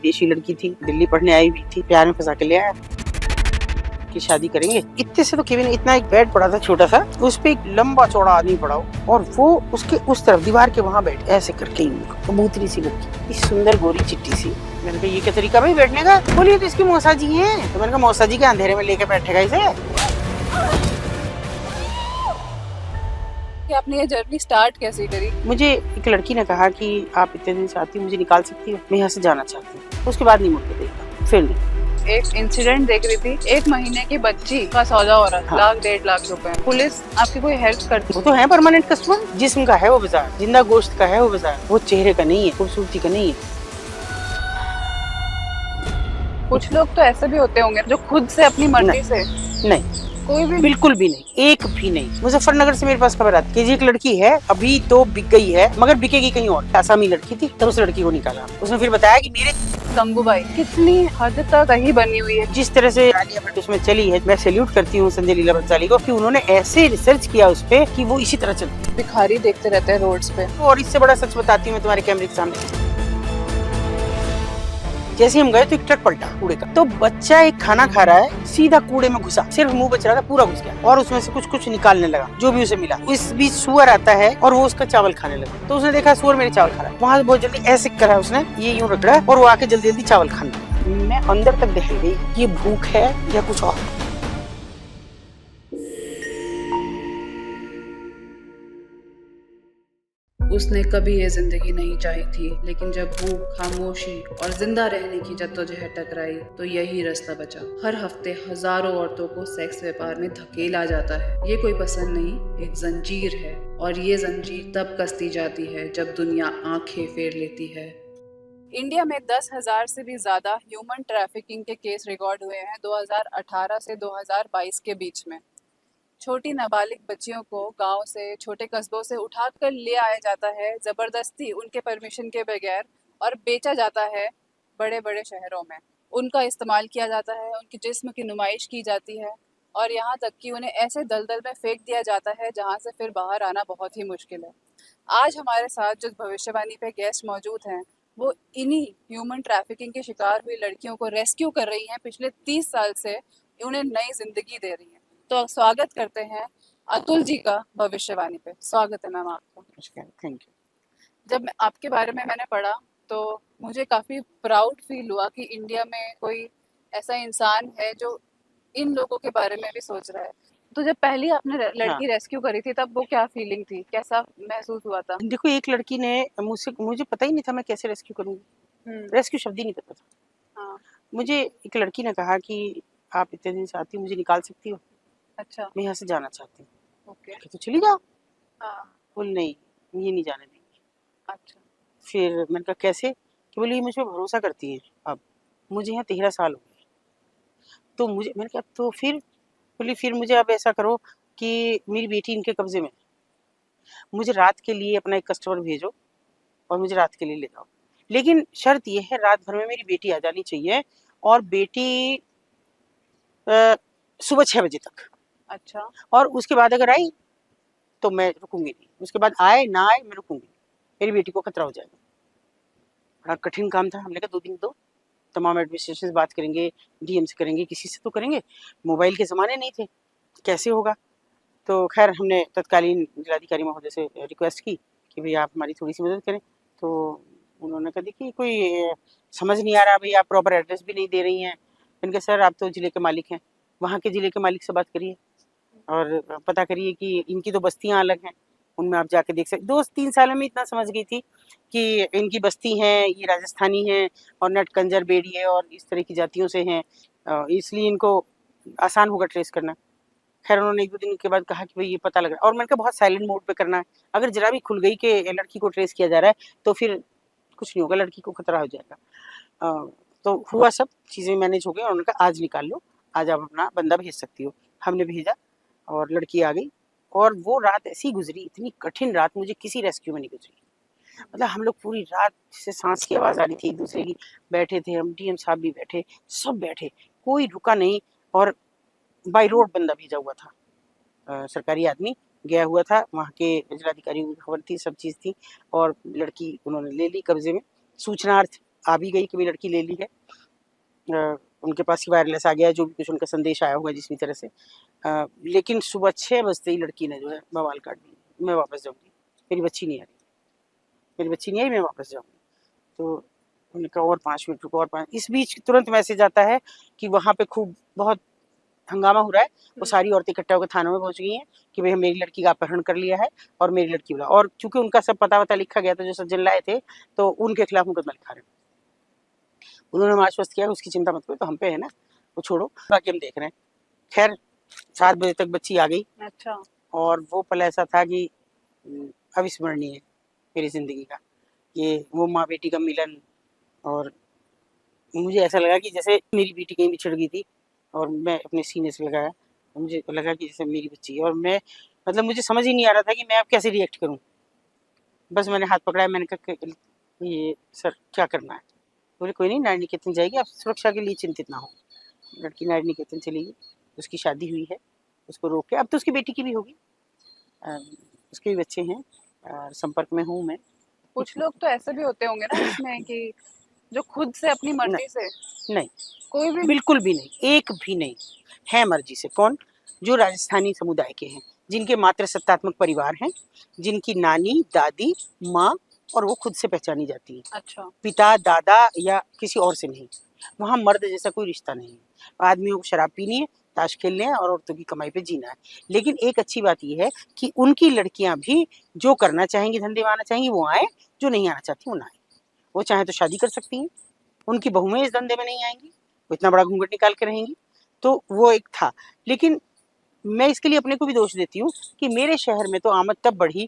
विदेशी लड़की थी, दिल्ली पढ़ने आई हुई थी, प्यार में फंसा के ले आया कि शादी करेंगे। इतने से तो केविन इतना एक बेड पड़ा था छोटा सा, उस पे एक लंबा चौड़ा आदमी पड़ा हो और वो उसके उस तरफ दीवार के वहाँ बैठ ऐसे करके कबूतरी सी लड़की, इस सुंदर गोरी चिट्टी सी। मैंने कहा ये क्या तरीका भाई बैठने का? बोलिए तो इसकी मौसा जी है। तो मैंने कहा मौसा जी के अंधेरे में लेके बैठेगा इसे? कि आपने ये जर्नी स्टार्ट कैसे करी? मुझे एक लड़की ने कहा कि आप इतने दिन से आती हो, मुझे निकाल सकती हो, मैं यहाँ से जाना चाहती हूँ। उसके बाद नहीं मुड़ के देखा, फिर नहीं। एक इंसिडेंट देख रही थी, 1 महीने की बच्ची का सौदा हो रहा था, हाँ। 1.5 लाख रुपए। पुलिस आपकी कोई हेल्प करती? वो तो है परमानेंट कस्टमर, जिस्म का है वो बाजार, जिंदा गोश्त का है वो बाजार, वो चेहरे का नहीं है, खूबसूरती का नहीं है। कुछ लोग तो ऐसे भी होते होंगे जो खुद से अपनी मर्जी से नहीं, कोई भी बिल्कुल भी नहीं, एक भी नहीं। मुजफ्फरनगर से मेरे पास खबर आती है कि एक लड़की है, अभी तो बिक गई है मगर बिकेगी कहीं और। आसामी लड़की थी, तब उस लड़की को निकाला। उसने फिर बताया कि मेरे गंगूबाई कितनी हद तक सही बनी हुई है। जिस तरह से आलिया भट्ट उसमें चली है, मैं सैल्यूट करती हूँ संजय लीला भंसाली को कि उन्होंने ऐसे रिसर्च किया उस पे कि वो इसी तरह चलती। भिखारी देखते रहते हैं रोड्स पे। और इससे बड़ा सच बताती हूँ मैं तुम्हारे कैमरे के सामने। जैसे हम गए तो एक ट्रक पलटा कूड़े का, तो बच्चा एक खाना खा रहा है, सीधा कूड़े में घुसा, सिर्फ मुंह बच रहा था, पूरा घुस गया और उसमें से कुछ कुछ निकालने लगा जो भी उसे मिला। इस बीच सुअर आता है और वो उसका चावल खाने लगा, तो उसने देखा सुअर मेरे चावल खा रहा है। वहाँ से बहुत जल्दी ऐसे करा उसने, ये यूं रगड़ा और वो आके जल्दी जल्दी चावल खाने लगा। मैं अंदर तक दहल गई, ये भूख है या कुछ और। उसने कभी ये जिंदगी नहीं चाही थी, लेकिन जब भूख, खामोशी और जिंदा रहने की जद्दोजहद टकराई तो यही रास्ता बचा। हर हफ्ते हजारों औरतों को सेक्स व्यापार में धकेला जाता है। ये कोई पसंद नहीं, एक जंजीर है, और ये जंजीर तब कसती जाती है जब दुनिया आंखें फेर लेती है। इंडिया में 10,000 से भी ज्यादा ह्यूमन ट्रैफिकिंग के केस रिकॉर्ड हुए हैं 2018 से 2022 के बीच में। छोटी नाबालिग बच्चियों को गांव से, छोटे कस्बों से उठाकर ले आया जाता है ज़बरदस्ती, उनके परमिशन के बगैर, और बेचा जाता है बड़े बड़े शहरों में। उनका इस्तेमाल किया जाता है, उनकी जिस्म की नुमाइश की जाती है और यहाँ तक कि उन्हें ऐसे दलदल में फेंक दिया जाता है जहाँ से फिर बाहर आना बहुत ही मुश्किल है। आज हमारे साथ जो भविष्यवाणी पे गेस्ट मौजूद हैं, वो इन्हीं ह्यूमन ट्रैफिकिंग के शिकार हुई लड़कियों को रेस्क्यू कर रही हैं। पिछले 30 साल से उन्हें नई जिंदगी दे रही हैं। तो स्वागत करते हैं अतुल जी का भविष्यवाणी पे। स्वागत है मैम आपका। Thank you. जब आपके बारे में मैंने पढ़ा तो मुझे काफ़ी प्राउड फील हुआ कि इंडिया में कोई ऐसा इंसान है जो इन लोगों के बारे में भी सोच रहा है। तो जब पहली आपने लड़की रेस्क्यू करी थी तब वो क्या फीलिंग थी, कैसा महसूस हुआ था? देखो, एक लड़की ने मुझे पता ही नहीं था मैं कैसे रेस्क्यू करूंगी। रेस्क्यू शब्द ही नहीं पता था। हाँ। मुझे एक लड़की ने कहा कि आप इतने दिन से आती हो, मुझे निकाल सकती हो? अच्छा। मैं यहाँ से जाना चाहती हूँ। ओके। तो चली जाओ। हाँ। बोल नहीं, ये नहीं जाने देंगे। अच्छा। फिर मैंने कहा कैसे? कि बोली ये मुझ पर भरोसा करती है। अब मुझे यहाँ 13 साल हो गए, तो मुझे, मैंने कहा तो फिर, बोली फिर मुझे अब ऐसा करो कि मेरी बेटी इनके कब्जे में, मुझे रात के लिए अपना एक कस्टमर भेजो और मुझे रात के लिए ले जाओ, लेकिन शर्त ये है रात भर में मेरी बेटी आ जानी चाहिए और बेटी सुबह 6 बजे तक। अच्छा। और उसके बाद अगर आई तो मैं रुकूंगी नहीं, उसके बाद आए ना आए मैं रुकूंगी, मेरी बेटी को खतरा हो जाएगा। बड़ा कठिन काम था। हमने कहा 2 दिन दो, तमाम एडमिनिस्ट्रेशन से बात करेंगे, डीएम से करेंगे, किसी से तो करेंगे, मोबाइल के ज़माने नहीं थे, कैसे होगा? तो खैर हमने तत्कालीन जिलाधिकारी महोदय से रिक्वेस्ट की कि भई आप हमारी थोड़ी सी मदद करें। तो उन्होंने कहा देखिए कोई समझ नहीं आ रहा, भई आप प्रॉपर एड्रेस भी नहीं दे रही हैं। मैंने कहा सर आप तो ज़िले के मालिक हैं, वहाँ के ज़िले के मालिक से बात करिए और पता करिए कि इनकी तो बस्तियाँ अलग हैं, उनमें आप जाके देख सकते। 2-3 सालों में इतना समझ गई थी कि इनकी बस्ती हैं, ये राजस्थानी हैं और नटकंजर, बेड़िए और इस तरह की जातियों से हैं, इसलिए इनको आसान होगा ट्रेस करना। खैर उन्होंने 1-2 दिन के बाद कहा कि भाई ये पता लग रहा है, और मैंने कहा बहुत साइलेंट मोड पे करना है, अगर जरा भी खुल गई कि लड़की को ट्रेस किया जा रहा है तो फिर कुछ नहीं होगा, लड़की को खतरा हो जाएगा। तो हुआ सब चीज़ें मैनेज हो गई और उन्होंने कहा आज निकाल लो, आज आप अपना बंदा भेज सकती हो। हमने भेजा और लड़की आ गई और वो रात ऐसी गुजरी, इतनी कठिन रात मुझे किसी रेस्क्यू में नहीं गुजरी। मतलब हम लोग पूरी रात से सांस की आवाज़ आ रही थी एक दूसरे की, बैठे थे हम, डीएम साहब भी बैठे, सब बैठे, कोई रुका नहीं। और बाई रोड बंदा भेजा हुआ था, सरकारी आदमी गया हुआ था, वहाँ के जिलाधिकारी को खबर थी, सब चीज़ थी और लड़की उन्होंने ले ली कब्जे में सूचनार्थ। आ भी गई कि मेरी लड़की ले ली है। उनके पास ही वायरलेस आ गया है, जो भी कुछ उनका संदेश आया होगा जिस भी तरह से। लेकिन सुबह 6 बजते ही लड़की ने जो है बवाल काट दी, मैं वापस जाऊँगी, मेरी बच्ची नहीं आ रही, मेरी बच्ची नहीं आई, मैं वापस जाऊँगी। तो उन्होंने कहा और 5 मिनट रुको, और 5। इस बीच तुरंत मैसेज आता है कि वहाँ पे खूब बहुत हंगामा हो रहा है। वो सारी औरतें इकट्ठा होकर थानों में पहुंच गई हैं कि भाई मेरी लड़की का अपहरण कर लिया है और मेरी लड़की बुला। और चूंकि उनका सब पता वता लिखा गया था, जो सज्जन लाए थे, तो उनके खिलाफ मुकदमा लिखा रहे। उन्होंने हमें आश्वस्त किया उसकी चिंता मत करो, तो हम पे है ना, वो छोड़ो, बाकी हम देख रहे हैं। खैर 7 बजे तक बच्ची आ गई। अच्छा। और वो पल ऐसा था कि अविस्मरणीय मेरी जिंदगी का, ये वो माँ बेटी का मिलन। और मुझे ऐसा लगा कि जैसे मेरी बेटी कहीं बिछड़ गई थी और मैं अपने सीने से लगाया, मुझे लगा कि जैसे मेरी बच्ची है। और मैं मतलब मुझे समझ ही नहीं आ रहा था कि मैं अब कैसे रिएक्ट करूं। बस मैंने हाथ पकड़ाया, मैंने कहा कि ये सर क्या करना है। बोले कोई नहीं, नारी निकेतन जाएगी, आप सुरक्षा के लिए चिंतित ना हो। लड़की नारी निकेतन चली गई, उसकी शादी हुई है, उसको रोक के, अब तो उसकी बेटी की भी होगी, उसके भी बच्चे हैं, संपर्क में हूँ मैं। कुछ लोग तो ऐसे भी होते होंगे ना इसमें कि जो खुद से अपनी मर्जी से नहीं, कोई भी बिल्कुल भी नहीं, एक भी नहीं है मर्जी से। कौन? जो राजस्थानी समुदाय के हैं, जिनके मात्र सत्तात्मक परिवार हैं, जिनकी नानी, दादी, माँ और वो खुद से पहचानी जाती है, अच्छा। पिता, दादा या किसी और से नहीं। वहाँ मर्द जैसा कोई रिश्ता नहीं है। आदमियों को शराब पीनी है, ताश खेलने हैं और औरतों की कमाई पे जीना है। लेकिन एक अच्छी बात यह है कि उनकी लड़कियां भी जो करना चाहेंगी, धंधे में आना चाहेंगी, वो आए, जो नहीं आना चाहती वो ना आए। वो चाहे तो शादी कर सकती हैं, उनकी बहुएं इस धंधे में नहीं आएंगी, वो इतना बड़ा घूंघट निकाल के रहेंगी। तो वो एक था। लेकिन मैं इसके लिए अपने को भी दोष देती हूँ कि मेरे शहर में तो आमद तब बढ़ी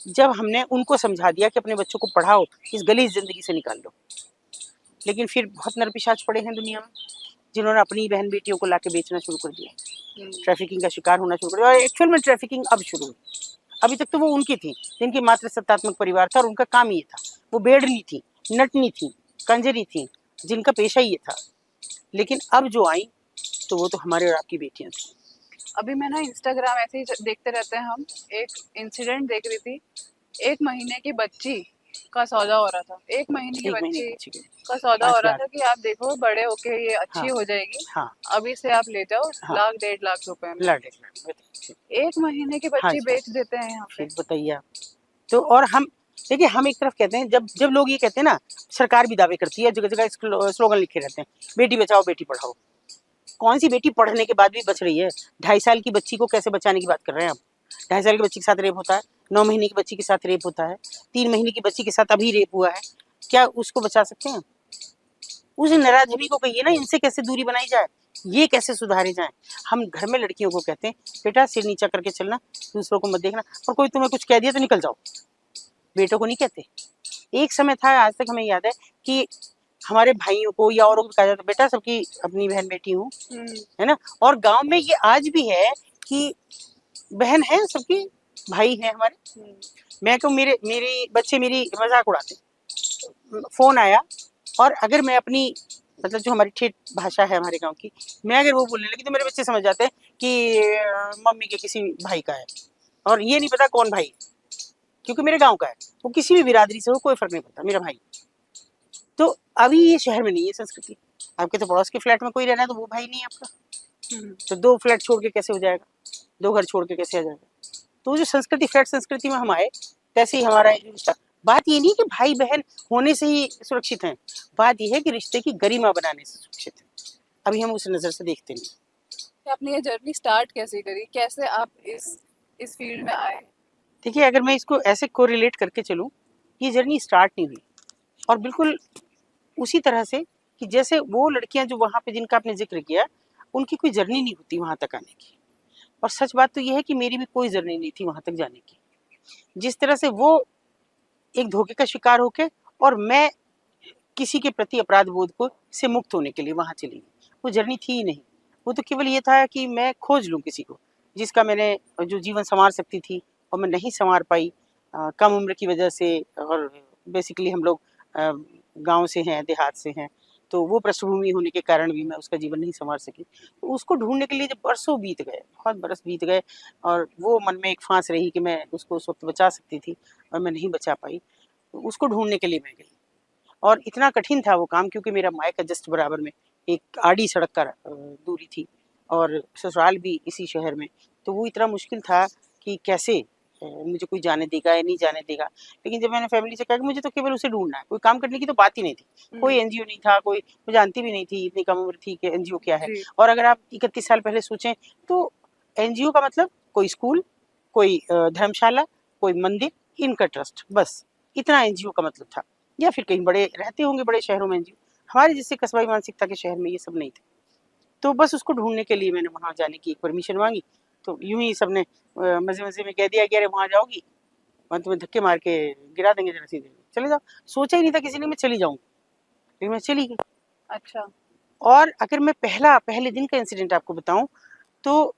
जब हमने उनको समझा दिया कि अपने बच्चों को पढ़ाओ, इस गलीज जिंदगी से निकाल लो। लेकिन फिर बहुत नरपिशाच पड़े हैं दुनिया में, जिन्होंने अपनी बहन बेटियों को लाके बेचना शुरू कर दिया, ट्रैफिकिंग का शिकार होना शुरू कर दिया। और एक्चुअल में ट्रैफिकिंग अब शुरू हुई। अभी तक तो वो उनकी थी जिनकी मात्र सत्तात्मक परिवार था और उनका काम ये था। वो बेड़नी थी, नटनी थी, कंजरी थी, जिनका पेशा ये था। लेकिन अब जो आई तो वो तो हमारे और आपकी बेटियां थी। अभी मैं ना इंस्टाग्राम ऐसे ही देखते रहते हैं हम, एक इंसिडेंट देख रही थी। 1 महीने की बच्ची का सौदा हो रहा था, 1 महीने की 1 महीने बच्ची की बच्ची के का सौदा हो 5 रहा लाख। था कि आप देखो बड़े होके ये अच्छी हाँ हो जाएगी, हाँ अभी से आप ले जाओ हाँ, 1 लाख 1.5 लाख रुपए में। लाख 1.5 लाख बताइए। 1 महीने की हाँ बच्ची जी, बेच देते हैं यहाँ पे। फिर बताइए आप। तो और हम देखिए, हम एक तरफ कहते हैं, जब जब लोग ये कहते हैं ना, सरकार भी दावे करती है, जगह जगह स्लोगन लिखे रहते हैं, बेटी बचाओ बेटी पढ़ाओ। कौन सी बेटी पढ़ने के बाद भी बच रही है? 2.5 साल की बच्ची को कैसे बचाने की बात कर रहे हैं आप? 2.5 साल की बच्ची के साथ रेप होता है, 9 महीने की बच्ची के साथ रेप होता है, 3 महीने की बच्ची के साथ अभी रेप हुआ है। क्या उसको बचा सकते हैं? उस नराधमी को कहिए ना, इनसे कैसे दूरी बनाई जाए, ये कैसे सुधारे जाए। हम घर में लड़कियों को कहते हैं, बेटा सिर नीचा करके चलना, दूसरों को मत देखना, और कोई तुम्हें कुछ कह दिया तो निकल जाओ। बेटों को नहीं कहते। एक समय था, आज तक हमें याद है, कि हमारे भाइयों को या औरों को कहा जाता, बेटा सबकी अपनी बहन बेटी हूँ, है ना। और गांव में ये आज भी है कि बहन है सबकी, भाई है हमारे। मैं तो मेरे मेरे बच्चे मेरी मजाक उड़ाते, फोन आया और अगर मैं अपनी मतलब जो हमारी ठेठ भाषा है हमारे गांव की, मैं अगर वो बोलने लगी तो मेरे बच्चे समझ जाते हैं कि मम्मी के किसी भाई का है, और ये नहीं पता कौन भाई है, क्योंकि मेरे गांव का है। वो किसी भी बिरादरी से हो, कोई फर्क नहीं पड़ता, मेरा भाई। तो अभी ये शहर में नहीं है संस्कृति। आपके तो पड़ोस के फ्लैट में कोई रहना है तो वो भाई नहीं है आपका। तो 2 फ्लैट छोड़ के कैसे हो जाएगा, 2 घर छोड़ के कैसे आ जाएगा। तो जो संस्कृति, फ्लैट संस्कृति में हम आए, तैसे ही हमारा रिश्ता। बात ये नहीं कि भाई बहन होने से ही सुरक्षित हैं, बात यह है कि रिश्ते की गरिमा बनाने से सुरक्षित है। अभी हम उस नजर से देखते नहीं। आपने ये जर्नी स्टार्ट कैसे करी, कैसे आप इस फील्ड में आए? देखिए, अगर मैं इसको ऐसे कोरिलेट करके चलूं, ये जर्नी स्टार्ट नहीं हुई, और बिल्कुल उसी तरह से कि जैसे वो लड़कियां जो वहां पे जिनका आपने जिक्र किया, उनकी कोई जर्नी नहीं होती वहां तक आने की। और सच बात तो यह है कि मेरी भी कोई जर्नी नहीं थी वहां तक जाने की। जिस तरह से वो एक धोखे का शिकार होके और मैं किसी के प्रति अपराध बोध को से मुक्त होने के लिए वहां चली गई, वो जर्नी थी ही नहीं। वो तो केवल ये था कि मैं खोज लूं किसी को जिसका मैंने जो जीवन संवार सकती थी, और मैं नहीं संवार पाई कम उम्र की वजह से। और बेसिकली हम लोग गांव से हैं, देहात से हैं, तो वो पृष्ठभूमि होने के कारण भी मैं उसका जीवन नहीं संवार सकी। तो उसको ढूंढने के लिए जब बरसों बीत गए, बहुत बरस बीत गए, और वो मन में एक फांस रही कि मैं उसको उस वक्त बचा सकती थी और मैं नहीं बचा पाई, तो उसको ढूंढने के लिए मैं गई। और इतना कठिन था वो काम, क्योंकि मेरा मायका जस्ट बराबर में एक आड़ी सड़क का दूरी थी और ससुराल भी इसी शहर में। तो वो इतना मुश्किल था कि कैसे मुझे कोई जाने देगा या नहीं जाने देगा। लेकिन जब मैंने फैमिली से कहा कि मुझे तो केवल उसे ढूंढना है, कोई काम करने की तो बात ही नहीं थी। कोई एनजीओ नहीं था, कोई मैं जानती भी नहीं थी, इतनी कम उम्र थी कि एनजीओ क्या है। जी। और अगर आप 31 साल पहले सोचें तो एनजीओ का मतलब कोई स्कूल, कोई धर्मशाला, कोई मंदिर, इनका ट्रस्ट, बस इतना एनजीओ का मतलब था। या फिर कहीं बड़े रहते होंगे बड़े शहरों में एनजीओ। हमारे जैसे कस्बाई मानसिकता के शहर में ये सब नहीं थे। तो बस उसको ढूंढने के लिए मैंने वहाँ जाने की एक परमिशन मांगी। तो यूं ही सबने मजे मजे में कह दिया कि अरे वहाँ जाओगी, वहाँ तुम्हें धक्के मार के गिरा देंगे जरा सीधे, चले जाओ। सोचा ही नहीं था किसी ने मैं चली जाऊंगी, लेकिन मैं चली गई। अच्छा। और अगर मैं पहले दिन का इंसिडेंट आपको बताऊं, तो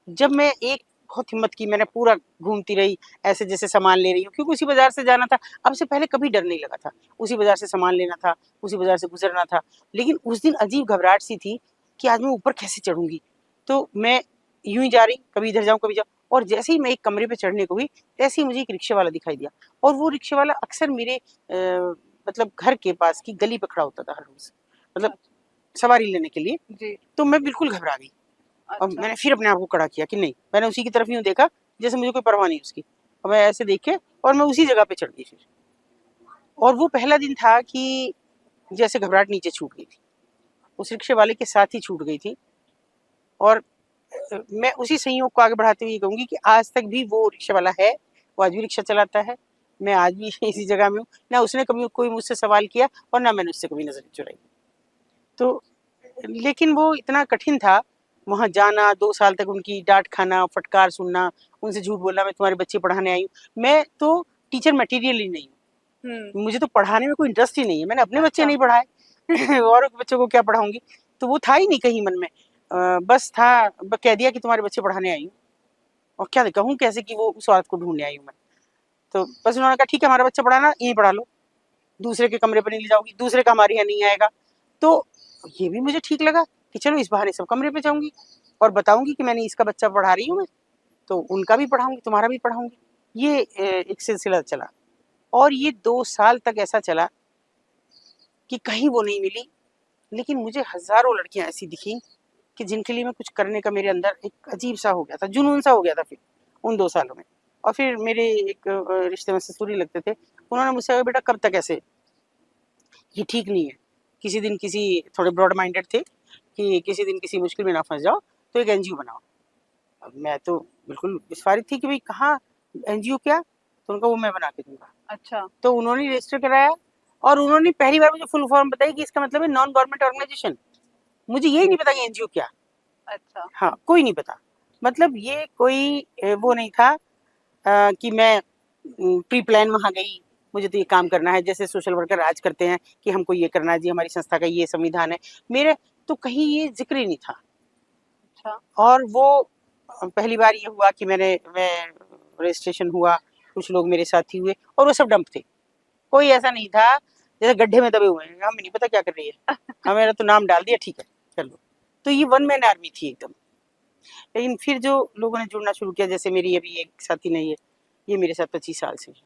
जब मैं एक बहुत हिम्मत की, मैंने पूरा घूमती रही ऐसे जैसे सामान ले रही हूँ, क्योंकि उसी बाजार से जाना था। अब से पहले कभी डर नहीं लगा था, उसी बाजार से सामान लेना था, उसी बाजार से गुजरना था। लेकिन उस दिन अजीब घबराहट सी थी कि आज मैं ऊपर कैसे चढ़ूंगी। तो मैं यूं ही जा रही, कभी इधर जाऊं कभी जाऊं, और जैसे ही मैं एक कमरे पे चढ़ने को हुई, तैसे ही मुझे एक रिक्शे वाला दिखाई दिया। और वो रिक्शे वाला अक्सर मेरे मतलब घर के पास की गली पे खड़ा होता था हर रोज, मतलब सवारी लेने के लिए। जी। तो मैं बिल्कुल घबरा गई और अच्छा। मैंने फिर अपने आप को खड़ा किया कि नहीं, मैंने उसी की तरफ यूं देखा जैसे मुझे कोई परवाह नहीं उसकी, और मैं ऐसे देखे और मैं उसी जगह पे चढ़ गई फिर। और वो पहला दिन था कि जैसे घबराहट नीचे छूट गई थी, उस रिक्शे वाले के साथ ही छूट गई थी। और मैं उसी संयोग को आगे बढ़ाते हुए ये कहूंगी कि आज तक भी वो रिक्शा वाला है, वो आज भी रिक्शा चलाता है, मैं आज भी इसी जगह में हूँ। ना उसने कभी कोई मुझसे सवाल किया और ना मैंने उससे कभी नजर चुराई। तो लेकिन वो इतना कठिन था वहाँ जाना, 2 साल तक उनकी डांट खाना, फटकार सुनना, उनसे झूठ बोलना मैं तुम्हारे बच्चे पढ़ाने आई हूँ। मैं तो टीचर मटेरियल ही नहीं हूँ, मुझे तो पढ़ाने में कोई इंटरेस्ट ही नहीं है, मैंने अपने बच्चे अच्छा। नहीं पढ़ाए और बच्चों को क्या पढ़ाऊंगी। तो वो था ही नहीं कहीं मन में, बस था, कह दिया कि तुम्हारे बच्चे पढ़ाने आई हूँ, और क्या कहूँ कैसे कि वो उस औरत को ढूंढने आई हूँ मैं। तो बस उन्होंने कहा ठीक है, हमारा बच्चा पढ़ाना, यहीं पढ़ा लो, दूसरे के कमरे पर नहीं ले जाओगी, दूसरे का हमारे यहाँ नहीं आएगा। तो ये भी मुझे ठीक लगा कि चलो इस बहाने सब कमरे पे जाऊंगी और बताऊंगी कि मैंने इसका बच्चा पढ़ा रही हूँ मैं, तो उनका भी पढ़ाऊंगी, तुम्हारा भी पढ़ाऊंगी। ये एक सिलसिला चला और ये 2 साल तक ऐसा चला कि कहीं वो नहीं मिली। लेकिन मुझे हजारों लड़कियां ऐसी दिखी कि जिनके लिए मैं कुछ करने का मेरे अंदर एक अजीब सा हो गया था, जुनून सा हो गया था फिर उन 2 सालों में। और फिर मेरे एक रिश्ते में ससुरी लगते थे, उन्होंने मुझसे कहा बेटा कब तक ऐसे, ये ठीक नहीं है। किसी दिन किसी, थोड़े ब्रॉड माइंडेड थे, कि किसी दिन किसी मुश्किल में ना फंस जाओ तो एक एनजीओ बनाओ। अब मैं तो बिल्कुल विस्फारित थी कि भाई कहाँ एनजीओ क्या, तो उनका वो मैं बना के दूंगा। अच्छा। तो उन्होंने रजिस्टर कराया और उन्होंने पहली बार मुझे फुल फॉर्म बताई कि इसका मतलब है नॉन गवर्नमेंट ऑर्गेनाइजेशन। मुझे यही नहीं पता कि एनजीओ क्या। अच्छा। हाँ, कोई नहीं पता। मतलब ये कोई वो नहीं था कि मैं प्री प्लान वहाँ गई, मुझे तो ये काम करना है, जैसे सोशल वर्कर आज करते हैं कि हमको ये करना है जी, हमारी संस्था का ये संविधान है। मेरे तो कहीं ये जिक्र ही नहीं था। अच्छा। और वो पहली बार ये हुआ कि मैं रजिस्ट्रेशन हुआ, कुछ लोग मेरे साथी हुए और वो सब डंप थे। कोई ऐसा नहीं था जैसे गड्ढे में दबे हुए हैं, हमें नहीं पता क्या कर रही है, हमें तो नाम डाल दिया, ठीक है चलो। तो ये वन मैन आर्मी थी एकदम। लेकिन फिर जो लोगों ने जुड़ना शुरू किया, जैसे मेरी अभी एक साथी ने, ये मेरे साथ 25 साल से है।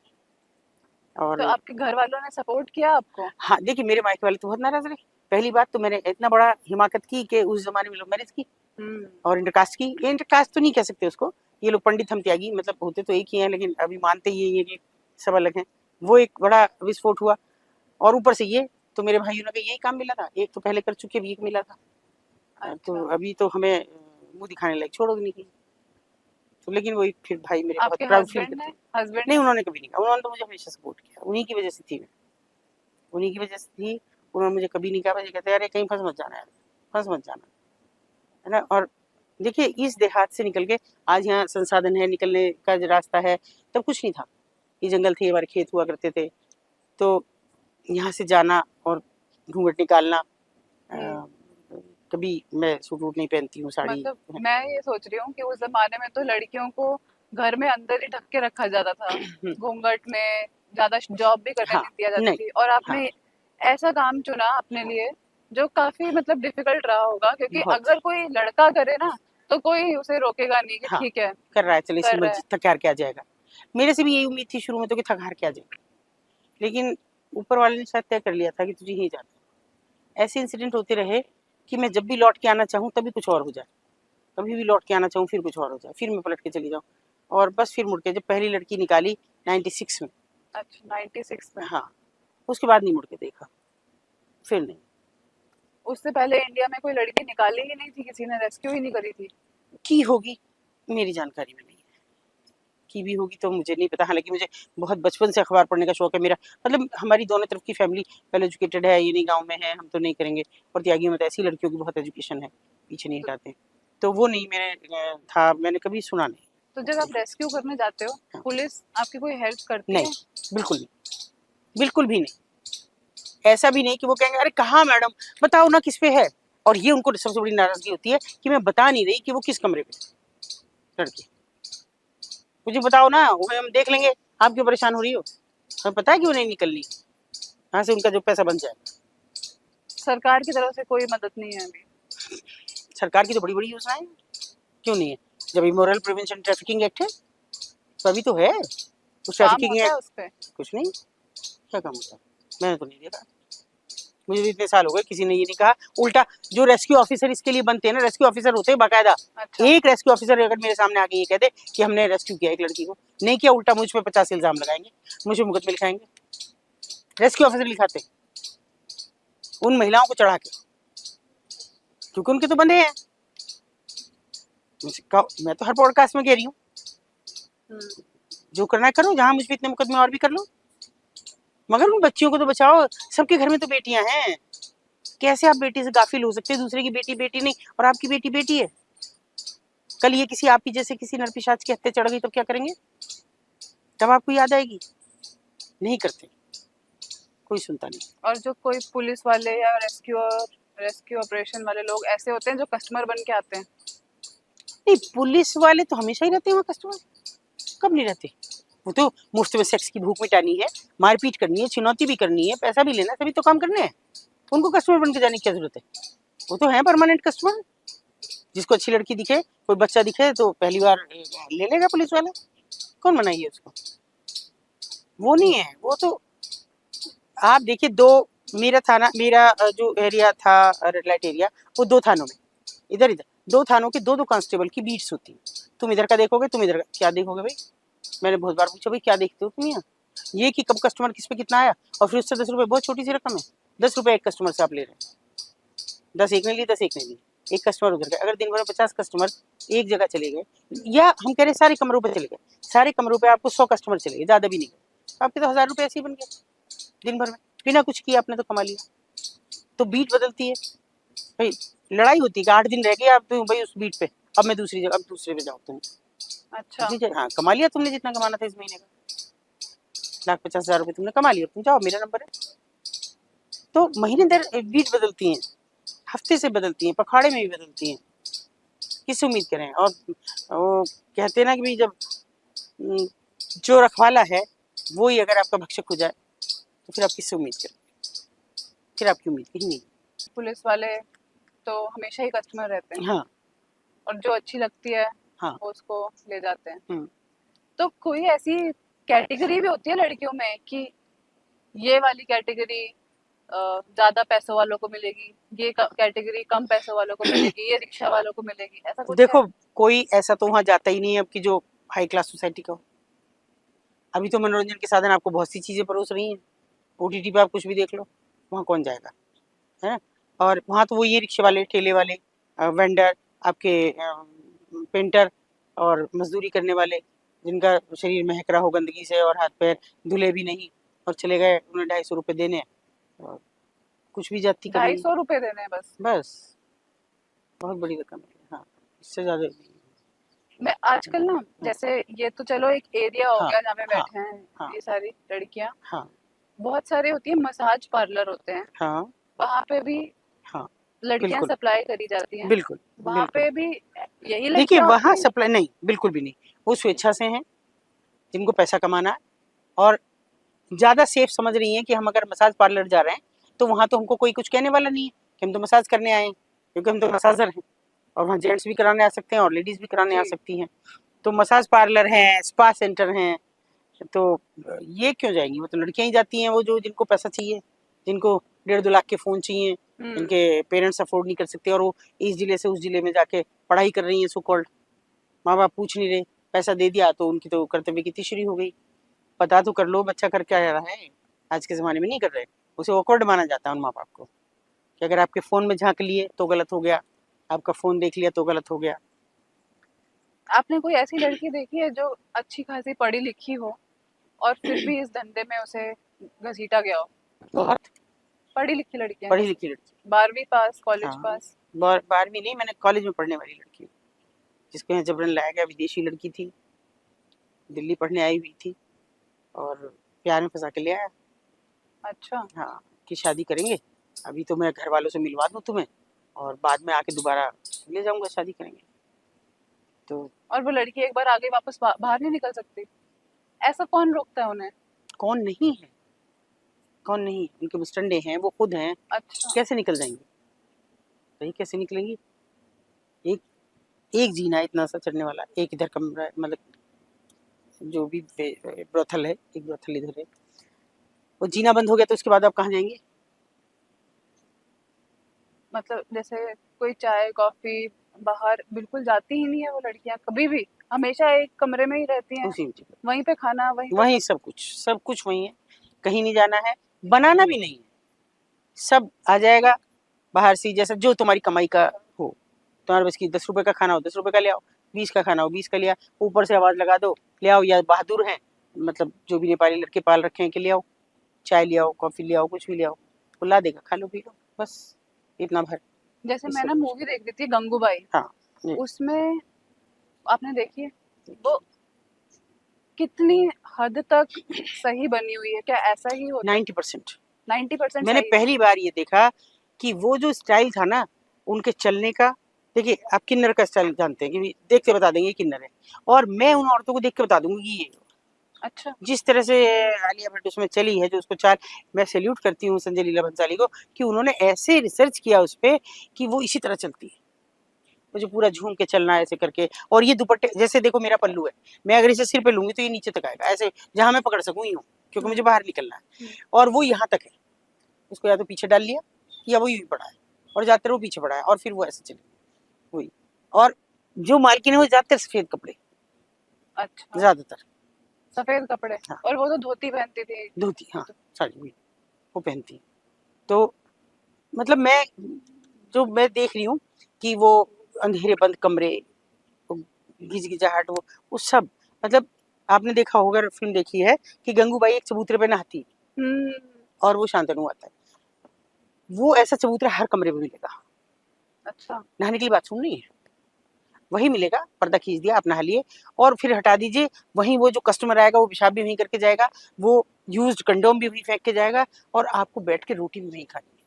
तो और आपके घर वालों ने सपोर्ट किया आपको? हाँ, देखिए मेरे मायके वाले तो बहुत नाराज रहे। पहली बात तो मैंने इतना बड़ा हिमाकत की कि उस जमाने में लव मैरिज की और इंटरकास्ट की। ये इंटरकास्ट तो नहीं कह सकते उसको, ये लोग पंडित हम त्यागी, मतलब होते तो एक ही हैं लेकिन अभी मानते ही है कि सब अलग हैं। वो एक बड़ा विस्फोट हुआ। और ऊपर से ये तो मेरे भाइयों ने यही काम मिला था, एक तो पहले कर चुके, अभी एक मिला था। तो अच्छा। अभी तो हमें मुंह दिखाने लायक छोड़ोगे नहीं। तो लेकिन वही फिर भाई मेरे बहुत आपके प्राउड फील हस्बैंड ने करते हैं। हस्बैंड नहीं, ने उन्होंने कभी नहीं कहा, उन्होंने तो मुझे हमेशा सपोर्ट किया, उन्हीं की वजह से थी मैं, उन्हीं की वजह से थी। उन्होंने मुझे कभी नहीं कहा, मुझे कहते अरे कहीं फंस मत जाना यार, फंस मत जाना, है ना। और देखिए इस देहात से निकल के आज यहाँ संसाधन है, निकलने का जो रास्ता है, तब कुछ नहीं था। ये जंगल थे, हमारे खेत हुआ करते थे। तो यहाँ से जाना और घूंघट निकालना, कभी मैं सूट वूट नहीं पहनती हूँ, साड़ी। मतलब मैं ये सोच रही हूँ कि उस जमाने में तो लड़कियों को घर में अंदर ही ढक के रखा जाता था, घूंघट में, ज्यादा जॉब भी करने हाँ, नहीं दिया जाती नहीं, थी, और हाँ, आपने ऐसा काम चुना अपने लिए जो काफी मतलब डिफिकल्ट रहा होगा, क्योंकि बहुत, अगर कोई लड़का करे ना तो कोई उसे रोकेगा नहीं कि हाँ, ठीक है कर रहा है, चलो इसी कर में रहा है। थक हार के आ जाएगा। मेरे से भी यही उम्मीद थी शुरू में तो कि थक हार के आ जाएगा, लेकिन ऊपर वाले ने शायद तय कर लिया था कि तुझे यहीं जाना है। ऐसे इंसिडेंट होते रहे कि मैं जब भी लौट के आना चाहूँ तभी कुछ और हो जाए, कभी भी लौट के आना चाहूँ फिर कुछ और हो जाए, फिर मैं पलट के चली जाऊँ, और बस फिर मुड़ के जब पहली लड़की निकाली 96 में, अच्छा 96 में। हाँ, उसके बाद नहीं मुड़ के देखा, फिर नहीं। उससे पहले इंडिया में कोई लड़की निकाली ही नहीं थी, किसी ने रेस्क्यू ही नहीं करी थी। की होगी, मेरी जानकारी में नहीं है, की भी होगी तो मुझे नहीं पता। हालांकि मुझे बहुत बचपन से अखबार पढ़ने का शौक है, मेरा मतलब हमारी दोनों तरफ की फैमिली वेल एजुकेटेड है, ये नहीं गाँव में है हम तो नहीं करेंगे, और त्यागियों में तो ऐसी लड़कियों की बहुत एजुकेशन है, पीछे नहीं हटाते, तो वो नहीं मेरे था, मैंने कभी सुना नहीं। तो जब आप रेस्क्यू करने जाते हो, हाँ। पुलिस आपकी कोई हेल्प करती नहीं, है? बिल्कुल नहीं, बिल्कुल भी नहीं। ऐसा भी नहीं कि वो कहेंगे अरे कहाँ मैडम बताओ ना किस पे है, और ये उनको सबसे बड़ी नाराजगी होती है कि मैं बता नहीं रही कि वो किस कमरे पे लड़की, मुझे बताओ ना, वो हम देख लेंगे, आप क्यों परेशान हो रही हो, हमें पता है कि वो नहीं निकल रही, यहाँ से उनका जो पैसा बन जाए। सरकार की तरफ से कोई मदद नहीं है अभी? सरकार की तो बड़ी बड़ी योजनाएं हैं, क्यों नहीं है, जब इमोरल प्रिवेंशन ट्रैफिकिंग एक्ट है तो अभी तो है, उस काम ट्रैफिकिंग होता है एक्ट उस पे? कुछ नहीं, क्या काम होता है, मैंने तो नहीं देखा, मुझे भी इतने साल हो गए किसी ने ये नहीं कहा। उल्टा जो रेस्क्यू ऑफिसर इसके लिए बनते हैं ना, रेस्क्यू ऑफिसर होते हैं बाकायदा। अच्छा। एक रेस्क्यू ऑफिसर अगर मेरे सामने आके ये कह दे कि हमने रेस्क्यू किया एक लड़की को, नहीं किया उल्टा मुझ पे 50 इल्जाम लगाएंगे, मुझे मुकदमे लिखाएंगे, रेस्क्यू ऑफिसर लिखाते उन महिलाओं को चढ़ा के, क्योंकि उनके तो बंधे हैं। मैं तो हर पॉडकास्ट में कह रही हूँ जो करना है करो, जहां मुझ पे इतने मुकदमे और भी कर लो, मगर उन बच्चियों को तो बचाओ, सबके घर में तो बेटियां हैं, कैसे आप बेटी से गाफिल हो सकते हैं, दूसरे की बेटी बेटी नहीं और आपकी बेटी बेटी है। कल ये किसी आप ही जैसे किसी नरपिशाच की हत्या चढ़ गई तो क्या करेंगे, तब आपको याद आएगी, नहीं करते, कोई सुनता नहीं। और जो कोई पुलिस वाले या रेस्क्यू ऑपरेशन वाले लोग ऐसे होते हैं जो कस्टमर बन के आते हैं? नहीं, पुलिस वाले तो हमेशा ही रहते हैं वहाँ कस्टमर, कब नहीं रहते, वो तो मुफ्त में सेक्स की भूख मिटानी है, मारपीट करनी है, चुनौती भी करनी है, पैसा भी लेना है, सभी तो काम करने हैं, उनको कस्टमर बन के जाने की क्या जरूरत है, वो तो है परमानेंट कस्टमर। जिसको अच्छी लड़की दिखे, कोई बच्चा दिखे तो पहली बार ले लेगा पुलिस वाला, कौन मनाइए उसको, वो नहीं है, वो तो आप देखिए, दो मेरा थाना, मेरा जो एरिया था रेड लाइट एरिया, वो दो थानों में, इधर इधर दो थानों के दो दो कांस्टेबल की बीट्स होती है, तुम इधर का देखोगे, तुम इधर का क्या देखोगे भाई, मैंने बहुत बार पूछा भाई क्या देखते हो तुम यहाँ, ये कि कब कस्टमर किस पे कितना आया, और फिर उससे 10 रुपए, बहुत छोटी सी रकम है, 10 रुपए एक कस्टमर से आप ले रहे हैं, 10 एक ने लिए, 10 एक ने लिए, एक कस्टमर उधर गए, अगर दिन भर में 50 कस्टमर एक जगह चले गए, या हम कह रहे सारे कमरों पे चले गए, सारे कमरों पे आपको 100 कस्टमर चले गए, ज्यादा भी नहीं गए, आपके तो 1000 रुपए ऐसे ही बन गए दिन भर में, बिना कुछ किया आपने तो कमा लिया। तो बीट बदलती है भाई, लड़ाई होती है कि 8 दिन रह गए आप तो भाई उस बीट पे, अब मैं दूसरी जगह, अब दूसरे पे जाओ तुम, अच्छा। हाँ कमा लिया तुमने जितना कमाना था इस महीने का, 1,50,000 रुपए तुमने कमा लिया, तुम जाओ, मेरा नंबर है। तो महीने दर बीट बदलती हैं, हफ्ते से बदलती हैं, पखाड़े में भी बदलती हैं, किससे उम्मीद करें। और वो कहते हैं ना कि भाई जब जो रखवाला है वो ही अगर आपका भक्षक हो जाए तो फिर आप किससे उम्मीद करें, फिर आपकी उम्मीद कहीं नहीं। पुलिस वाले तो हमेशा ही कस्टमर रहते हैं। हाँ और जो अच्छी लगती है हाँ। वो उसको ले जाते हैं। हम्म। तो कोई ऐसी कैटेगरी भी होती है लड़कियों में कि ये वाली कैटेगरी ज्यादा पैसों वालों को मिलेगी, ये कैटेगरी कम पैसों वालों को मिलेगी, ये रिक्शा वालों को मिलेगी, ऐसा कुछ देखो है? कोई ऐसा तो वहाँ जाता ही नहीं है अब कि जो हाई क्लास सोसाइटी का हो। अभी तो मनोरंजन के साधन आपको बहुत सी चीजें परोस रही हैं, ओटीटी पे आप कुछ भी देख लो, वहाँ कौन जाएगा, है ना। और वहाँ तो वो ये रिक्शे वाले, ठेले वाले, वेंडर, आपके पेंटर और मजदूरी करने वाले, जिनका शरीर महक रहा हो गंदगी से और हाथ पैर धुले भी नहीं, और चले गए उन्हें 250 रुपये देने, और कुछ भी जाती करनी, 250 रुपए देने हैं बस? बस बहुत बड़ी रकम है, हाँ इससे ज्यादा नहीं। मैं आजकल ना, जैसे ये तो चलो एक एरिया हो हाँ गया जहाँ पे हाँ बैठे हैं हाँ ये सारी लड़कियां, हाँ बहुत सारे होती है मसाज पार्लर होते हैं, हाँ वहां पे भी हाँ लड़कियां बिल्कुल सप्लाई करी जाती हैं, बिल्कुल वहां बिल्कुल। पे भी यही देखिए लड़कियां वहाँ होती हैं? सप्लाई नहीं, बिल्कुल भी नहीं, वो स्वेच्छा से हैं जिनको पैसा कमाना है, और ज्यादा सेफ समझ रही हैं कि हम अगर मसाज पार्लर जा रहे हैं तो वहाँ तो हमको कोई कुछ कहने वाला नहीं है कि हम तो मसाज करने आए हैं, क्योंकि हम तो मसाजर हैं, और वहाँ जेंट्स भी कराने आ सकते हैं और लेडीज भी कराने आ जी। सकती हैं। तो मसाज पार्लर हैं, स्पा सेंटर हैं, तो ये क्यों जाएंगी? वो तो लड़कियां ही जाती हैं, वो जो जिनको पैसा चाहिए, जिनको 1.5-2 लाख के फ़ोन चाहिए, जिनके पेरेंट्स अफोर्ड नहीं कर सकते, और वो इस ज़िले से उस ज़िले में जाके पढ़ाई कर रही हैं सो कॉल्ड। माँ बाप पूछ नहीं रहे, पैसा दे दिया तो उनकी तो कर्तव्य की तीसरी हो गई। पता तो कर लो बच्चा कर क्या रहा है। आज के ज़माने में नहीं कर रहे, उसे ऑकवर्ड माना जाता है उन माँ बाप को, कि अगर आपके फ़ोन में झांक लिए तो गलत हो गया, आपका फ़ोन देख लिया तो गलत हो गया। आपने कोई ऐसी लड़की देखी है जो अच्छी खासी पढ़ी लिखी हो और फिर भी इस धंधे में उसे घसीटा गया हो? बहुत पढ़ी लिखी लड़कियां पढ़ी जैसे लिखी लड़की। 12वीं पास, कॉलेज हाँ, पास। 12वीं नहीं, मैंने कॉलेज में पढ़ने वाली लड़की, जिसको यहाँ जबरन लाया गया। विदेशी लड़की थी, दिल्ली पढ़ने आई हुई थी, और प्यार में फंसा के ले आया। अच्छा। हाँ, कि शादी करेंगे, अभी तो मैं घर वालों से मिलवा दूँ तुम्हें, और बाद में आके दोबारा ले जाऊंगा, शादी करेंगे। तो और वो लड़की एक बार आगे वापस बाहर नहीं निकल सकती? ऐसा कौन रोकता है उन्हें? कौन नहीं है, कौन नहीं, उनके मुस्टंडे हैं, वो खुद हैं, अच्छा। कैसे निकल जाएंगे? भाई कैसे निकलेंगी? एक एक जीना है इतना सा चढ़ने वाला, एक इधर कमरा है, मतलब जो भी ब्रोथल है, एक ब्रोथल इधर है, वो जीना बंद हो गया तो उसके बाद आप कहाँ जाएंगे? मतलब जैसे कोई चाय कॉफी बाहर बिल्कुल जाती ही नहीं है वो लड़कियां कभी भी, हमेशा एक कमरे में ही रहती हैं, उसी में वहीं पे खाना, वहीं पे वहीं सब। सब कुछ वहीं है, कहीं नहीं जाना है, बनाना भी नहीं है, सब आ जाएगा बाहर से। जैसा जो तुम्हारी कमाई का हो, तुम्हारे बस की 10 रुपए का खाना हो 10 रुपए का ले आओ, 20 का खाना हो 20 का ले आओ, ऊपर से आवाज लगा दो ले आओ, या बहादुर हैं, मतलब जो भी नेपाली लड़के पाल रखे हैं कि ले आओ, चाय ले आओ, कॉफी ले आओ, कुछ भी ले आओ, वो ला देगा, खा लो पी लो, बस इतना भर। जैसे ये मैं सब ना कुछ। मूवी देख रही थी गंगूबाई, हाँ जी, उसमें आपने देखी है वो कितनी हद तक सही बनी हुई है? क्या ऐसा ही होता है? 90%। 90% मैंने सही है। पहली बार ये देखा कि वो जो स्टाइल था ना उनके चलने का, देखिए आप किन्नर का स्टाइल जानते हैं कि देख के बता देंगे ये किन्नर है, और मैं उन औरतों को देख के बता दूंगी कि ये, अच्छा। जिस तरह से आलिया भट्ट उसमें चली है, जो उसको चाल, मैं सैल्यूट करती हूँ संजय लीला भंसाली को, कि उन्होंने ऐसे रिसर्च किया उस पर कि वो इसी तरह चलती है, मुझे पूरा झूम के चलना है ऐसे करके। और ये दुपट्टे, जैसे देखो मेरा पल्लू है, मैं अगर इसे सिर पे लूंगी तो ये नीचे तक आएगा, ऐसे जहां मैं पकड़ सकूं यूं, क्योंकि मुझे बाहर निकलना है, और वो यहाँ तक है, उसको या तो पीछे डाल लिया या वो यूं पड़ा है, और ज्यादातर वो पीछे पड़ा है, और फिर वो ऐसे चले वही। और जो मालकिन है वो ज्यादातर सफेद कपड़े, अच्छा, ज्यादातर। सफेद कपड़े। हाँ, और वो तो धोती पहनती थी। धोती, हाँ, साड़ी भी वो पहनती है। तो मतलब मैं जो मैं देख रही हूँ कि वो अंधेरे बंद कमरे, वो गिजगिजाहट, वो सब, मतलब आपने देखा होगा, फिल्म देखी है कि गंगूबाई एक चबूतरे पे नहाती हम्म। और वो शांतनु आता है, वो ऐसा चबूतरा हर कमरे में मिलेगा। अच्छा। नहाने के लिए बाथरूम नहीं है, वही मिलेगा, पर्दा खींच दिया आप नहा लिए, और फिर हटा दीजिए, वहीं वो जो कस्टमर आएगा वो पेशाब भी वहीं करके जाएगा, वो यूज्ड कंडोम भी वहीं फेंक के जाएगा, और आपको बैठ के रोटी भी वहीं खानी है,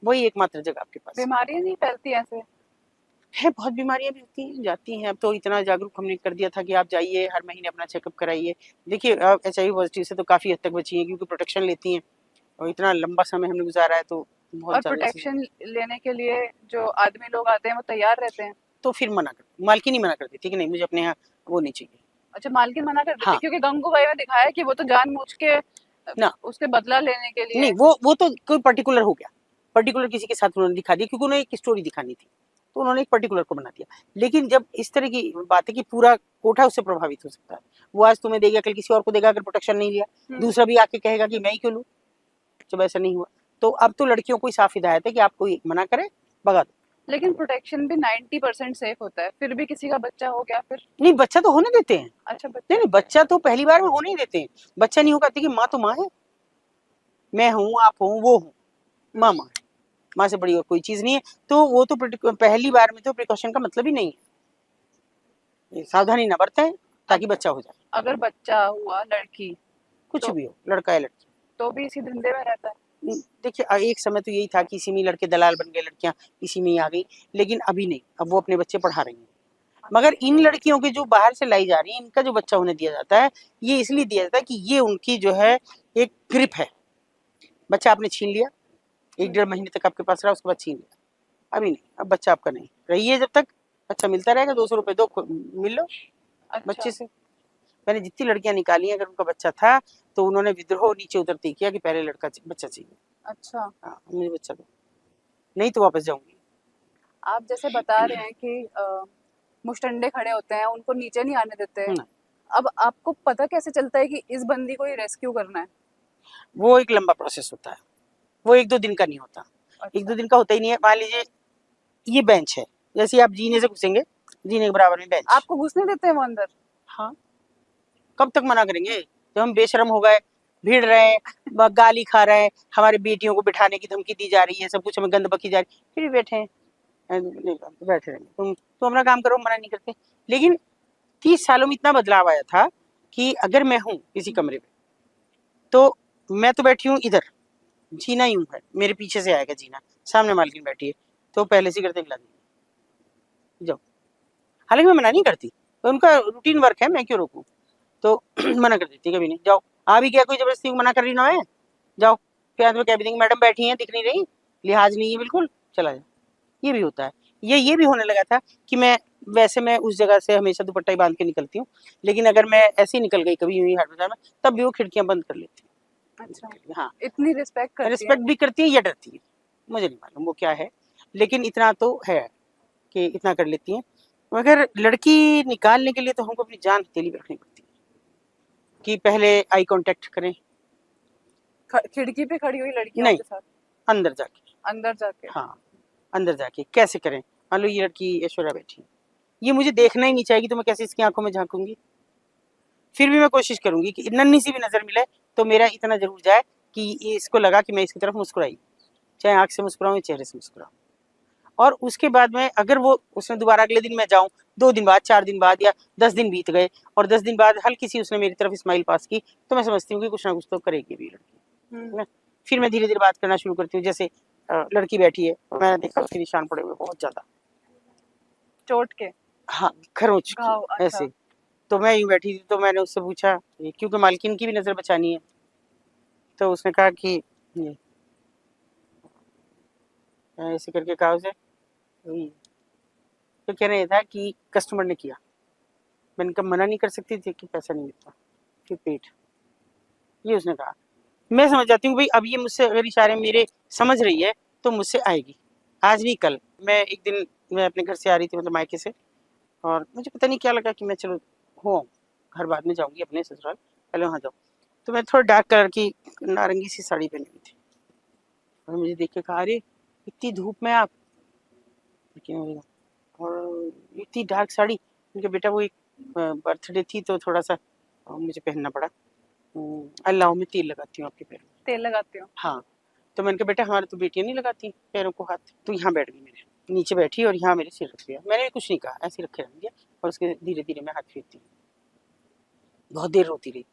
वही एकमात्र जगह आपके पास बीमारियां नहीं फैलती ऐसे? है। बहुत बीमारियां भी होती हैं, जाती हैं, अब तो इतना जागरूक हमने कर दिया था कि आप जाइए हर महीने अपना चेकअप कराइए। देखिए HIV पॉजिटिव से तो काफी हद तक बची हैं, क्योंकि प्रोटेक्शन लेती हैं, और इतना लंबा समय हमने गुजारा है तो और बहुत ज्यादा से। प्रोटेक्शन लेने के लिए जो आदमी लोग आते हैं वो तैयार रहते हैं? तो फिर मना कर, मालकिन ही मना कर देती है कि नहीं मुझे अपने यहाँ वो नहीं चाहिए। अच्छा, मालकिन मना कर देती है? हाँ, क्योंकि गंगूबाई में दिखाया है कि वो तो जानबूझ के ना, उसके बदला लेने के नहीं, लिए। वो तो कोई पर्टिकुलर हो गया, पर्टिकुलर किसी के साथ उन्होंने दिखा दिया, क्योंकि उन्हें एक स्टोरी दिखानी थी, तो उन्होंने एक पर्टिकुलर को बना दिया। लेकिन जब इस तरह की बात है कि पूरा कोठा उससे प्रभावित हो सकता है, वो आज तुम्हें देगा, कल किसी और को देगा, अगर प्रोटेक्शन नहीं लिया दूसरा भी आके कहेगा कि मैं ही क्यों लूं, जब ऐसा नहीं हुआ। तो अब तो लड़कियों को ही साफ हिदायत है कि आप कोई मना करे, भगा दो। लेकिन प्रोटेक्शन भी 90% सेफ होता है, फिर भी किसी का बच्चा हो गया फिर? नहीं, बच्चा तो होने देते हैं, अच्छा, नहीं बच्चा। नहीं, बच्चा तो पहली बार में होने ही देते हैं, बच्चा नहीं होगा, देखिए माँ तो माँ है, मैं हूँ, आप हूँ, वो हूँ, माँ है, माँ से बड़ी और कोई चीज नहीं है। तो वो तो पहली बार में तो प्रिकॉशन का मतलब ही नहीं है, सावधानी ना बरतें ताकि बच्चा हो जाए। अगर बच्चा हुआ लड़की कुछ तो भी हो, लड़का या लड़की, तो भी इसी धंधे में रहता है? देखिए एक समय तो यही था कि इसी में लड़के दलाल बन गए, लड़कियां इसी में ही आ गई, लेकिन अभी नहीं, अब वो अपने बच्चे पढ़ा रही हैं। मगर इन लड़कियों की जो बाहर से लाई जा रही है, इनका जो बच्चा उन्हें दिया जाता है, ये इसलिए दिया जाता है कि ये उनकी जो है एक ग्रिप है। बच्चा आपने छीन लिया, 1-1.5 महीने तक आपके पास रहा, उसके बाद छीन लिया, अभी नहीं, अब बच्चा आपका नहीं रही है, जब तक बच्चा मिलता रहेगा, 200 रुपए दो, मिल लो अच्छा। बच्चे से, मैंने जितनी लड़कियां निकाली हैं, अगर उनका बच्चा था तो उन्होंने विद्रोह नीचे उतरते ही किया कि पहले बच्चा चाहिए। अच्छा, हाँ, मुझे बच्चा दो, नहीं तो वापस जाऊंगी। आप जैसे बता रहे हैं कि मुशटंडे खड़े होते हैं, उनको नीचे नहीं आने देते। नहीं, अब आपको पता कैसे चलता है कि इस बंदी को ही रेस्क्यू करना है? वो एक लंबा प्रोसेस होता है, वो 1-2 दिन का नहीं होता। 1-2 अच्छा, दिन का होता ही नहीं है। मान लीजिए ये बेंच है, जैसे आप जीने से घुसेंगे, जीने के बराबर में बेंच। आपको घुसने देते हैं वो अंदर? हाँ, कब तक मना करेंगे? जब हम बेशर्म हो गए, भीड़ रहे हैं, गाली खा रहे हैं, हमारी बेटियों को बिठाने की धमकी दी जा रही है, सब कुछ हमें गंद बकी जा रही है, फिर भी बैठे हैं। नहीं, बैठे रहेंगे। तुम अपना काम करो, मना नहीं करते। लेकिन 30 सालों में इतना बदलाव आया था कि अगर मैं हूँ किसी कमरे में, तो मैं तो बैठी हूँ इधर, जीना यूं है, मेरे पीछे से आएगा जीना, सामने मालकिन बैठी है, तो पहले सिगरेट खिला देंगे, जाओ। हालांकि मैं मना नहीं करती, तो उनका रूटीन वर्क है, मैं क्यों रोकूं? तो मना कर देती कभी नहीं, जाओ। आ भी क्या, कोई जबरदस्ती मना कर रही ना है, जाओ। फिर अंत में कह भी देंगे मैडम बैठी हैं, दिख नहीं रही, लिहाज नहीं है बिल्कुल, चला जाओ। ये भी होता है। ये भी होने लगा था कि मैं उस जगह से हमेशा दुपट्टा ही बांध के निकलती हूँ, लेकिन अगर मैं ऐसे ही निकल गई कभी यूं ही हाट बाजार में, तब भी वो खिड़कियां बंद कर लेती अच्छा, है। हाँ, इतनी रिस्पेक्ट करती हैं? रिस्पेक्ट भी करती है या डरती है, मुझे नहीं मालूम वो क्या है, लेकिन इतना तो है कि इतना कर लेती है। मगर लड़की निकालने के लिए तो हमको अपनी जान हथेली पे रखनी पड़ती है कि पहले आई कांटेक्ट करें। खिड़की पे खड़ी हुई लड़कियों नहीं, के साथ? अंदर जाके। अंदर जाके? हाँ, अंदर जाके कैसे करें? मान लो ये लड़की ऐश्वर्या बैठी है, ये मुझे देखना ही नहीं चाहेगी, तो मैं कैसे इसकी आंखों में झांकूंगी? फिर भी मैं कोशिश करूंगी कि नन्ही सी भी नजर मिले तो मेरा इतना जरूर जाए कि ये इसको लगा कि मैं इसकी तरफ मुस्कुराई, चाहे आंख से मुस्कुराऊं या चेहरे से मुस्कुराऊं। और उसके बाद में अगर वो उसने दोबारा अगले दिन मैं जाऊं, 2 दिन बाद, 4 दिन बाद, या 10 दिन बीत गए और 10 दिन बाद हल्की सी उसने मेरी तरफ स्माइल पास की, तो मैं समझती हूँ कि कुछ ना कुछ तो करेगी भी लड़की, है ना? फिर मैं धीरे धीरे बात करना शुरू करती हूँ। जैसे लड़की बैठी है, मैंने देखा उसके निशान पड़े हुए बहुत ज्यादा, चोट के? हाँ, खरोच की घाव? अच्छा। ऐसे। तो मैं यूं बैठी थी, तो मैंने उससे पूछा, क्योंकि मालकिन की भी नजर बचानी है, तो उसने कहा कि ये ऐसे करके कहा उसे। तो कहना ये था कि कस्टमर ने किया, मैंने कहा मना नहीं कर सकती थी कि पैसा नहीं मिलता, फिर पेट, ये उसने कहा। मैं समझ जाती हूँ भाई, अब ये मुझसे अगर इशारे मेरे समझ रही है तो मुझसे आएगी, आज नहीं कल। मैं एक दिन, मैं अपने घर से आ रही थी, मतलब मायके से, और मुझे पता नहीं क्या लगा कि मैं चलो हो आऊं, घर बाद में जाऊंगी अपने ससुराल, पहले वहाँ जाऊँ। तो मैं थोड़ा डार्क कलर की नारंगी सी साड़ी पहनी हुई थी, और मुझे देख के कहा, अरे इतनी धूप में आप, लेकिन और इतनी डार्क साड़ी। उनके बेटा वो एक बर्थडे थी तो थोड़ा सा मुझे पहनना पड़ा। अल्लाह में तेल लगाती हूँ आपके पैर में। तेल लगाती हो? हाँ, तो मैंने कहा बेटा हमारी तो बेटियां नहीं लगाती पैरों को हाथ। तो यहाँ बैठ गई, मेरे नीचे बैठी और यहाँ मेरे सिर रख दिया। मैंने भी कुछ नहीं कहा, ऐसे रखे रख दिया, और उसके धीरे धीरे मैं हाथ फेरती हूँ। बहुत देर रोती रही,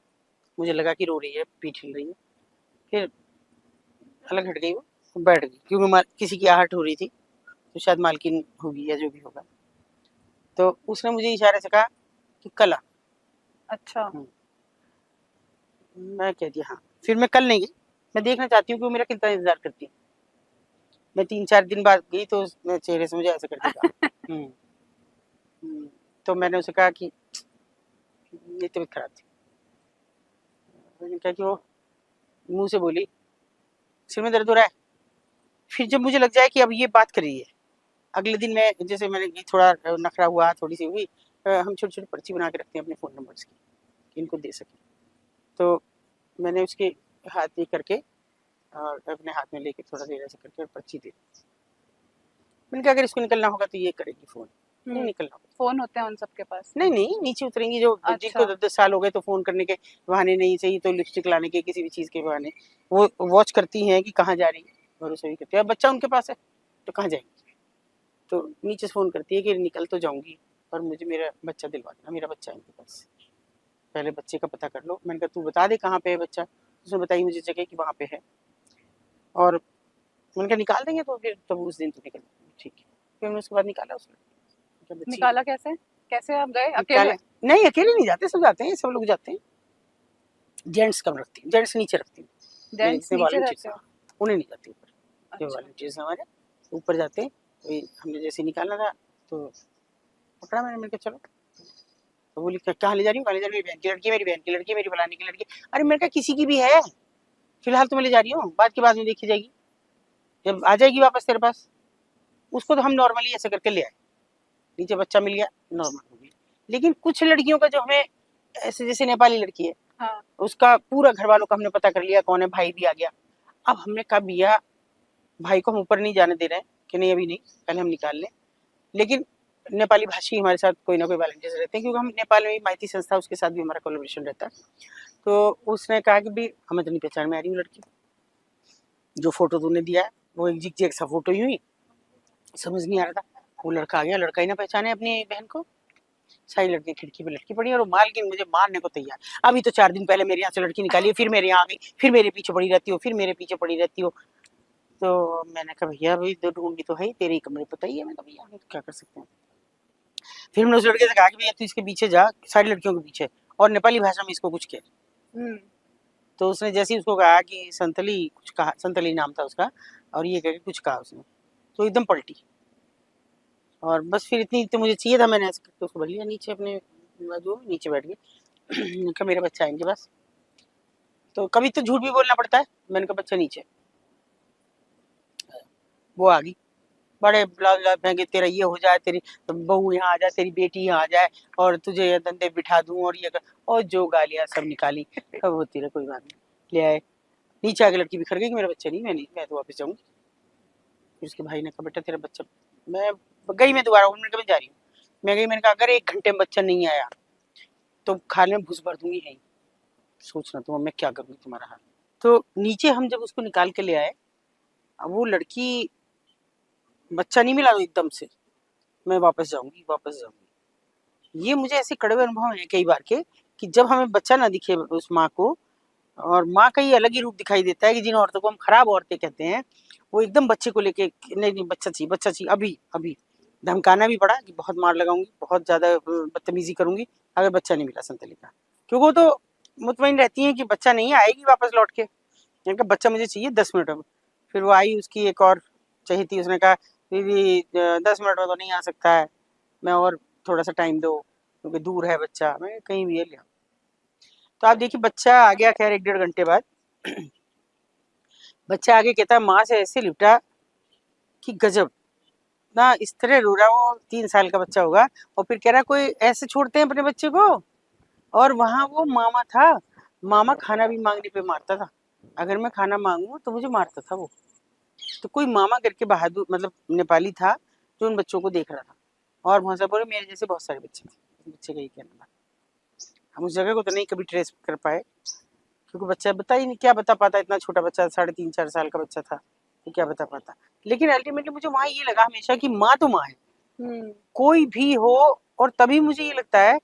मुझे लगा कि रो रही है, पीठ हिल रही है। फिर अलग हट गई, वो बैठ गई, क्योंकि किसी की आहट हो रही थी, तो शायद मालकिन होगी या जो भी होगा। तो उसने मुझे इशारे से कहा कि कल आ। अच्छा। मैं कह दिया हाँ। फिर मैं कल नहीं गई, मैं देखना चाहती हूँ कि वो मेरा कितना इंतजार करती है। मैं 3-4 दिन बाद गई तो उसने चेहरे से मुझे ऐसे करके कहा। हम्म, तो मैंने उसे कहा कि ये तबीयत खराब थी। मैंने कहा कि वो मुंह से बोली सिर में दर्द हो रहा है। फिर जब मुझे लग जाए कि अब ये बात कर रही है, अगले दिन मैं, जैसे मैंने थोड़ा नखरा हुआ, थोड़ी सी हुई, हम छोटी छोटी पर्ची बना के रखते हैं अपने फ़ोन नंबर्स की कि इनको दे सकें। तो मैंने उसके हाथ ये करके और अपने हाथ में लेके थोड़ा देर ऐसे करके और पर्ची दे दी। मैंने कहा अगर इसको निकलना होगा तो ये करेगी फ़ोन, नहीं निकलना होगा। फोन होते हैं उन सबके पास? नहीं नहीं, नीचे उतरेंगी जो जिनको अच्छा। 10-10 साल हो गए, तो फ़ोन करने के बहाने नहीं चाहिए तो लिपस्टिक लाने के, किसी भी चीज़ के बहाने वो वॉच करती हैं कि कहाँ जा रही है, भरोसा भी करती है। अब बच्चा उनके पास है तो कहाँ जाएंगी, तो नीचे से फ़ोन करती है कि निकल तो जाऊंगी पर मुझे मेरा बच्चा दिलवा देना, मेरा बच्चा है इनके पास, पहले बच्चे का पता कर लो। मैंने कहा तू बता दे कहाँ पे है बच्चा। उसने बताई मुझे जगह कि वहाँ पे है, और मैंने कहा निकाल देंगे, तो फिर तब उस दिन तो निकल, ठीक है। फिर मैंने उसके बाद निकाला उसने, बच्ची निकाला कैसे? कैसे आप गए निकाला। अकेले? नहीं, अकेले नहीं जाते, सब जाते हैं, सब लोग जाते हैं। जेंट्स कम रखती हूँ, जेंट्स नीचे रखती हूँ। मेरे जेंट्स जितने नीचे वॉलंटियर्स रहते हैं, हो? उन्हें नहीं जाती ऊपर। जो अच्छा। वॉलंटियर्स हमारे ऊपर जाते हैं, तो हमने जैसे निकालना था तो पकड़ा मैंने, मैंने कहा चलो। तो बोली कहाँ ले जा रही हूँ, कहाँ ले जा रही हूँ, मेरी बहन की लड़की है, मेरी बहन की लड़की है, मेरी फलाने की लड़की है। अरे मैंने कहा किसी की भी है, फिलहाल तो मैं ले जा रही हूँ, बाद के बाद में देखी जाएगी, जब आ जाएगी वापस तेरे पास। उसको तो हम नॉर्मली ऐसे करके ले आए, नीचे बच्चा मिल गया, नॉर्मल हो गई। लेकिन कुछ लड़कियों का जो हमें ऐसे, जैसे नेपाली लड़की है, हाँ। उसका पूरा घर वालों का हमने पता कर लिया कौन है, भाई भी आ गया। अब हमने कहा भैया भाई को हम ऊपर नहीं जाने दे रहे हैं कि नहीं अभी नहीं, पहले हम निकाल लें। लेकिन नेपाली भाषी हमारे साथ कोई ना कोई वॉलंटियर्स रहते हैं, क्योंकि हम नेपाल में भी माइती संस्था, उसके साथ भी हमारा कोलैबोरेशन रहता है। तो उसने कहा कि भाई हमें तो नहीं पहचान में आ रही हूँ लड़की, जो फोटो तूने दिया है वो एक जिग सा फोटो ही हुई, समझ नहीं आ रहा था। वो लड़का आ गया, लड़का ही ना पहचाने अपनी बहन को। सारी लड़कियां खिड़की पे लटकी पड़ी और वो मालकिन मुझे मारने को तैयार। अभी तो 4 दिन पहले मेरे यहाँ से लड़की निकाली है, फिर मेरे यहाँ आ गई, फिर मेरे पीछे पड़ी रहती हो, फिर मेरे पीछे पड़ी रहती हो। तो मैंने कहा भैया भाई तो ढूंढी तो है, तेरे ही कमरे पता ही है। मैं कहा भैया हम तो क्या कर सकते हैं। फिर मैंने उस लड़के से कहा कि भैया तू इसके पीछे जा, सारी लड़कियों के पीछे, और नेपाली भाषा में इसको कुछ कह। तो उसने जैसे ही उसको कहा कि संतली, कुछ कहा, संतली नाम था उसका, और ये कह के कुछ कहा उसने, तो एकदम पलटी। और बस फिर इतनी तो मुझे चाहिए था, मैंने ऐसे करके उसको भर लिया नीचे, अपने जो नीचे बैठ गए। कहा मेरे बच्चा आएंगे बस, तो कभी तो झूठ भी बोलना पड़ता है। मैंने कहा बच्चा नीचे, वो आ गई, बड़े ब्लाउज फेंके, तेरा ये हो जाए, तेरी बहू यहाँ आ जाए, तेरी बेटी यहाँ आ जाए, और तुझे ये धंधे बिठा दूं, और ये कर, और जो गालियां सब निकाली। अब होती रहे, कोई बात नहीं, ले आए। नीचे आके लड़की बिखर गई कि मेरा बच्चा नहीं, मैं तो वापस जाऊंगी। फिर उसके भाई ने कहा बेटा तेरा बच्चा, मैं गई, मैं दोबारा मैंने कहा मैं जा रही हूँ। मैं गई, मैंने कहा अगर 1 घंटे में बच्चा नहीं आया तो खाने में घुस भर दूंगी यहीं, सोचना तुम मैं क्या करूंगी तुम्हारा हाल। तो नीचे हम जब उसको निकाल के ले आए, अब वो लड़की, बच्चा नहीं मिला तो एकदम से मैं वापस जाऊंगी, वापस जाऊंगी। ये मुझे ऐसे कड़वे अनुभव हैं कई बार के, कि जब हमें बच्चा ना दिखे उस माँ को, और माँ का ये अलग ही रूप दिखाई देता है कि जिन औरतों को हम खराब औरतें कहते हैं, वो एकदम बच्चे को लेके नहीं नहीं बच्चा चाहिए, बच्चा चाहिए, अभी अभी। धमकाना भी पड़ा कि बहुत मार लगाऊंगी, बहुत ज्यादा बदतमीजी करूंगी अगर बच्चा नहीं मिला संतली का, क्योंकि वो तो मुतमईन रहती है कि बच्चा नहीं आएगी वापस लौट के। मैंने कहा बच्चा मुझे चाहिए 10 मिनट में। फिर वो आई, उसकी एक और चाहिए थी, उसने कहा दीदी 10 मिनट में तो नहीं आ सकता है, मैं और थोड़ा सा टाइम दो क्योंकि दूर है बच्चा। मैं कहीं भी है लिया। तो आप देखिए बच्चा आ गया, खैर 1-1.5 घंटे बाद। बच्चा आगे कहता है माँ से ऐसे लिपटा कि गजब ना, इस तरह रो रहा, वो 3 साल का बच्चा होगा, और फिर कह रहा कोई ऐसे छोड़ते हैं अपने बच्चे को। और वहां वो मामा था, मामा खाना भी मांगने पे मारता था, अगर मैं खाना मांगू तो मुझे मारता था वो। तो कोई मामा करके बहादुर, मतलब नेपाली था, जो उन बच्चों को देख रहा था। और वहां बोले मेरे जैसे बहुत सारे बच्चे थे, बच्चे का ही कहना था। हम उस जगह को तो नहीं कभी ट्रेस कर पाए, क्योंकि बच्चा बता ही नहीं, क्या बता पाता, इतना छोटा बच्चा, 3.5-4 साल का बच्चा था, तो क्या बता पाता। लेकिन अल्टीमेटली मुझे वहां ये लगा हमेशा कि माँ तो माँ है, कोई भी हो। और तभी मुझे ये लगता है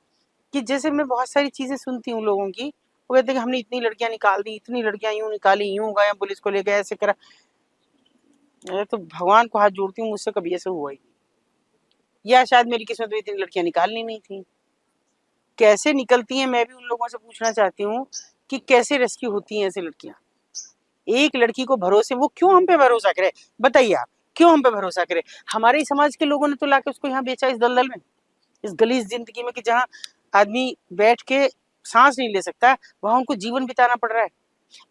कि जैसे मैं बहुत सारी चीजें सुनती हूँ लोगों की, वो कहते हैं कि हमने इतनी लड़कियां निकाल दी, इतनी लड़कियां यूं निकाली, यूं गए पुलिस को ले गए, ऐसे करा। मैं तो भगवान को हाथ जोड़ती हूँ, मुझसे कभी ऐसे हुआ ही नहीं। या शायद मेरी किस्मत में इतनी लड़कियां निकालनी नहीं थी। कैसे निकलती हैं, मैं भी उन लोगों से पूछना चाहती हूँ कि कैसे रेस्क्यू होती हैं ऐसी लड़कियां। एक लड़की को भरोसे, वो क्यों हम पे भरोसा करे, बताइए आप, क्यों हम पे भरोसा करे। हमारे ही समाज के लोगों ने तो लाके उसको यहाँ बेचा, इस दलदल में, इस गलीज जिंदगी में, कि जहाँ आदमी बैठ के सांस नहीं ले सकता, वहां उनको जीवन बिताना पड़ रहा है।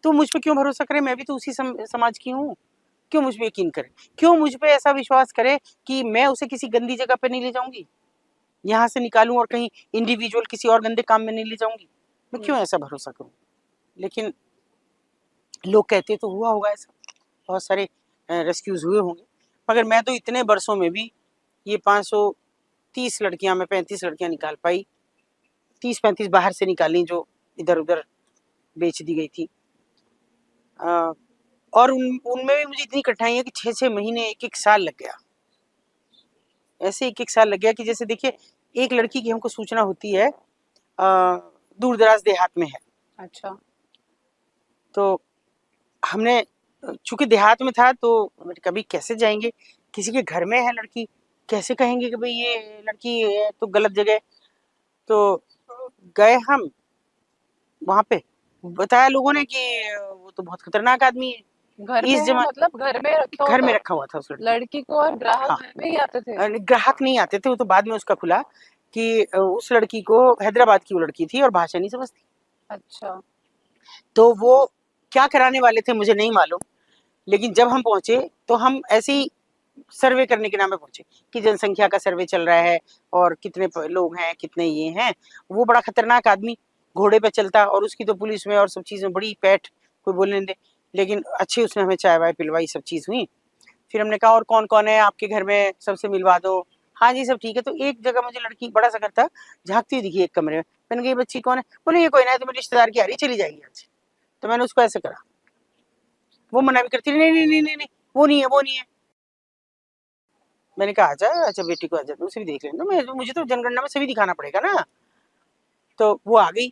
तो मुझ पे क्यों भरोसा करे, मैं भी तो उसी समाज की हूँ। क्यों मुझ पे यकीन करे, क्यों मुझ पे ऐसा विश्वास करे कि मैं उसे किसी गंदी जगह पे नहीं ले जाऊंगी, यहाँ से निकालूं और कहीं इंडिविजुअल किसी और गंदे काम में नहीं ले जाऊंगी। मैं क्यों ऐसा भरोसा करूं। लेकिन लोग कहते तो हुआ होगा ऐसा, बहुत सारे रेस्क्यूज हुए होंगे, मगर मैं तो इतने बरसों में भी ये 530 लड़कियां, मैं 35 लड़कियां निकाल पाई। 30-35 बाहर से निकाली जो इधर उधर बेच दी गई थी। और उनमें भी मुझे इतनी कठिनाई है कि 6-6 महीने, 1-1 साल लग गया। ऐसे 1-1 साल लग गया कि जैसे देखिए एक लड़की की हमको सूचना होती है, दूर दराज देहात में है। अच्छा। तो हमने, चूंकि देहात में था तो कभी कैसे जाएंगे, किसी के घर में है लड़की, कैसे कहेंगे कि भाई ये लड़की है तो गलत जगह। तो गए हम वहां पे, बताया लोगों ने कि वो तो बहुत खतरनाक आदमी है। घर में है, मतलब घर में रखा घर में होता रखा हुआ था उस लड़की को, और ग्राहक हाँ, घर में ही आते थे। ग्राहक नहीं आते थे, वो तो बाद में उसका खुला कि उस लड़की को, हैदराबाद की वो लड़की थी और भाषा नहीं समझती। अच्छा। तो वो क्या कराने वाले थे मुझे नहीं मालूम, लेकिन जब हम पहुंचे तो हम ऐसे ही सर्वे करने के नाम पे पहुंचे कि जनसंख्या का सर्वे चल रहा है और कितने लोग हैं, कितने ये हैं। वो बड़ा खतरनाक आदमी, घोड़े पे चलता, और उसकी तो पुलिस में और सब चीज़ में बड़ी पैठ, कोई बोलने नहीं दे। लेकिन अच्छी उसने हमें चाय वाय पिलवाई, सब चीज़ हुई। फिर हमने कहा और कौन कौन है आपके घर में, सबसे मिलवा दो। हाँ जी सब ठीक है। तो एक जगह मुझे लड़की, बड़ा सा घर था, झांकती हुई दिखी एक कमरे में। मैंने कहा ये बच्ची कौन है? बोले ये कोई ना, तुम्हें रिश्तेदार की आ रही, चली जाएगी आज। तो मैंने उसको ऐसे करा, वो मना भी करती, नहीं नहीं नहीं नहीं नहीं, वो नहीं है, वो नहीं है। मैंने कहा आजा, अच्छा बेटी को आजा, उसे भी देख लेना। मैं, मुझे तो जनगणना में सभी दिखाना पड़ेगा ना। तो वो आ गई,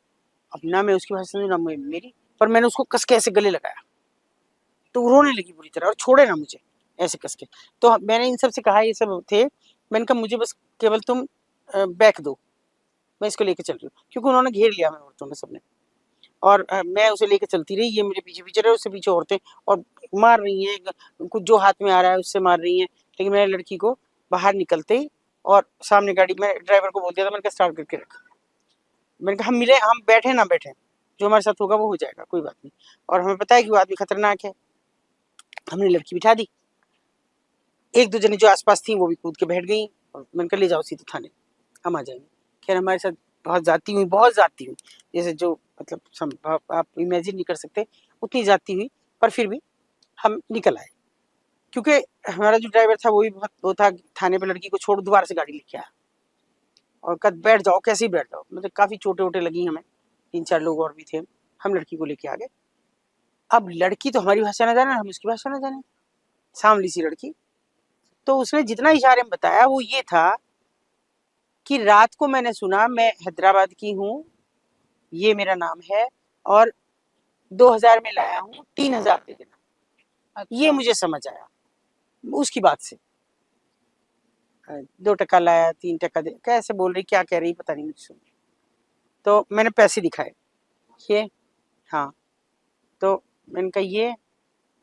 अब ना मैं उसकी भाषा ना मेरी, पर मैंने उसको कस के ऐसे गले लगाया, तो वो रोने लगी बुरी तरह और छोड़े ना मुझे ऐसे कस के। तो मैंने इन सब से कहा, ये सब थे, मैंने कहा मुझे बस केवल तुम बैक दो, मैं इसको लेके चल रही हूँ, क्योंकि उन्होंने घेर लिया हमें औरतों ने सबने। और मैं उसे लेके चलती रही, ये मेरे पीछे पीछे रहे, उससे पीछे औरतें, और मार रही हैं, कुछ जो हाथ में आ रहा है उससे मार रही हैं। लेकिन मैंने लड़की को बाहर निकलते ही, और सामने गाड़ी, मैं ड्राइवर को बोल दिया था, मैंने कहा स्टार्ट करके रख। मैंने कहा हम मिले, हम बैठे ना बैठे, जो हमारे साथ होगा वो हो जाएगा, कोई बात नहीं। और हमें पता है कि वो आदमी खतरनाक है। हमने लड़की बिठा दी, एक दो जने जो आसपास थी वो भी कूद के बैठ गई, और मैंने कहा ले जाओ सीधे थाने, हम आ जाएंगे। खैर हमारे साथ बहुत जाती हुई, बहुत जाती हुई, जैसे जो मतलब आप इमेजिन नहीं कर सकते, उतनी जाती हुई। पर फिर भी हम निकल आए, क्योंकि हमारा जो ड्राइवर था वो भी बहुत वो था, थाने पे लड़की को छोड़ दोबारा से गाड़ी लेके आया, और कद बैठ जाओ, कैसे ही बैठ जाओ। मतलब काफी चोटें वोटें लगी हमें, 3-4 लोग और भी थे। हम लड़की को लेके आ गए। अब लड़की तो हमारी भाषा ना जाने, हम उसकी भाषा ना जाने, सांवली सी लड़की। तो उसने जितना इशारे में बताया वो ये था कि रात को मैंने सुना, मैं हैदराबाद की हूँ, ये मेरा नाम है, और 2000 में लाया हूँ, 3000 दे देना। ये अच्छा। मुझे समझ आया उसकी बात से। 2 टका लाया, 3 टका दे, कैसे बोल रही, क्या कह रही पता नहीं मुझे। तो मैंने पैसे दिखाए, ये, हाँ। तो मैंने कहा ये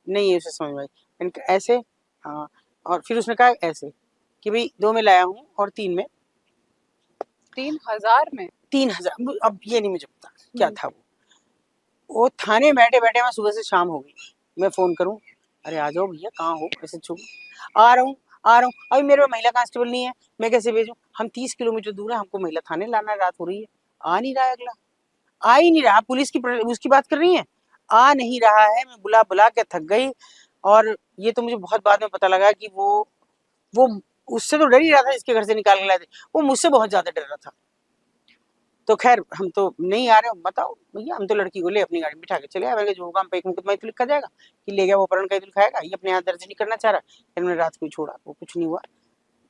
नहीं है, उसे समझ में आई। मैंने कहा ऐसे, हाँ। और फिर उसने कहा ऐसे कि भाई 2 में लाया हूँ और 3 में। 3000 में? 3000, अब ये नहीं मुझे पता क्या था वो थाने बैठे बैठे मैं सुबह से शाम हो गई, मैं फोन करूं, अरे आ जाओ भैया, कहाँ हो, ऐसे छुप, आ रहा हूँ, आ रहा हूँ। अभी मेरे में महिला कांस्टेबल नहीं है, मैं कैसे भेजूं? हम 30 किलोमीटर दूर है, हमको महिला थाने लाना है, रात हो रही है। आ नहीं रहा है अगला, आ ही नहीं रहा। पुलिस की उसकी बात कर रही है, आ नहीं रहा है। मैं बुला बुला के थक गई। और ये तो मुझे बहुत बाद में पता लगा कि वो उससे तो डर ही रहा था, इसके घर से निकाल के लाए थे, वो मुझसे बहुत ज्यादा डर रहा था। तो खैर हम तो नहीं आ रहे हो, बताओ भैया, हम तो लड़की को ले अपनी गाड़ी में बिठा के चले आए। मैंने कहा जो होगा हम पे एक मुकदमा तो लिखा जाएगा कि ले गया वो, अपहरण का तो लिखाएगा, ये अपने यहाँ दर्ज नहीं करना चाह रहा। फिर मैंने रात को ही छोड़ा, वो कुछ नहीं हुआ।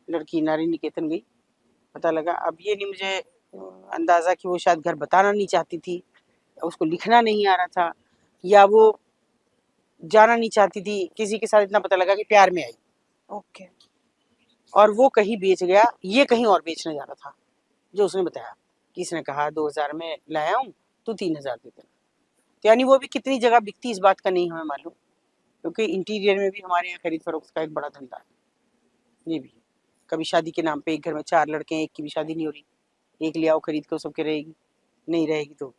लड़की नारी निकेतन गई, पता लगा। अब ये नहीं मुझे अंदाजा कि वो शायद घर बताना नहीं चाहती थी, उसको लिखना नहीं आ रहा था, या वो जाना नहीं चाहती थी किसी के साथ। इतना पता लगा कि प्यार में आई, ओके। और वो कहीं बेच गया, ये कहीं और बेचने जा रहा था, जो उसने बताया। किसने कहा 2000 में लाया हूँ, तू 3000 दे देना। तो यानी वो भी कितनी जगह बिकती, इस बात का नहीं हमें मालूम, क्योंकि इंटीरियर में भी हमारे यहाँ खरीद फरोख्त का एक बड़ा धंधा है। ये भी है, कभी शादी के नाम पे एक घर में 4 लड़के हैं, एक की भी शादी नहीं हो रही, एक ले आओ खरीद के, सबके रहेगी, नहीं रहेगी तो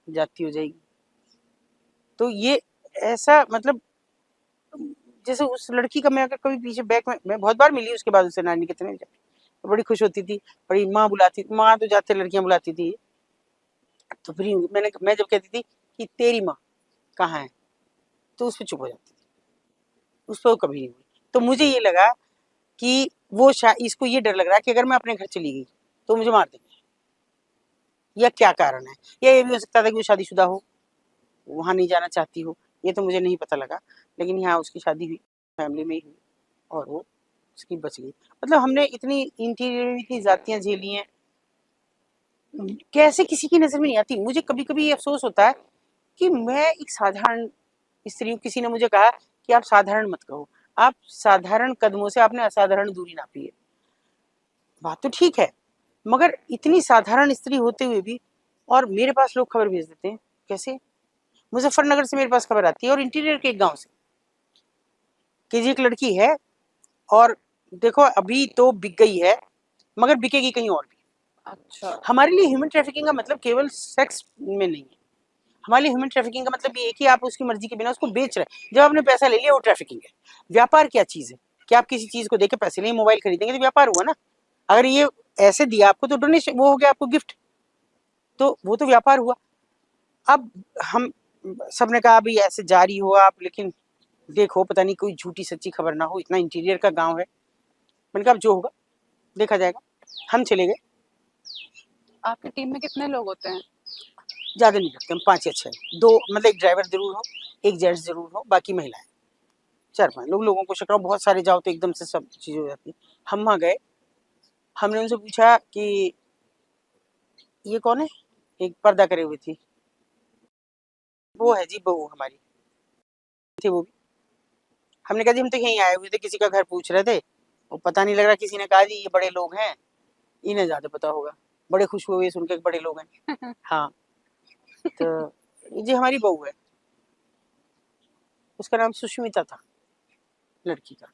जाती हो जाएगी। तो ये ऐसा मतलब, जैसे उस लड़की का मैं अगर कभी पीछे बैक में, मैं बहुत बार मिली उसके बाद उससे, नानी कितने तो बड़ी खुश होती थी, बड़ी माँ बुलाती, माँ तो जाते लड़कियां बुलाती थी। तो फिर मैं जब कहती थी कि तेरी माँ कहाँ है, तो उस पर चुप हो जाती थी, उस पर कभी नहीं हुई। तो मुझे ये लगा कि वो इसको ये डर लग रहा है कि अगर मैं अपने घर चली गई तो मुझे मार देंगे, या क्या कारण है, या ये भी हो सकता था कि वो शादीशुदा हो, वहां नहीं जाना चाहती हो, ये तो मुझे नहीं पता लगा। लेकिन यहाँ उसकी शादी हुई, फैमिली में ही हुई, और वो उसकी बच गई। मतलब हमने इतनी इंटीरियर में इतनी जातियां झेली हैं, कैसे किसी की नजर में नहीं आती। मुझे कभी कभी ये अफसोस होता है कि मैं एक साधारण स्त्री हूँ। किसी ने मुझे कहा कि आप साधारण मत कहो, आप साधारण कदमों से आपने असाधारण दूरी नापी है। बात तो ठीक है, मगर इतनी साधारण स्त्री होते हुए भी, और मेरे पास लोग खबर भेज देते हैं। कैसे? मुजफ्फरनगर से मेरे पास खबर आती है, और इंटीरियर के एक गांव से, कि जी एक लड़की है, और देखो अभी तो बिक गई है, मगर बिकेगी कहीं और भी। अच्छा। हमारे लिए ह्यूमन ट्रैफिकिंग का मतलब केवल सेक्स में नहीं है। हमारे लिए ह्यूमन ट्रैफिकिंग का मतलब ये है कि आप उसकी मर्जी के बिना उसको बेच रहे हैं। जब आपने पैसा ले लिया वो ट्रैफिकिंग है। व्यापार क्या चीज है कि आप किसी चीज को देके पैसे लिए मोबाइल खरीदेंगे तो व्यापार हुआ ना। अगर ये ऐसे दिया आपको तो डोनेशन, वो हो गया आपको गिफ्ट, तो वो तो व्यापार हुआ। अब हम सबने कहा अभी ऐसे जारी हो आप, लेकिन देखो पता नहीं कोई झूठी सच्ची खबर ना हो, इतना इंटीरियर का गांव है। मैंने कहा अब जो होगा देखा जाएगा। हम चले गए। आपकी टीम में कितने लोग होते हैं? ज्यादा नहीं रखते हम, 5 या 6, 2 मतलब एक ड्राइवर जरूर हो, एक जेंट्स जरूर हो, बाकी महिलाएं। 4-5 लोगों को शक रहा हूँ, बहुत सारे जाओ तो एकदम से सब चीजें हो जाती है। हम वहाँ गए, हमने उनसे पूछा कि ये कौन है, एक पर्दा करे हुई थी, वो है जी बहू हमारी थी वो भी। हमने कहा जी हम तो यहीं आए हुए थे, किसी का घर पूछ रहे थे, वो पता नहीं लग रहा, किसी ने कहा जी ये बड़े लोग हैं, इन्हें ज्यादा पता होगा। बड़े खुश हुए सुन के बड़े लोग हैं। हाँ, तो ये जी हमारी बहू है। उसका नाम सुष्मिता था, लड़की का।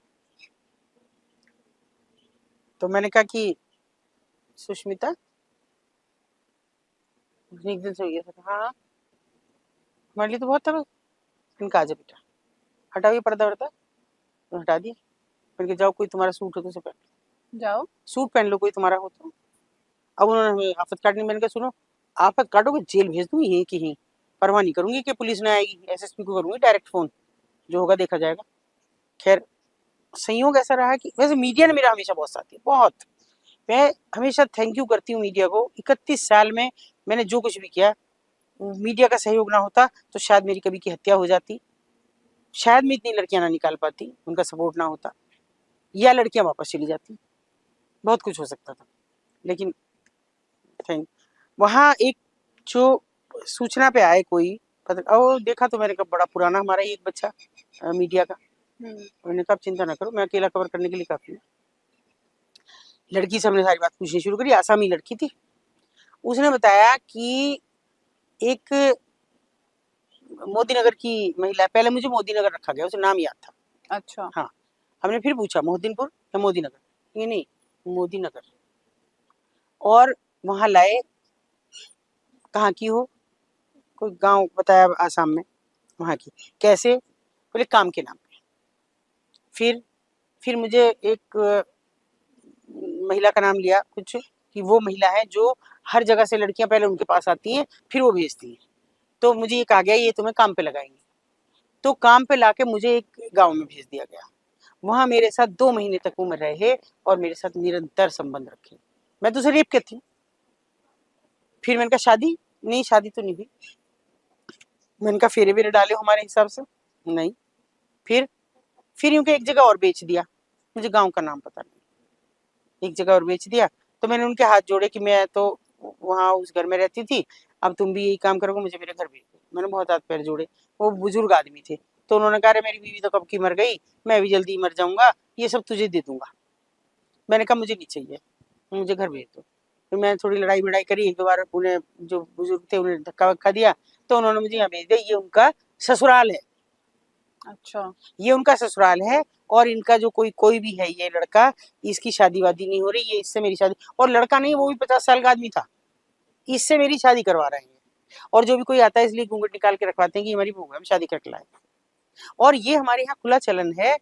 तो मैंने कहा कि सुष्मिता, उसने एक दिन से ये था, हाँ हमारे लिए तो बहुत था। इनका आजा बेटा, हटाओ ये पर्दा वर्दा, तो हटा दिया। मैंने कहा जाओ कोई तुम्हारा सूट हो तो उसे पहन, जाओ। सूट पहन लो कोई तुम्हारा हो तो। अब उन्होंने हमें आफत काटनी, मैंने कहा सुनो आफत काटोगे जेल भेज दूंगी यहीं की यहीं, परवाह नहीं करूंगी कि पुलिस ने आएगी, एसएसपी को करूंगी डायरेक्ट फोन, जो होगा देखा जाएगा। खैर संयोग ऐसा रहा कि वैसे मीडिया ने मेरा हमेशा बहुत साथ दिया, बहुत। मैं हमेशा थैंक यू करती हूँ मीडिया को। 31 साल में मैंने जो कुछ भी किया, मीडिया का सहयोग ना होता तो शायद मेरी कभी की हत्या हो जाती, शायद मैं इतनी लड़कियां ना निकाल पाती, उनका सपोर्ट ना होता, या लड़कियां वापस चली जाती, बहुत कुछ हो सकता था। लेकिन थैंक, वहाँ एक जो सूचना पे आए कोई पता, ओ देखा तो मैंने कहा बड़ा पुराना हमारा ही एक बच्चा मीडिया का। मैंने कहा चिंता ना करो, मैं अकेला कवर करने के लिए काफी हूँ। लड़की से हमने सारी बात पूछनी शुरू करी, आसामी लड़की थी। उसने बताया कि एक मोदी नगर की महिला, पहले मुझे मोदी नगर रखा गया, उसे नाम याद था। अच्छा। हाँ, हमने फिर पूछा मोहद्दीनपुर या मोदी नगर, ये नहीं मोदी नगर। और वहां लाए, कहाँ की हो, कोई गांव बताया आसाम में, वहां की। कैसे, बोले काम के नाम पे। फिर मुझे एक महिला का नाम लिया कुछ, कि वो महिला है जो हर जगह से लड़कियां पहले उनके पास आती हैं फिर वो भेजती हैं। तो मुझे ये कहा गया ये तुम्हें काम पे लगाएंगे। तो काम पे लाके मुझे एक गांव में भेज दिया गया। वहां मेरे साथ 2 महीने तक वो रहे और मेरे साथ निरंतर संबंध रखे। मैं तो उसे रेप करती हूँ। फिर मैंने कहा शादी नहीं, शादी तो नहीं हुई। मैंने कहा फेरे वेरे डाले हमारे हिसाब से, नहीं। फिर यूं के एक जगह और बेच दिया, मुझे गांव का नाम पता नहीं, एक जगह और बेच दिया। तो मैंने उनके हाथ जोड़े कि मैं तो वहाँ उस घर में रहती थी, अब तुम भी यही काम करोगे, मुझे मेरे घर भेज दो। मैंने बहुत हाथ पैर जोड़े। वो बुजुर्ग आदमी थे, तो उन्होंने कहा अरे मेरी बीवी तो कब की मर गई, मैं भी जल्दी मर जाऊंगा, ये सब तुझे दे दूंगा। मैंने कहा मुझे नहीं चाहिए, मुझे घर भेज दो। फिर मैंने थोड़ी लड़ाई वड़ाई करी, एक दो बार उन्हें जो बुजुर्ग थे उन्हें धक्का वक्का दिया, तो उन्होंने मुझे यहाँ भेज दिया, ये उनका ससुराल है। अच्छा। ये उनका ससुराल है, और इनका जो कोई कोई भी है ये लड़का, इसकी शादी वादी नहीं हो रही, ये इससे मेरी शादी, और लड़का नहीं वो भी 50 साल का आदमी था, इससे मेरी शादी करवा रहे हैं। और जो भी कोई आता है इसलिए घूंघट निकाल के रखवाते हैं कि हमारी बहू है, हम शादी करके लाए। और ये हमारे यहाँ खुला चलन है,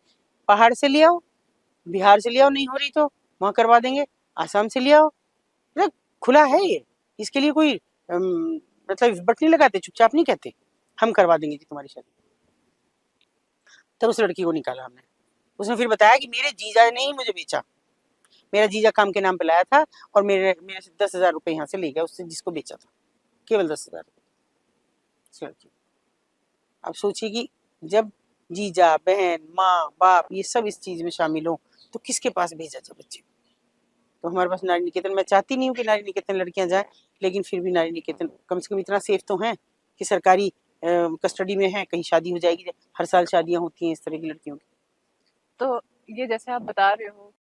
पहाड़ से ले आओ, बिहार से ले आओ, नहीं हो रही तो वहां करवा देंगे, आसाम से ले आओ, मतलब खुला है ये। इसके लिए कोई मतलब बट नहीं लगाते, चुपचाप नहीं कहते हम करवा देंगे जी तुम्हारी शादी। तब उस लड़की को निकाला हमने। उसने फिर बताया कि मेरे जीजा ने ही मुझे बेचा, मेरा जीजा काम के नाम पे लाया था, और मेरे मेरे से 10,000 रुपए यहाँ से ले गया उससे जिसको बेचा था, केवल 10,000 रुपए। अब सोचिए कि जब जीजा बहन माँ बाप ये सब इस चीज में शामिल हो तो किसके पास भेजा जाए बच्चे। तो हमारे पास नारी निकेतन, मैं चाहती नहीं हूँ कि नारी निकेतन लड़कियां जाए, लेकिन फिर भी नारी निकेतन कम से कम इतना सेफ तो है कि सरकारी कस्टडी में है, कहीं शादी हो जाएगी, हर साल शादियां होती हैं इस तरह की लड़कियों की। तो ये जैसे आप बता रहे हो,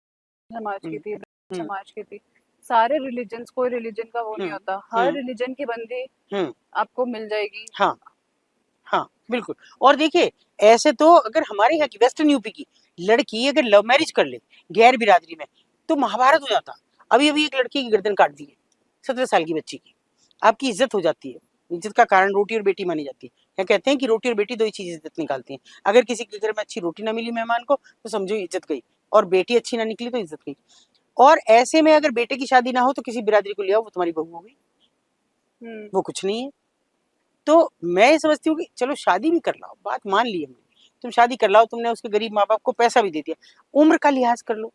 समाज की थी, समाज की थी, सारे रिलीजन्स, कोई रिलीजन का वो नहीं होता, हर रिलीजन की बंदी आपको मिल जाएगी। हाँ हाँ बिल्कुल। और देखिए ऐसे तो अगर हमारे यहाँ की वेस्टर्न यूपी की लड़की अगर लव मैरिज कर ले गैर बिरादरी में तो महाभारत हो जाता। अभी अभी एक लड़की की गर्दन काट दी है, 17 साल की बच्ची की, आपकी इज्जत हो जाती है। इज्जत का कारण रोटी और बेटी मानी जाती है। क्या कहते हैं कि रोटी और बेटी दो ही चीज इज्जत निकालती हैं। अगर किसी के घर में अच्छी रोटी ना मिली मेहमान को तो समझो इज्जत गई, और बेटी अच्छी ना निकली तो इज्जत गई। और ऐसे में अगर बेटे की शादी ना हो तो किसी बिरादरी को ले आओ, वो तुम्हारी बहू हो गई, वो कुछ नहीं है। तो मैं ये समझती हूँ कि चलो शादी भी कर लाओ, बात मान ली हमने, तुम शादी कर लाओ, तुमने उसके गरीब माँ बाप को पैसा भी दे दिया, उम्र का लिहाज कर लो,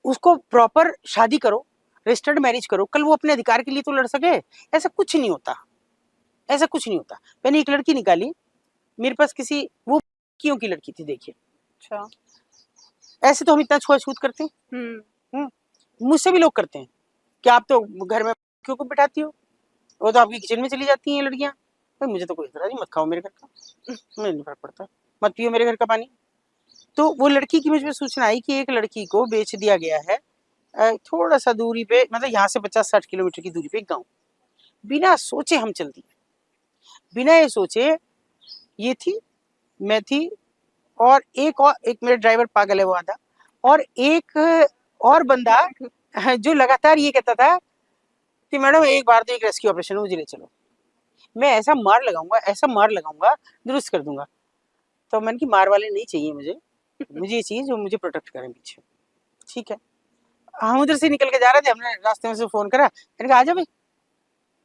उसको प्रॉपर शादी करो, रजिस्टर्ड मैरिज करो, कल वो अपने अधिकार के लिए तो लड़ सके। ऐसा कुछ नहीं होता, ऐसा कुछ नहीं होता। मैंने एक लड़की निकाली मेरे पास, किसी वो क्यों की लड़की थी, देखिए। अच्छा। ऐसे तो हम इतना छुआछूत करते हैं, मुझसे भी लोग करते हैं कि आप तो घर में क्यों को बिठाती हो, वो तो आपकी किचन में चली जाती हैं लड़कियां। भाई मुझे तो कोई इतरा नहीं, मत खाओ मेरे घर का, मुझे नहीं फर्क पड़ता, मत पियो मेरे घर का पानी। तो वो लड़की की मुझे सूचना आई कि एक लड़की को बेच दिया गया है थोड़ा सा दूरी पे, मतलब यहाँ से 50-60 किलोमीटर की दूरी पे एक गाँव। बिना सोचे हम चल दिए, बिना ये सोचे। ये थी, मैं थी, और एक मेरा ड्राइवर पागल है वो आधा, और एक और बंदा जो लगातार ये कहता था कि मैडम एक बार तो एक रेस्क्यू ऑपरेशन मुझे ले चलो, मैं ऐसा मार लगाऊंगा, ऐसा मार लगाऊंगा, दुरुस्त कर दूंगा। तो मैंने कि मार वाले नहीं चाहिए मुझे, मुझे ये चाहिए जो मुझे प्रोटेक्ट करें पीछे। ठीक है, हम उधर से निकल के जा रहे थे, हमने रास्ते में से फोन करा, मैंने कहा आजा भाई,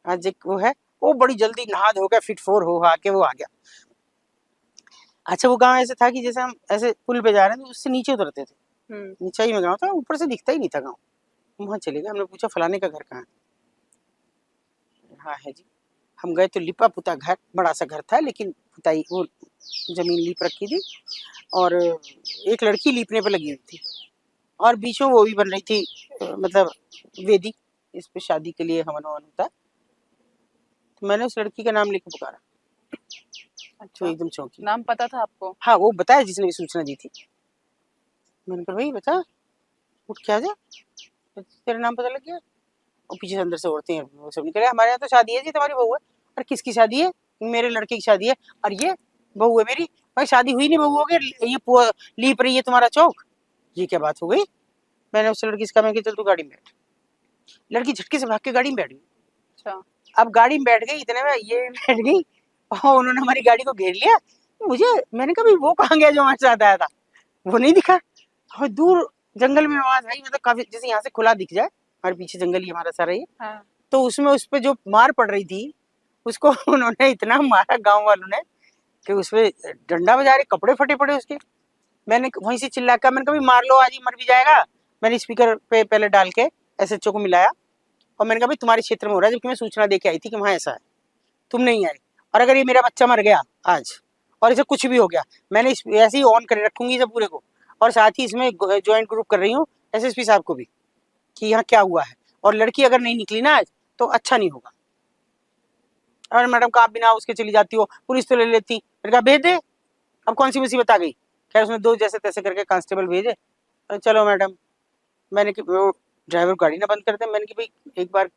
आज एक वो है, वो बड़ी जल्दी नहा धो के फिट फोर हो के वो आ गया। अच्छा वो गांव ऐसे था कि जैसे हम ऐसे पुल पे जा रहे हैं तो उससे नीचे उतरते थे, नीचाई में गांव था, ऊपर से दिखता ही नहीं था गांव। वहां चले गए, हमने पूछा फलाने का घर कहाँ है? हाँ है जी। हम गए तो लिपा पुता घर, बड़ा सा घर था, लेकिन पुताई वो जमीन लीप रखी थी, और एक लड़की लीपने पे लगी हुई थी, और बीच में वो भी बन रही थी, मतलब वेदी, इस पे शादी के लिए हवन ववन होता है। तो मैंने उस लड़की का नाम लेके पुकारा, अच्छा। तो एकदम चौंकी। नाम पता था आपको? हाँ वो बताया जिसने भी सूचना दी थी। मैंने कहा भाई बता, उठ के आ जा, तेरा नाम पता लग गया। और पीछे से अंदर से औरतें हैं, वो सब निकले, हमारे यहाँ तो शादी है जी, तुम्हारी बहू है। और किसकी शादी है? मेरे लड़के की शादी है। और ये बहू है मेरी। भाई शादी हुई नहीं, बहू हो गई, ये लीप रही है तुम्हारा चौक, ये क्या बात हो गई? मैंने उस लड़की से कहा, मैं कि चल तू गाड़ी में बैठ। लड़की झटके से भाग के गाड़ी में बैठ गई। अच्छा। अब गाड़ी में बैठ गई, इतने में ये बैठ गई, और उन्होंने हमारी गाड़ी को घेर लिया। मुझे, मैंने कहा भाई वो कहाँ गया जो हमारे साथ आया था? वो नहीं दिखा। और दूर जंगल में आवाज आई, मतलब काफी, जैसे यहाँ से खुला दिख जाए, हमारे पीछे जंगल ही हमारा सारा ये। हाँ। तो उसमें उस पे जो मार पड़ रही थी, उसको उन्होंने इतना मारा गांव वालों ने कि उसपे डंडा बजा रहे, कपड़े फटे पड़े उसके। मैंने वहीं से चिल्ला कर, मैंने कहा मार लो, आज ही मर भी जाएगा। मैंने स्पीकर पे पहले डाल के एसएचओ को मिलाया, और मैंने कहा भाई तुम्हारे क्षेत्र में हो रहा है, जबकि मैं सूचना दे के आई थी कि वहाँ ऐसा है, तुम नहीं आए, और अगर ये मेरा बच्चा मर गया आज और इसे कुछ भी हो गया, मैंने ऐसे ही ऑन कर रखूंगी सब पूरे को, और साथ ही इसमें ज्वाइंट ग्रुप कर रही हूँ एसएसपी साहब को भी कि यहाँ क्या हुआ है, और लड़की अगर नहीं निकली ना आज तो अच्छा नहीं होगा। और मैडम का आप बिना उसके चली जाती हो, पुलिस तो ले लेती। मैंने कहा भेज दे, अब कौन सी मुसीबत आ गई। खैर उसने दो जैसे तैसे करके कांस्टेबल भेजे। चलो मैडम, मैंने कि वो ड्राइवर गाड़ी ना बंद कर दे, मैंने कि भाई एक बार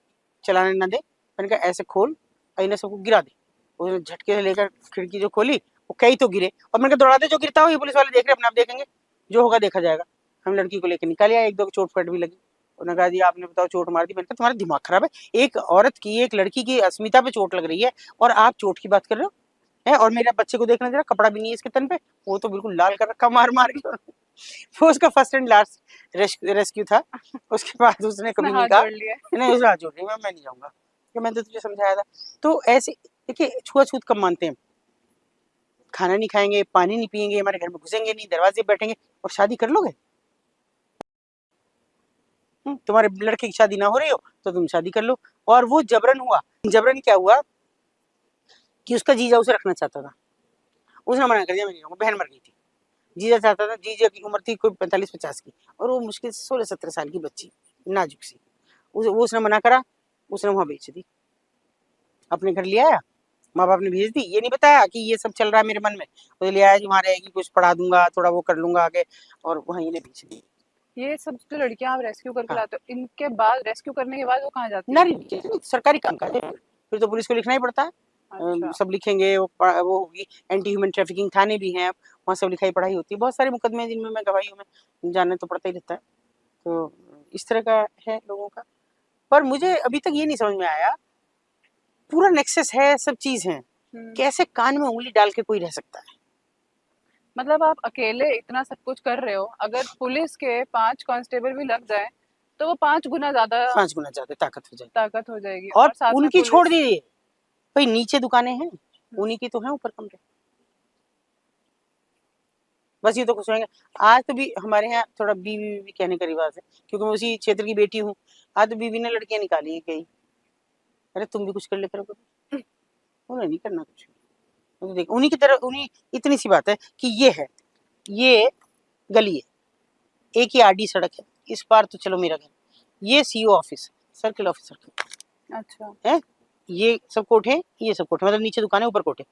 चलाने ना दे, मैंने कहा ऐसे खोल, इन्हें सबको गिरा दे। उसने झटके से लेकर खिड़की जो खोली, वो कई तो गिरे, और मैंने कहा दौड़ा दे, जो गिरता हो, ये पुलिस वाले देख रहे, अपने आप देखेंगे, जो होगा देखा जाएगा। हम लड़की को लेकर निकाल आया, एक दो चोट फट भी लगी। उन्होंने कहा जी आपने बताओ चोट मार दी। मैंने कहा तुम्हारा दिमाग खराब है, एक औरत की, एक लड़की की अस्मिता पे चोट लग रही है, और आप चोट की बात कर रहे हो है? और मेरे बच्चे को देखना जरा, कपड़ा भी नहीं है इसके तन पे, वो तो बिल्कुल लाल कर रखा मार मार के। वो उसका फर्स्ट एंड लास्ट रेस्क्यू था। उसके बाद उसने कभी नहीं कहा, नहीं उसे हाथ जोड़ लिया, मैं नहीं जाऊंगा, कि मैंने तो तुझे समझाया था। तो ऐसे देखिए, छुआछूत कम मानते हैं। खाना नहीं खाएंगे, पानी नहीं पियेंगे, हमारे घर में घुसेंगे नहीं, दरवाजे पे बैठेंगे, और शादी कर लोगे? तुम्हारे लड़के की शादी ना हो रही हो तो तुम शादी कर लो। और वो जबरन हुआ। जबरन क्या हुआ कि उसका जीजा उसे रखना चाहता था, उसने मना कर दिया, मैं नहीं रहूंगा, बहन मर गई थी, जीजा चाहता था, जीजा की उम्र थी कोई 45-50 की, और वो मुश्किल से 16-17 साल की बच्ची, नाजुक सी, वो उसने मना करा, उसने वहां बेच दी, अपने घर ले आया, माँ बाप ने भेज दी, ये नहीं बताया कि ये सब चल रहा है मेरे मन में, तो ले आया जी वहाँ रहेगी, कुछ पढ़ा दूंगा, थोड़ा वो कर लूंगा आगे, और वहीं ने बेच दी। ये सब जो लड़कियां आप रेस्क्यू करके हाँ। लाते हो, इनके बाद रेस्क्यू करने के बाद वो कहाँ जाती है? नारी सरकारी काम काज है, फिर तो पुलिस को लिखना ही पड़ता है। अच्छा। सब लिखेंगे, वो होगी, एंटी ह्यूमन ट्रैफिकिंग थाने भी हैं, वहाँ सब लिखाई पढ़ाई होती है, बहुत सारे मुकदमे हैं जिनमें मैं गवाही में जाना तो पड़ता ही रहता है। तो इस तरह का है लोगों का। पर मुझे अभी तक ये नहीं समझ में आया, पूरा नेक्सस है, सब चीज है, कैसे कान में उंगली डाल के कोई रह सकता है? मतलब आप अकेले इतना सब कुछ कर रहे हो, अगर पुलिस के 5 कांस्टेबल भी लग जाए तो वो 5 गुना ज्यादा 5 गुना ज्यादा ताकत हो जाएगी। ताकत हो जाएगी, और और साथ में उनकी छोड़ पुलिस। दीजिए, भाई नीचे दुकानें हैं, उन्हीं की तो है ऊपर कमरे, बस ये तो खुश होंगे। आज तो भी हमारे यहाँ थोड़ा बीवी बीवी कहने का रिवाज है, क्योंकि मैं उसी क्षेत्र की बेटी हूँ। आज तो बीवी ने लड़कियां निकाली हैं कई, अरे तुम भी कुछ कर ले करो कभी, उन्हें नहीं करना कुछ। तो देख उन्हीं की तरह, उन्हीं इतनी सी बात है कि ये है, ये गली है, एक ही आरडी सड़क है, इस पार तो चलो मेरा घर, ये सीओ ऑफिस, सर्किल ऑफिसर अच्छा। है, ये सब कोठे, ये सब कोठे, मतलब नीचे दुकान है ऊपर कोठे।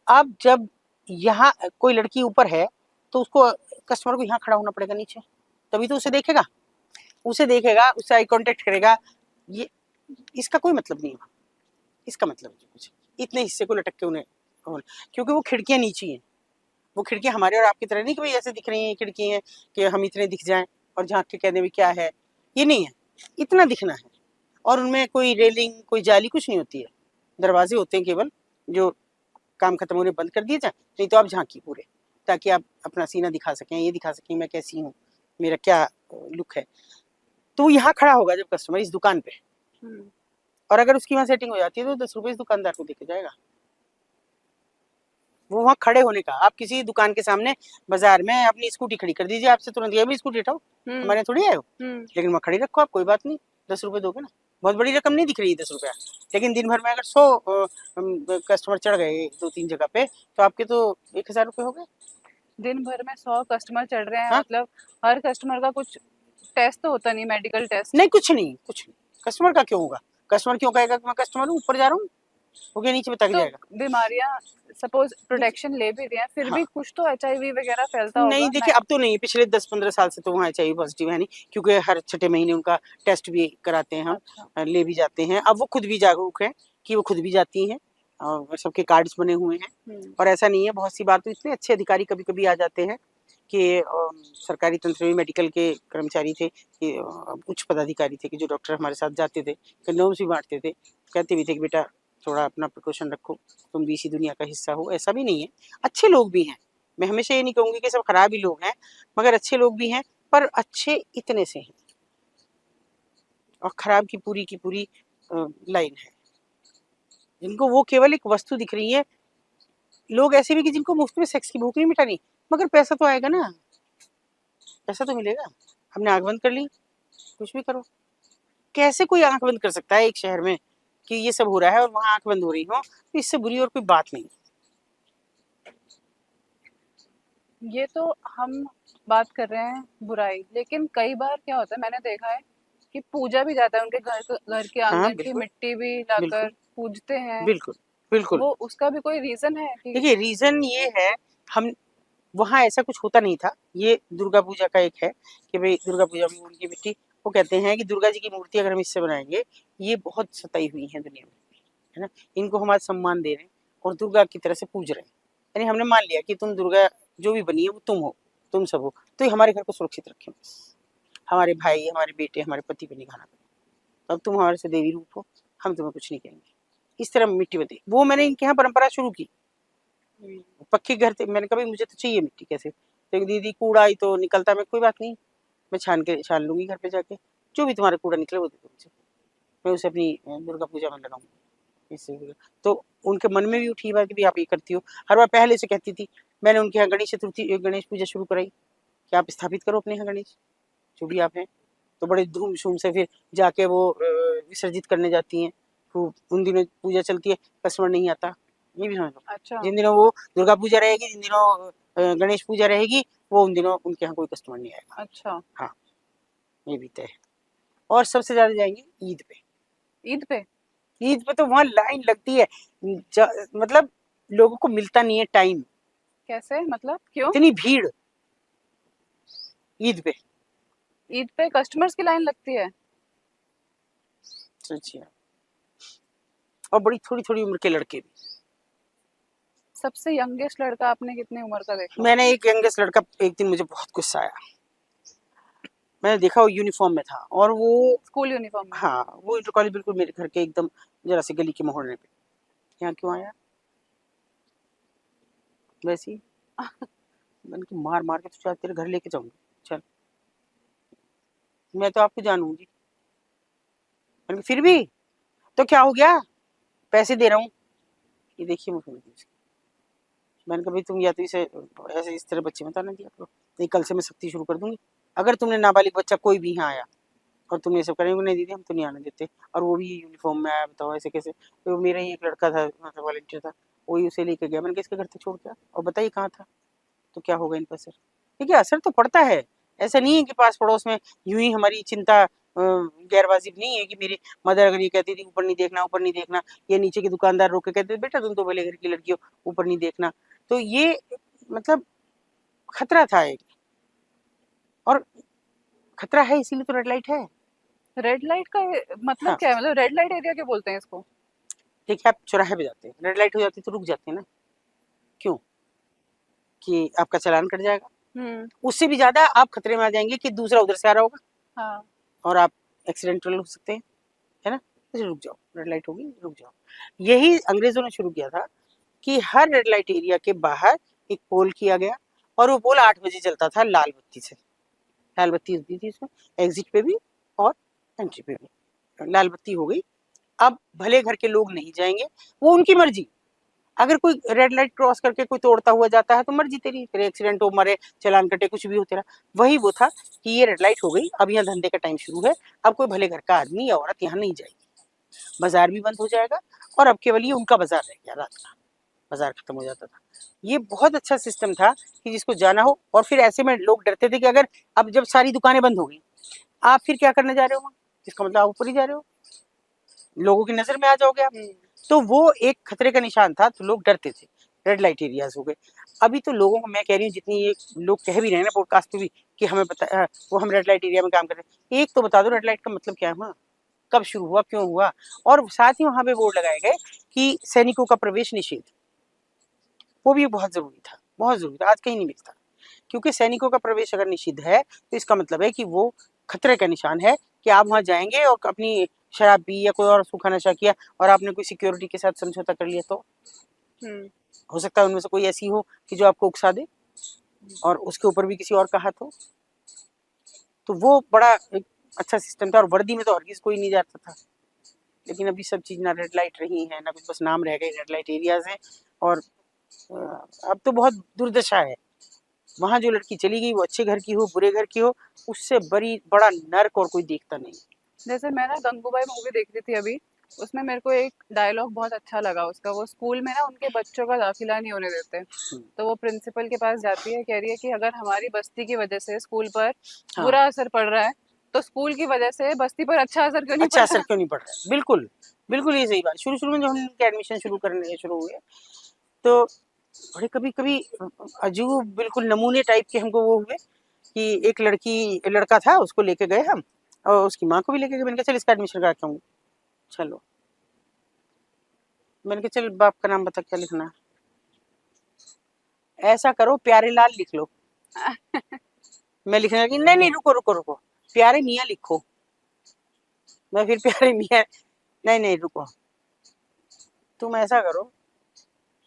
अब जब यहाँ कोई लड़की ऊपर है तो उसको, कस्टमर को यहाँ खड़ा होना पड़ेगा नीचे, तभी तो उसे देखेगा, उससे आई कांटेक्ट करेगा। ये इसका कोई मतलब नहीं है, इसका मतलब नहीं कुछ, इतने हिस्से को लटक के उन्हें, क्योंकि वो खिड़कियां नीचे हैं, वो खिड़कियां हमारे और आपकी तरह नहीं कि भाई ऐसे दिख रही हैं खिड़की हैं कि हम इतने दिख जाएं और झांक के कह दें भी क्या है, ये नहीं है, इतना दिखना है। और उनमें कोई रेलिंग, कोई जाली कुछ नहीं होती है, दरवाजे होते हैं केवल, जो काम खत्म होने बंद कर दिए जाए, नहीं तो आप झांकी पूरे, ताकि आप अपना सीना दिखा सकें, ये दिखा सकें मैं कैसी हूँ, मेरा क्या लुक है। तो यहाँ खड़ा होगा जब कस्टमर इस दुकान पे, और अगर उसकी वहाँ सेटिंग हो जाती है तो 10 रुपए इस दुकानदार को देके जाएगा, वो वहाँ खड़े होने का। आप किसी दुकान के सामने बाजार में अपनी स्कूटी खड़ी कर दीजिए, आपसे तुरंत ये भी स्कूटी हटाओ, हमारे यहाँ थोड़ी आए हो, लेकिन वहाँ खड़ी रखो आप, कोई बात नहीं, 10 रुपए दोगे ना, बहुत बड़ी रकम नहीं दिख रही है 10 रुपया, लेकिन दिन भर में अगर 100 कस्टमर चढ़ गए 2-3 जगह पे, तो आपके तो 1000 रुपये हो गए। दिन भर में 100 कस्टमर चढ़ रहे हैं, हाँ? मतलब हर कस्टमर का कुछ टेस्ट तो होता नहीं, मेडिकल टेस्ट? नहीं, कुछ नहीं, कुछ नहीं, कस्टमर का क्यों होगा, कस्टमर क्यों कहेगा कि मैं कस्टमर हूँ, ऊपर जा रहा हूँ, वो क्या नीचे बता के तो जाएगा? बीमारियां, सपोज प्रोटेक्शन ले भी रहे हैं, फिर भी हाँ, कुछ तो एचआईवी वगैरह फैलता नहीं होगा देखिए, ना? अब तो नहीं, पिछले 10-15 साल से तो वहाँ एचआईवी पॉजिटिव है नहीं, क्योंकि हर छठे महीने उनका टेस्ट भी कराते हैं हम, अच्छा। ले भी जाते हैं, अब वो खुद भी जागरूक है कि वो खुद भी जाती हैं, और सबके कार्ड्स बने हुए हैं। और ऐसा नहीं है, बहुत सी बार तो इतने अच्छे अधिकारी कभी कभी आ जाते हैं कि सरकारी तंत्र में मेडिकल के कर्मचारी थे कि उच्च पदाधिकारी थे कि जो डॉक्टर हमारे साथ जाते थे, कंडोम्स भी बांटते थे, कहते भी थे कि बेटा थोड़ा अपना प्रिकॉशन रखो, तुम भी इसी दुनिया का हिस्सा हो। ऐसा भी नहीं है, अच्छे लोग भी हैं, मैं हमेशा ये नहीं कहूंगी कि सब खराब ही लोग हैं, मगर अच्छे लोग भी हैं, पर अच्छे इतने से हैं, और खराब की पूरी लाइन है, जिनको वो केवल एक वस्तु दिख रही है। लोग ऐसे भी कि जिनको मुफ्त में सेक्स की भूख नहीं मिटानी, मगर पैसा तो आएगा ना, पैसा तो मिलेगा, हमने आंख बंद कर ली, कुछ भी करो। कैसे कोई आंख बंद कर सकता है एक शहर में कि ये सब हो रहा है और वहां आंख बंद हो रही हो, तो इससे बुरी और कोई बात नहीं। ये तो हम बात कर रहे हैं बुराई, लेकिन कई बार क्या होता है, मैंने देखा है कि पूजा भी जाता है, उनके घर के हाँ, आंगन की बिल्कुल, मिट्टी भी लाकर बिल्कुल, पूजते हैं। बिल्कुल, बिल्कुल। वो उसका भी कोई रीजन है कि? देखिए रीजन ये है, हम वहाँ ऐसा कुछ होता नहीं था, ये दुर्गा पूजा का एक है कि भाई दुर्गा पूजा में उनकी मिट्टी, वो कहते हैं कि दुर्गा जी की मूर्ति अगर हम इससे बनाएंगे, ये बहुत सताई हुई है दुनिया में, है ना, इनको हमारा सम्मान दे रहे हैं और दुर्गा की तरह से पूज रहे हैं, यानी हमने मान लिया कि तुम दुर्गा जो भी बनी है वो तुम हो, तुम सब हो, तो ये हमारे घर को सुरक्षित रखें, हमारे भाई, हमारे बेटे, हमारे पति पे निगाह ना करें, तो अब तुम हमारे से देवी रूप हो, हम तुम्हें कुछ नहीं कहेंगे, इस तरह मिट्टी बदली। वो मैंने इनके यहाँ परंपरा शुरू की, पक्के घर थे, मैंने कहा मुझे तो चाहिए मिट्टी, कैसे, तो एक दीदी कूड़ा ही तो निकलता, मैं कोई बात नहीं, मैं छान लूंगी घर पे जाके, जो भी तुम्हारा कूड़ा निकले वो दे दो मुझे, मैं उसे अपनी दुर्गा पूजा में लगाऊंगी, इससे। तो उनके मन में भी उठी बात कि भी आप ये करती हो, हर बार पहले से कहती थी। मैंने उनके यहाँ गणेश चतुर्थी, गणेश पूजा शुरू कराई कि आप स्थापित करो अपने यहाँ गणेश, जो भी आप हैं, तो बड़े धूम शूम से फिर जाके वो विसर्जित करने जाती हैं, खूब उन दिनों पूजा चलती है, कस्टमर नहीं आता, ये भी समझ लो। अच्छा। जिन दिनों वो दुर्गा पूजा रहेगी, जिन दिनों गणेश पूजा रहेगी, वो उन दिनों उनके यहाँ कोई कस्टमर नहीं आएगा। अच्छा। हाँ, ये भी तय है। और सबसे ज्यादा जाएंगे ईद पे। ईद पे? ईद पे तो वहाँ लाइन लगती है, मतलब लोगों को मिलता नहीं है टाइम, कैसे, मतलब क्यों? इतनी भीड़ ईद पे, ईद पे कस्टमर्स की लाइन लगती है? सोचिए, और बड़ी थोड़ी थोड़ी उम्र के लड़के भी। सबसे यंगेस्ट लड़का आपने कितनी उम्र का देखा? मैंने एक यंगेस्ट लड़का, एक दिन मुझे बहुत गुस्सा आया, मैंने देखा वो यूनिफॉर्म में था और वो स्कूल यूनिफॉर्म में? हाँ वो इंटर कॉलेज बिल्कुल मेरे घर के एकदम जरा सी गली के मोहल्ले पे। यहाँ क्यों आया वैसे ही मैंने कि मार मार के तुझे आज तेरे घर लेके जाऊंगी, चल मैं तो आपको जानूंगी। मैंने कहा, फिर भी तो क्या हो गया, पैसे दे रहा हूँ। ये देखिए मुझे, मैंने कहा भाई तुम या तो इसे ऐसे इस तरह बच्चे मत आने दिया करो, नहीं कल से मैं सख्ती शुरू कर दूंगी। अगर तुमने नाबालिग बच्चा कोई भी यहाँ आया और तुम ये सब करेंगे, नहीं दीदी हम तो नहीं आने देते, और वो भी यूनिफॉर्म में आया, बताओ ऐसे कैसे। तो मेरा ही एक लड़का था मतलब वॉलंटियर था, वही उसे लेके गया, मैंने किसके घर से छोड़ गया और बताइए कहाँ था, तो क्या होगा इन पर असर। देखिए असर तो पड़ता है, ऐसा नहीं है कि पास पड़ोस में यूं ही हमारी चिंता गैर वाजिब नहीं है कि मेरी मदर अगर ये कहती थी ऊपर नहीं देखना ऊपर नहीं देखना, या नीचे के दुकानदार रोक के कहते थे बेटा तुम तो भले घर की लड़की हो ऊपर नहीं देखना, तो ये मतलब खतरा था एक, और खतरा है इसीलिए तो रेड लाइट है। रेड लाइट का मतलब हाँ क्या है? मतलब रेड लाइट एरिया क्यों बोलते हैं इसको? देखिए आप चौराहे पे जाते हैं, रेड लाइट हो जाती है तो रुक जाते हैं ना, क्यों, कि आपका चालान कट जाएगा, उससे भी ज्यादा आप खतरे में आ जाएंगे कि दूसरा उधर से आ रहा होगा हाँ। और आप एक्सीडेंटल हो सकते हैं, है ना, तो रुक जाओ, रेड लाइट होगी रुक जाओ। यही अंग्रेजों ने शुरू किया था कि हर रेड लाइट एरिया के बाहर एक पोल किया गया, और वो पोल 8 बजे चलता था लाल बत्ती से, लाल बत्ती होती थी इसमें एग्जिट पे भी और एंट्री पे भी, लाल बत्ती हो गई। अब भले घर के लोग नहीं जाएंगे, वो उनकी मर्जी, अगर कोई रेड लाइट क्रॉस करके कोई तोड़ता हुआ जाता है तो मर्जी तेरी, तेरे एक्सीडेंट हो मरे चालान कटे कुछ भी हो तेरा। वही वो था कि ये रेड लाइट हो गई, अब यहाँ धंधे का टाइम शुरू है, अब कोई भले घर का आदमी या औरत यहाँ नहीं जाएगी, बाजार भी बंद हो जाएगा, और अब केवल ये उनका बाजार रह गया, रात का बाजार खत्म हो जाता था। ये बहुत अच्छा सिस्टम था कि जिसको जाना हो, और फिर ऐसे में लोग डरते थे कि अगर अब जब सारी दुकानें बंद हो गई आप फिर क्या करने जा रहे हो, इसका मतलब आप ऊपर ही जा रहे हो, लोगों की नजर में आ जाओगे आप, तो वो एक खतरे का निशान था, तो लोग डरते थे, रेड लाइट एरियाज हो गए। अभी तो लोगों को मैं कह रही हूँ जितनी ये लोग कह भी रहे हैं ना पॉडकास्ट पे भी कि हमें पता है वो हम रेड लाइट एरिया में काम कर रहे हैं, एक तो बता दो रेड लाइट का मतलब क्या है वहाँ, कब शुरू हुआ क्यों हुआ, और साथ ही वहां पे बोर्ड लगाए गए कि सैनिकों का प्रवेश निषेध, वो भी बहुत जरूरी था, बहुत जरूरी था, आज कहीं नहीं मिलता, क्योंकि सैनिकों का प्रवेश अगर निषिद्ध है तो इसका मतलब है कि वो खतरे का निशान है कि आप वहां जाएंगे और अपनी शराब पी या कोई और सूखा नशा किया और आपने कोई सिक्योरिटी के साथ समझौता कर लिया, तो हो सकता है उनमें से कोई ऐसी हो कि जो आपको उकसा दे और उसके ऊपर भी किसी और का हाथ हो, तो वो बड़ा एक अच्छा सिस्टम था, और वर्दी में तो हरगिज कोई नहीं जाता था। लेकिन अभी सब चीज ना रेड लाइट रही है ना कुछ, बस नाम रह गए रेड लाइट एरियाज हैं, और अब तो बहुत दुर्दशा है, वहां जो लड़की चली गई वो अच्छे घर की हो बुरे घर की हो, उससे बड़ा नर्क और कोई देखता नहीं। जैसे मैं ना गंगूबाई मूवी देख रही थी अभी, उसमें मेरे को एक डायलॉग बहुत अच्छा लगा उसका। वो स्कूल में ना उनके बच्चों का दाखिला नहीं होने देते, तो वो प्रिंसिपल के पास जाती है, कह रही है कि अगर हमारी बस्ती की वजह से स्कूल पर हाँ बुरा असर पड़ रहा है तो स्कूल की वजह से बस्ती पर अच्छा असर क्यों नहीं अच्छा पड़ असर रहा? क्यों नहीं पड़ रहा है, बिल्कुल बिल्कुल ये सही बात। शुरू शुरू में जब हम इनके एडमिशन शुरू हुए तो बड़े कभी कभी अजूब बिल्कुल नमूने टाइप के हमको वो हुए कि एक लड़का था उसको लेके गए हम, और उसकी माँ को भी लेके गए, मैंने कहा चल इसका एडमिशन करा के आऊंगी, चलो मैंने कहा चल बाप का नाम बता क्या लिखना है, ऐसा करो प्यारे लाल लिख लो। मैं लिखने लगी, नहीं नहीं रुको रुको रुको, प्यारे मियाँ लिखो। मैं फिर प्यारे मियाँ, नहीं नहीं रुको, तुम ऐसा करो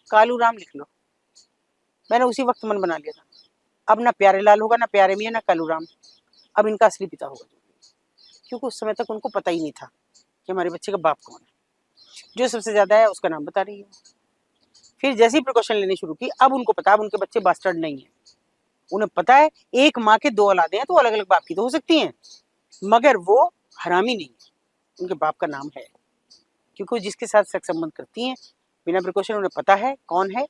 कालू राम लिख लो। मैंने उसी वक्त मन बना लिया था, अब ना प्यारे लाल होगा ना प्यारे मियाँ ना कालू राम, अब इनका असली पिता होगा, क्योंकि उस समय तक उनको पता ही नहीं था कि हमारे बच्चे का बाप कौन है, जो सबसे ज्यादा है उसका नाम बता रही है। फिर जैसे ही प्रिकॉशन लेनी शुरू की अब उनको पता, अब उनके बच्चे बास्टर्ड नहीं है, उन्हें पता है एक माँ के 2 औलादें हैं तो अलग अलग बाप की तो हो सकती हैं, मगर वो हरामी नहीं है, उनके बाप का नाम है, क्योंकि वो जिसके साथ सेक्स संबंध करती हैं बिना प्रिकॉशन उन्हें पता है कौन है,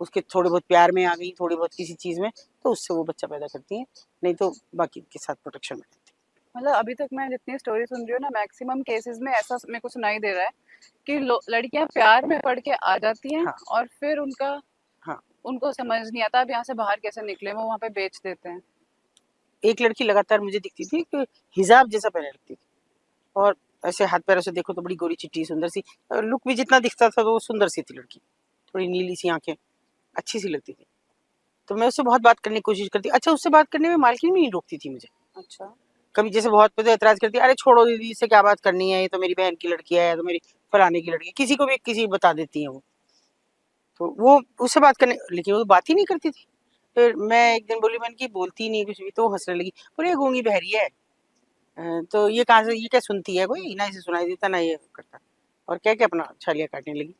उसके थोड़े बहुत प्यार में आ गई थोड़ी बहुत किसी चीज में तो उससे वो बच्चा पैदा करती हैं, नहीं तो बाकी के साथ प्रोटेक्शन में रहती मतलब अभी तक मैं जितनी स्टोरी सुन रही हूँ ना, मैक्सिमम केसेस में ऐसा मेरे को सुनाई दे रहा है कि लड़कियां प्यार में पड़ के आ जाती हैं, हाँ और फिर हाँ। उनको समझ नहीं आता अब यहाँ से बाहर कैसे निकले, वो वहां पे बेच देते हैं। एक लड़की लगातार मुझे दिखती थी कि हिजाब जैसा पहने रखती थी, और ऐसे हाथ पैरों से देखो तो बड़ी गोरी चिट्टी सुंदर सी, लुक भी जितना दिखता था तो वो सुंदर सी थी लड़की, थोड़ी नीली सी आंखें, अच्छी सी लगती थी। तो मैं उससे बहुत बात करने की कोशिश करती, अच्छा उससे बात करने में मालकिन भी नहीं रोकती थी मुझे, अच्छा। कभी जैसे बहुत पे तो एतराज करती है, अरे छोड़ो दीदी, इससे क्या बात करनी है, ये तो मेरी बहन की लड़की है, या तो मेरी फलाने की लड़की है, किसी को भी किसी बता देती है वो। तो वो उससे बात करने, लेकिन वो बात ही नहीं करती थी। फिर मैं एक दिन बोली, मैंने की बोलती ही नहीं कुछ भी, तो वो हंसने लगी, बोले ये गूंगी बहरी है। तो ये कहाँ से, ये क्या सुनती है, कोई ना इसे सुनाई देता ना ये करता, और क्या क्या अपना छालियाँ काटने लगी।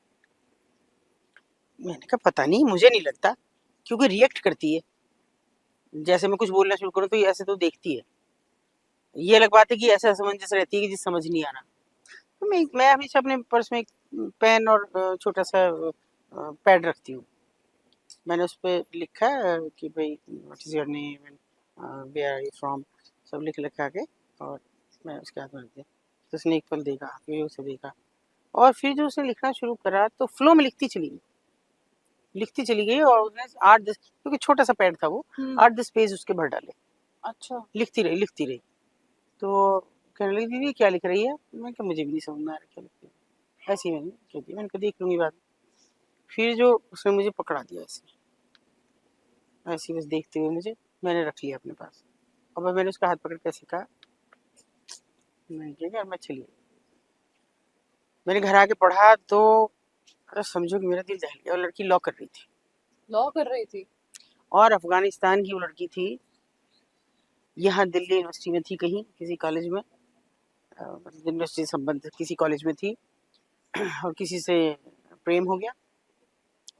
मैंने कहा पता नहीं, मुझे नहीं लगता, क्योंकि रिएक्ट करती है। जैसे मैं कुछ बोलना शुरू करूँ तो ये ऐसे तो देखती है। ये अलग बात है कि ऐसे असमंजस रहती है कि जिस समझ नहीं आना। तो मैं हमेशा अपने पर्स में एक पेन और छोटा सा पैड रखती हूँ। मैंने उस पे लिखा है कि भाई what is your name and where are you from, सब लिख लिखा आगे, और मैं उसके हाथ में रख दिया। तो उसने एक पल देखा, फिर उसे देखा, और फिर जो उसने लिखना शुरू करा तो फ्लो में लिखती चली गई, और उसने 8-10, क्योंकि छोटा सा पैड था वो, 8-10 पेज उसके भर डाले। अच्छा। लिखती रही। तो कहने लगी दीदी क्या लिख रही है, मैं कहा मुझे भी नहीं समझ में आ रहा क्या लिख रही है, ऐसी मैंने कह दिया, मैंने कहा देख लूंगी बाद में। फिर जो उसने मुझे पकड़ा दिया ऐसे, ऐसे बस देखते हुए मुझे, मैंने रख लिया अपने पास। और मैंने उसका हाथ पकड़ के ऐसे कहा, मैंने कहा यार मैं चलिए। मैंने घर आके पढ़ा तो समझो कि मेरा दिल दहल गया। और लड़की लॉ कर रही थी, लॉ कर रही थी? और अफगानिस्तान की वो लड़की थी, यहाँ दिल्ली यूनिवर्सिटी में थी, कहीं किसी कॉलेज में, मतलब यूनिवर्सिटी संबंध किसी कॉलेज में थी, और किसी से प्रेम हो गया।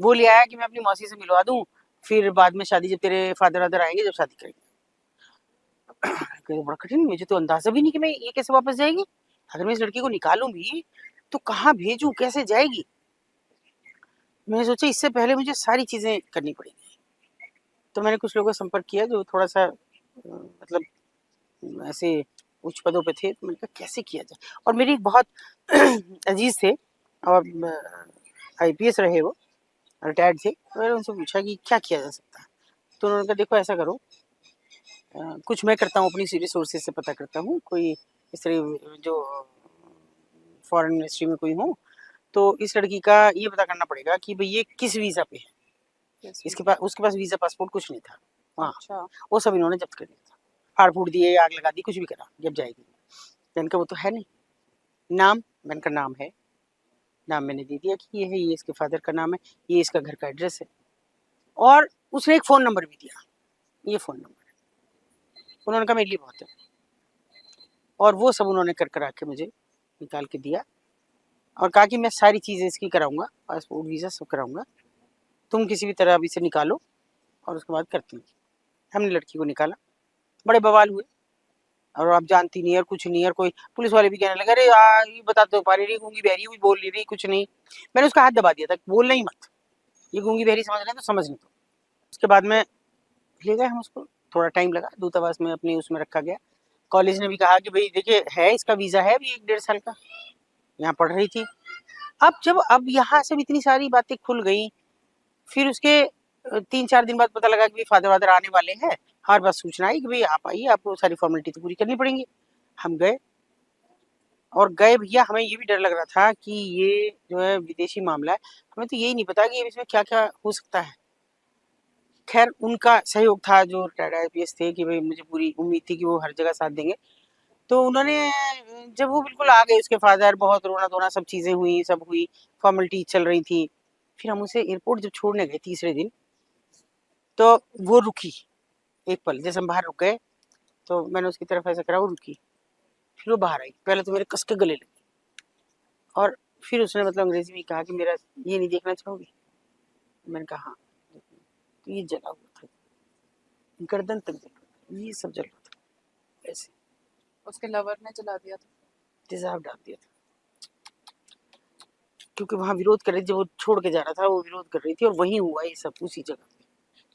वो ले आया कि मैं अपनी मौसी से मिलवा दूं, फिर बाद में शादी, जब तेरे फादर वादर आएंगे जब शादी करेंगे। बड़ा कठिन, मुझे तो अंदाजा भी नहीं कि मैं ये कैसे वापस जाएगी। अगर मैं इस लड़की को निकालूं भी तो कहाँ भेजूं, कैसे जाएगी। मैंने सोचा इससे पहले मुझे सारी चीजें करनी पड़ेगी। तो मैंने कुछ लोगों का संपर्क किया जो थोड़ा सा मतलब ऐसे उच्च पदों पे थे। तो मैंने कहा कैसे किया जाए। और मेरी एक बहुत अजीज थे, और आईपीएस रहे वो, रिटायर्ड थे। तो मैंने उनसे पूछा कि क्या किया जा सकता है। तो उन्होंने कहा देखो ऐसा करो, कुछ मैं करता हूँ, अपनी रिसोर्सेज से पता करता हूँ, कोई इस तरह जो फॉरेन मिनिस्ट्री में कोई हो, तो इस लड़की का ये पता करना पड़ेगा कि भाई ये किस वीज़ा पे है। उसके पास वीज़ा पासपोर्ट कुछ नहीं था वहाँ। अच्छा। वो सब इन्होंने जब्त कर लिया था, फाड़ फूड़ दिए, आग लगा दी, कुछ भी करा, जब जाएगी। मैंने कहा वो तो है नहीं। नाम, मैंने कहा नाम है, नाम मैंने दे दिया कि ये है, ये इसके फादर का नाम है, ये इसका घर का एड्रेस है। और उसने एक फ़ोन नंबर भी दिया, ये फ़ोन नंबर है। उन्होंने कहा मेरे लिए बहुत है। और वो सब उन्होंने कर करा के मुझे निकाल के दिया, और कहा कि मैं सारी चीज़ें इसकी कराऊंगा, पासपोर्ट वीज़ा सब कराऊंगा, तुम किसी भी तरह अभी से निकालो, और उसके बाद करती हूँ। हमने लड़की को निकाला, बड़े बवाल हुए, और आप जानती नहीं है और कुछ नहीं है। और कोई पुलिस वाले भी कहने लगे अरे ये बता तो पा रही, गूंगी बहरी हुई, बोल नहीं रही कुछ नहीं। मैंने उसका हाथ दबा दिया था, बोलना ही मत, ये गूंगी बहरी समझ रहे हैं तो समझ नहीं। तो उसके बाद में ले गए हम उसको, थोड़ा टाइम लगा, दूतावास में अपने उसमें रखा गया। कॉलेज ने भी कहा कि भाई देखिए है, इसका वीज़ा है अभी 1-1.5 साल का, यहाँ पढ़ रही थी। अब यहाँ से इतनी सारी बातें खुल गई, फिर उसके 3-4 दिन बाद पता लगा कि फादर वादर आने वाले हैं। हर बार सूचना आई कि भाई आप आइए, आपको सारी फॉर्मेलिटी तो पूरी करनी पड़ेंगी। हम गए, और गए भैया, हमें ये भी डर लग रहा था कि ये जो है विदेशी मामला है, हमें तो यही नहीं पता कि इसमें क्या क्या हो सकता है। खैर उनका सहयोग था, जो रिटायर्ड आईपीएस थे, कि भाई मुझे पूरी उम्मीद थी कि वो हर जगह साथ देंगे। तो उन्होंने, जब वो बिल्कुल आ गए उसके फादर, बहुत रोना धोना सब चीज़ें हुई, सब हुई, फॉर्मेलिटी चल रही थी। फिर हम उसे एयरपोर्ट जब छोड़ने गए तीसरे दिन, तो वो रुकी एक पल, जैसे हम बाहर रुक गए, तो मैंने उसकी तरफ ऐसा करा, वो रुकी। फिर वो बाहर आई, पहले तो मेरे कस के गले लगी, और फिर उसने मतलब अंग्रेजी में कहा कि मेरा ये नहीं देखना चाहोगी। मैंने कहा हाँ। तो ये जला हुआ था, गर्दन तक जल रहा था, ये सब जल रहा था ऐसे, उसके लवर ने जला दिया था? तेजाब डाल दिया था, क्योंकि वहाँ विरोध कर रही थी, जब वो छोड़ के जा रहा था वो विरोध कर रही थी, और वहीं हुआ ये सब, उसी जगह पे।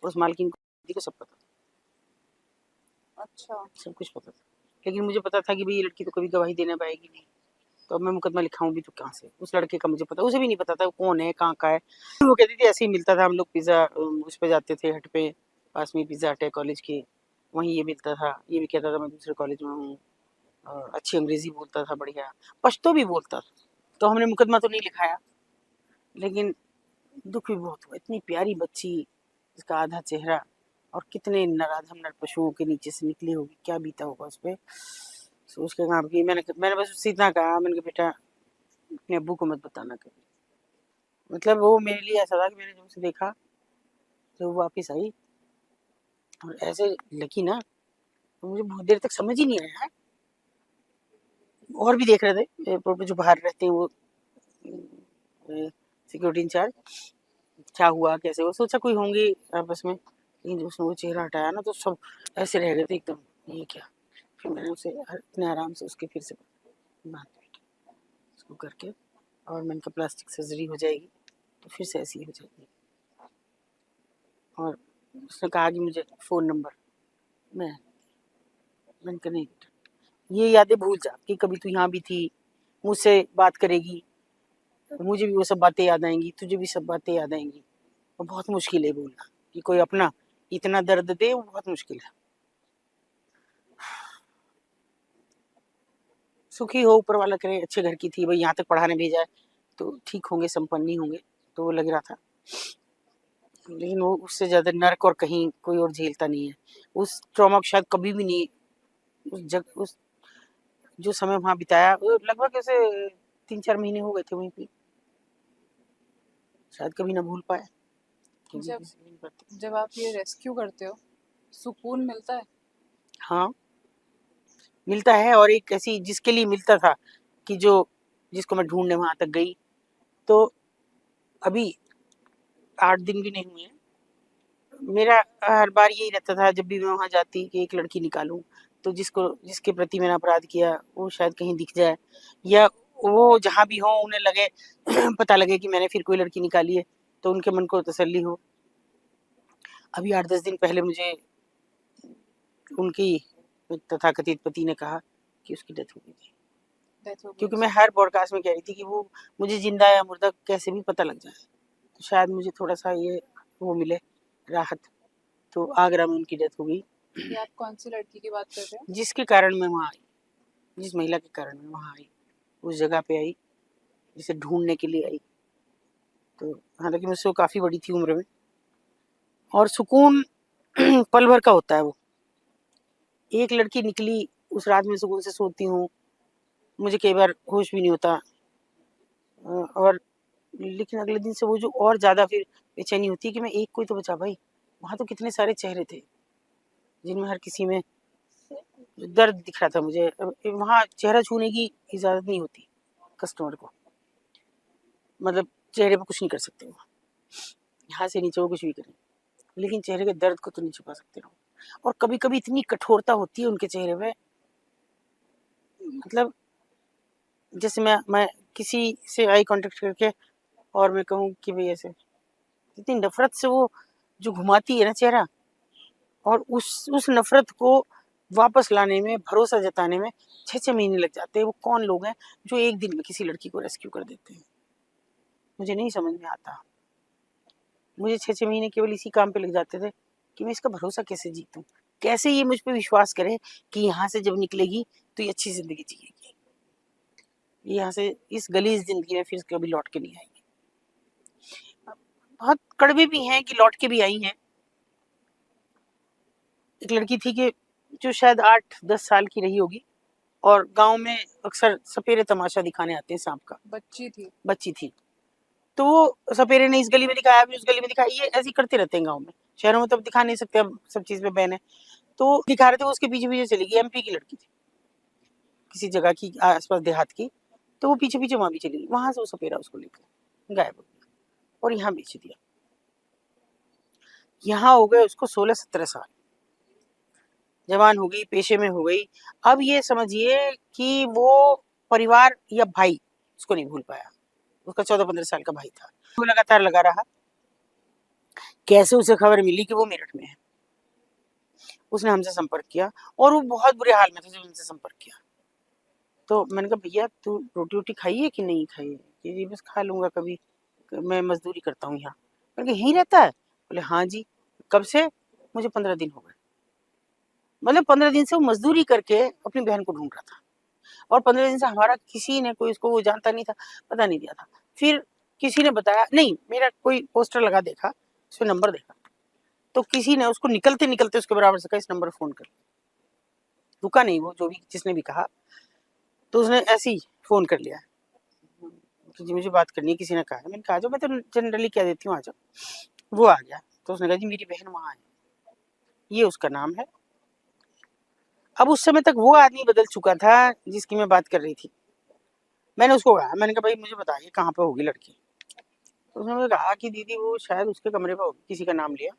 उस मालकिन को सब पता था, अच्छा। सब कुछ पता था। लेकिन मुझे पता था कि भाई ये लड़की तो कभी गवाही देने पाएगी नहीं, तो अब मैं मुकदमा लिखाऊं भी तो कहाँ से। उस लड़के का मुझे पता, उसे भी नहीं पता था कौन है, कहाँ का है। वो कहती थी ऐसे ही मिलता था, हम लोग पिज़्ज़ा उस पे जाते थे, हट पे, पास में पिज़्ज़ा हट है कॉलेज के, वहीं ये मिलता था। ये भी कहता था मैं दूसरे कॉलेज में हूँ, और अच्छी अंग्रेजी बोलता था, बढ़िया पश्तो भी बोलता था। तो हमने मुकदमा तो नहीं लिखाया, लेकिन दुख भी बहुत हुआ। इतनी प्यारी बच्ची, इसका आधा चेहरा और कितने नराधम नर पशुओं के नीचे से निकली होगी, क्या बीता होगा उस पर सोच के काम की। मैंने बस उससे इतना कहा, मैंने कहा बेटा अपने अब्बू को मत बताना कभी। मतलब वो मेरे लिए ऐसा था कि मैंने जब उसे देखा तो वो वापस आई और ऐसे लगी ना, तो मुझे बहुत देर तक समझ ही नहीं आया। और भी देख रहे थे एयरपोर्ट पे जो बाहर रहते हैं वो सिक्योरिटी इंचार्ज, क्या हुआ कैसे, वो सोचा कोई होंगे आपस में, लेकिन जब उसने वो चेहरा हटाया ना तो सब ऐसे रह गए थे एकदम, ये क्या। फिर मैंने उसे इतने आराम से उसके फिर से बांध दिया उसको करके, और मैंने कहा प्लास्टिक सर्जरी हो जाएगी तो फिर से ऐसी हो जाएगी। और उसने कहा कि मुझे फ़ोन नंबर, मैंने कहा नहीं बेटा, ये यादें भूल जा कि कभी तू यहाँ भी थी, मुझसे बात करेगी, मुझे भी वो सब बातें याद आएंगी, तुझे भी सब बातें याद आएंगी। और बहुत मुश्किल है बोलना कि कोई अपना इतना दर्द दे, वो बहुत मुश्किल है। सुखी हो, ऊपर वाला करे, अच्छे घर की थी भाई, यहाँ तक पढ़ाने भेजा है तो ठीक होंगे, संपन्न ही होंगे, तो वो लग रहा था। लेकिन वो उससे ज़्यादा नर्क और कहीं कोई और झेलता नहीं है। उस ट्रॉमा को शायद कभी भी नहीं, उस जो समय वहाँ बिताया, वो लगभग ऐसे 3-4 महीने हो गए थे वहीं पे, शायद कभी ना भूल पाए। जब आप ये रेस्क्यू करते हो, सुकून मिलता है? हाँ मिलता है, और एक ऐसी जिसके लिए मिलता था कि जिसको मैं ढूंढने वहां तक गई, तो अभी 8 दिन भी नहीं हुए हैं। मेरा हर बार यही रहता था जब भी मैं वहां जाती कि एक लड़की निकालूं, तो जिसके प्रति मैंने अपराध किया वो शायद कहीं दिख जाए, या वो जहां भी हो उन्हें लगे पता लगे कि मैंने फिर कोई लड़की निकाली है, तो उनके मन को तसल्ली हो। अभी 8-10 दिन पहले मुझे उनकी तथाकथित पति ने कहा कि उसकी डेथ हो गई थी। क्योंकि मैं हर पॉडकास्ट में कह रही थी कि वो मुझे जिंदा या मुर्दा कैसे भी पता लग जाए, तो शायद मुझे थोड़ा सा ये वो मिले राहत। तो आगरा में उनकी डेथ हो गई। ये आप कौन सी लड़की की बात कर रहे हैं? जिसके कारण मैं वहाँ आई, जिस महिला के कारण मैं वहाँ आई, उस जगह पे आई जिसे ढूंढने के लिए आई। तो हालांकि मुझसे वो काफ़ी बड़ी थी उम्र में, और सुकून पल भर का होता है। वो एक लड़की निकली, उस रात में सुकून से सोती हूँ, मुझे कई बार होश भी नहीं होता, और लेकिन अगले दिन से वो जो और ज़्यादा फिर बेचैनी होती है कि मैं एक कोई तो बचा भाई। वहाँ तो कितने सारे चेहरे थे जिनमें हर किसी में दर्द दिख रहा था मुझे। वहाँ चेहरा छूने की इजाज़त नहीं होती कस्टमर को, मतलब चेहरे पे कुछ नहीं कर सकते वो, यहाँ से नीचे वो कुछ भी करें, लेकिन चेहरे के दर्द को तो नहीं छुपा सकते हो। और कभी कभी इतनी कठोरता होती है उनके चेहरे पे, मतलब जैसे मैं किसी से आई कांटेक्ट करके और मैं कहूँ कि भाई ऐसे, इतनी नफरत से वो जो घुमाती है ना चेहरा, और उस नफरत को वापस लाने में, भरोसा जताने में 6-6 महीने लग जाते हैं। वो कौन लोग हैं जो एक दिन में किसी लड़की को रेस्क्यू कर देते हैं? मुझे नहीं समझ में आता। मुझे 6-6 महीने केवल इसी काम पे लग जाते थे कि मैं इसका भरोसा कैसे जीतूं, कैसे ये मुझ पे विश्वास करे कि यहाँ से जब निकलेगी तो ये अच्छी जिंदगी जिएगी, यहाँ से इस गलीज जिंदगी में फिर कभी लौट के नहीं आएगी। बहुत कड़वे भी हैं कि लौट के भी आई हैं। एक लड़की थी कि जो शायद 8-10 साल की रही होगी, और गांव में अक्सर सपेरे तमाशा दिखाने आते हैं सांप का। बच्ची थी, तो वो सपेरे ने इस गली में दिखाया, अभी उस गली में दिखाया, ये ऐसे करते रहते हैं गांव में। शहरों में तो अब दिखा नहीं सकते, अब सब चीज पे बैन है। तो दिखा रहे थे, वो उसके पीछे पीछे चली गई। एमपी की लड़की थी, किसी जगह की आसपास देहात की, तो वो पीछे पीछे वहां भी चली गई। वहां से वो सपेरा उसको लेकर गायब हो गया और यहाँ बेच दिया। यहाँ हो गए उसको 16-17 साल, जवान हो गई, पेशे में हो गई। अब ये समझिए कि वो परिवार या भाई उसको नहीं भूल पाया। उसका 14-15 साल का भाई था, वो लगातार लगा रहा। कैसे उसे खबर मिली कि वो मेरठ में है, उसने हमसे संपर्क किया, और वो बहुत बुरे हाल में था जब उनसे संपर्क किया। तो मैंने कहा भैया तू रोटी वोटी खाई है कि नहीं खाई है? कि जी बस खा लूंगा कभी, मैं मजदूरी करता हूँ यहाँ। मैंने कहा यहीं रहता है? बोले हाँ जी। कब से? मुझे 15 दिन हो गए। मतलब 15 दिन से वो मजदूरी करके अपनी बहन को ढूंढ रहा था, और 15 दिन से हमारा किसी ने कोई उसको वो जानता नहीं था, पता नहीं दिया था। फिर किसी ने बताया, नहीं मेरा कोई पोस्टर लगा देखा, उसमें नंबर देखा, तो किसी ने उसको निकलते निकलते उसके बराबर से कहा इस नंबर पर फोन कर। रुका नहीं वो, जो भी जिसने भी कहा, तो उसने ऐसे ही फोन कर लिया कि जी मुझे बात करनी है, किसी ने कहा है। मैंने कहा जो मैं तो जनरली कह देती हूँ आ जाओ। वो आ गया तो उसने कहा जी मेरी बहन वहाँ है, ये उसका नाम है। अब उस समय तक वो आदमी बदल चुका था जिसकी मैं बात कर रही थी। मैंने उसको कहा, मैंने कहा भाई मुझे बताइए कहाँ पे होगी लड़की। तो उसने मुझे कहा कि दीदी वो शायद उसके कमरे पर होगी, किसी का नाम लिया।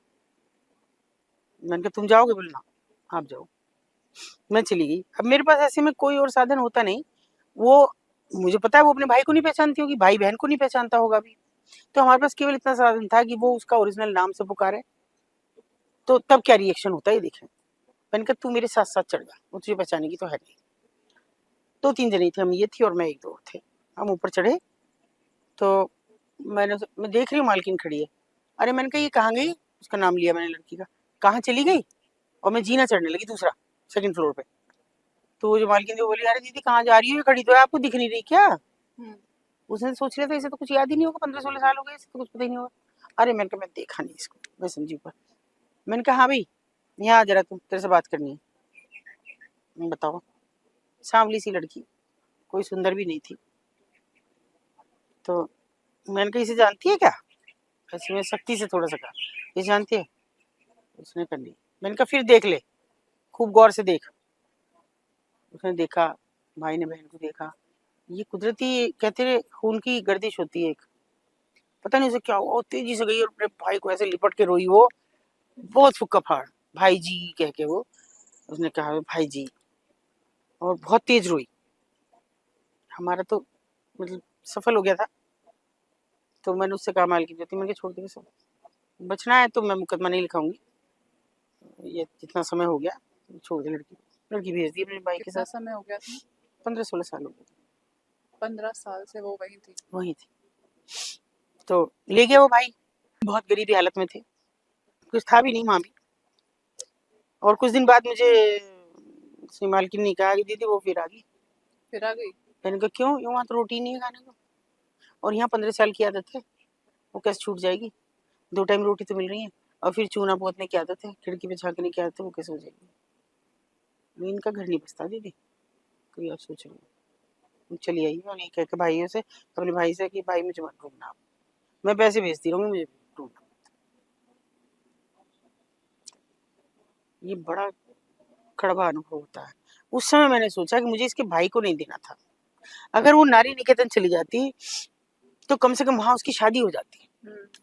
मैंने कहा तुम जाओगे? बोले ना आप जाओ। मैं चली गई। अब मेरे पास ऐसे में कोई और साधन होता नहीं। वो मुझे पता है वो अपने भाई को नहीं पहचानती होगी, भाई बहन को नहीं पहचानता होगा अभी। तो हमारे पास केवल इतना साधन था कि वो उसका ओरिजिनल नाम से पुकारे, तो तब क्या रिएक्शन होता है ये देखें। मैंने कहा तू मेरे साथ साथ चढ़ जा, वो तुझे पहचानेगी तो है नहीं। 2-3 जने थे, हम ये थी और मैं एक दो और थे। हम ऊपर चढ़े तो मैं देख रही हूँ मालकिन खड़ी है। अरे मैंने कहा ये कहाँ गई? उसका नाम लिया मैंने लड़की का, कहाँ चली गई? और मैं जीना चढ़ने लगी दूसरा, सेकंड फ्लोर पे। तो वो जो मालकिन थी वो बोली अरे दीदी कहाँ जा रही हो, ये खड़ी तो है, आपको दिख नहीं रही क्या? उसने सोच लिया था इसे तो कुछ याद ही नहीं होगा, 15-16 साल हो गए, इसे तो कुछ पता ही नहीं होगा। अरे मैंने कहा मैं देखा नहीं इसको, मैं समझी ऊपर। मैंने कहा हाँ भाई यहाँ आ जरा, तुम तेरे से बात करनी है। बताओ। सांवली सी लड़की, कोई सुंदर भी नहीं थी। तो मैंने कहा इसे जानती है क्या? ऐसे में सख्ती से थोड़ा सा कहा, ये जानती है? उसने कहा नहीं। मैंने कहा फिर देख ले, खूब गौर से देख। उसने देखा, भाई ने बहन को देखा। ये कुदरती कहते रहे खून की गर्दिश होती है एक, पता नहीं उसे क्या हुआ, वो तेजी से गई और अपने भाई को ऐसे लिपट के रोई। वो बहुत फुक्का फाड़, भाई जी कह के वो उसने कहा भाई जी, और बहुत तेज रोई। हमारा तो मतलब सफल हो गया था। तो मैंने उससे कहा मालकिन जो थी, मैंने कहा छोड़ दे सब, बचना है तो मैं मुकदमा नहीं लिखाऊंगी, ये जितना समय हो गया छोड़ दे लड़की। लड़की भेज दी अपने भाई के कितना साथ। समय हो गया था? 15-16 साल हो गए थे। 15 साल से वो वहीं थी? वही थी। तो ले गया वो भाई, बहुत गरीबी हालत में थे, कुछ था भी नहीं वहाँ भी। और कुछ दिन बाद मुझे उसकी मालकिन ने कहा कि दीदी वो फिर आ गई। फिर आ गई? मैंने कहा क्यों? वहाँ तो रोटी नहीं है खाने को, और यहाँ 15 साल की आदत है, वो कैसे छूट जाएगी? 2 टाइम रोटी तो मिल रही है, और फिर चूना पोतने की आदत है, खिड़की पे झांकने की आदत है, वो कैसे हो जाएगी? इनका घर नहीं बसता दीदी, कोई आप सोच रहे हो। चली आई और ये कह के भाइयों से, अपने भाई से कि भाई मुझे मत ढूंढना आप, मैं पैसे भेजती रहूंगी, मुझे ढूंढना। ये बड़ा कड़वा अनुभव होता है। उस समय मैंने सोचा कि मुझे इसके भाई को नहीं देना था। अगर वो नारी निकेतन चली जाती तो कम से कम वहां उसकी शादी हो जाती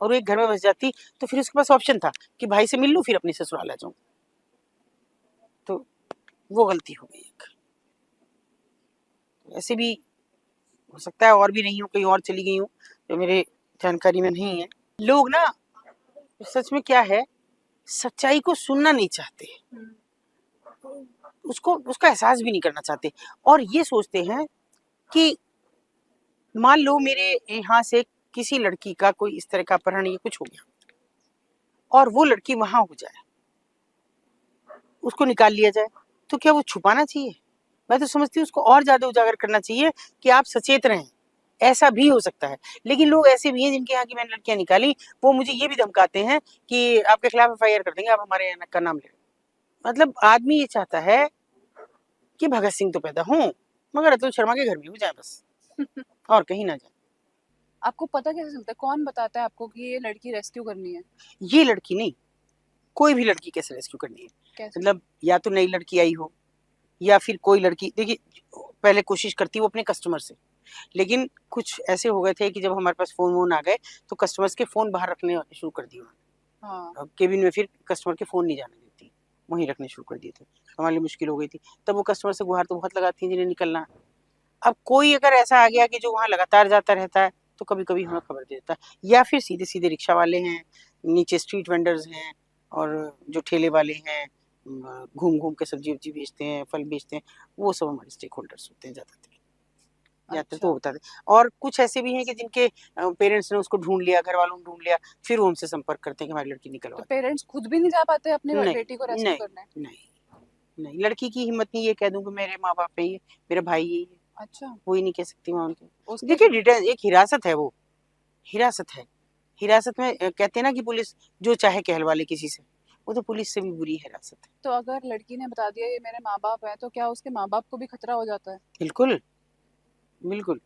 और वो एक घर में बस जाती, तो फिर उसके पास ऑप्शन था कि भाई से मिल लूं फिर अपनी ससुराल आ जाऊं। तो वो गलती हो गई एक। ऐसे भी हो सकता है और भी नहीं हो, कहीं और चली गई हूँ जो मेरे जानकारी में नहीं है। लोग ना सच में क्या है, सच्चाई को सुनना नहीं चाहते, उसको उसका एहसास भी नहीं करना चाहते, और ये सोचते हैं कि मान लो मेरे यहाँ से किसी लड़की का कोई इस तरह का अपहरण या कुछ हो गया और वो लड़की वहां हो जाए, उसको निकाल लिया जाए, तो क्या वो छुपाना चाहिए? मैं तो समझती हूँ उसको और ज्यादा उजागर करना चाहिए कि आप सचेत रहें, ऐसा भी हो सकता है। लेकिन लोग ऐसे भी हैं जिनके यहाँ की मैंने लड़कियां निकाली, वो मुझे ये भी धमकाते हैं कि आपके खिलाफ FIR कर देंगे, आप हमारे यहाँ का नाम ले। मतलब आदमी ये चाहता है कि भगत सिंह तो पैदा हों मगर अतुल शर्मा के घर में हो जाए बस, और कहीं ना जाए। आपको पता कैसे चलता है, कौन बताता है आपको कि ये लड़की रेस्क्यू करनी है? ये लड़की नहीं, कोई भी लड़की कैसे रेस्क्यू करनी है? कैसे? मतलब या तो नई लड़की आई हो, या फिर कोई लड़की, देखिए पहले कोशिश करती वो अपने कस्टमर से, लेकिन कुछ ऐसे हो गए थे कि जब हमारे पास फोन वोन आ गए तो कस्टमर्स के फोन बाहर रखने शुरू कर दिए उन्होंने। हाँ। केबिन में फिर कस्टमर के फोन नहीं जाने देती, वहीं रखने शुरू कर दिए थे। हमारे लिए मुश्किल हो गई थी। तब वो कस्टमर से गुहार तो बहुत लगाती हैं जिन्हें निकलना। अब कोई अगर ऐसा आ गया कि जो वहाँ लगातार जाता रहता है तो कभी कभी हमें खबर दे देता है, या फिर सीधे सीधे रिक्शा वाले हैं, नीचे स्ट्रीट वेंडर्स हैं, और जो ठेले वाले हैं घूम घूम के सब्जी वब्जी बेचते हैं, फल बेचते हैं, वो सब हमारे स्टेक होल्डर्स होते हैं ज्यादातर तो बता दें। और कुछ ऐसे भी हैं कि जिनके पेरेंट्स ने उसको ढूंढ लिया, घर वालों ने ढूंढ लिया, फिर वो हमसे संपर्क करते हैं कि हमारी लड़की निकलवा तो दो। पेरेंट्स खुद भी नहीं जा पाते अपनी नहीं बेटी को रेस्क्यू नहीं करने? नहीं नहीं, लड़की की हिम्मत नहीं ये कह दूं कि मेरे माँ बाप है ये, मेरा भाई यही है, अच्छा। वो ही नहीं कह सकती मैं उनके। उसके देखिए डिटेल एक हिरासत है, वो हिरासत है। हिरासत में कहते हैं ना कि पुलिस जो चाहे कहलवा ले किसी से, वो तो पुलिस से भी बुरी हिरासत है। तो अगर लड़की ने बता दिया ये मेरे माँ बाप हैं, तो क्या उसके माँ बाप को भी खतरा हो जाता है? बिल्कुल, बिल्कुल।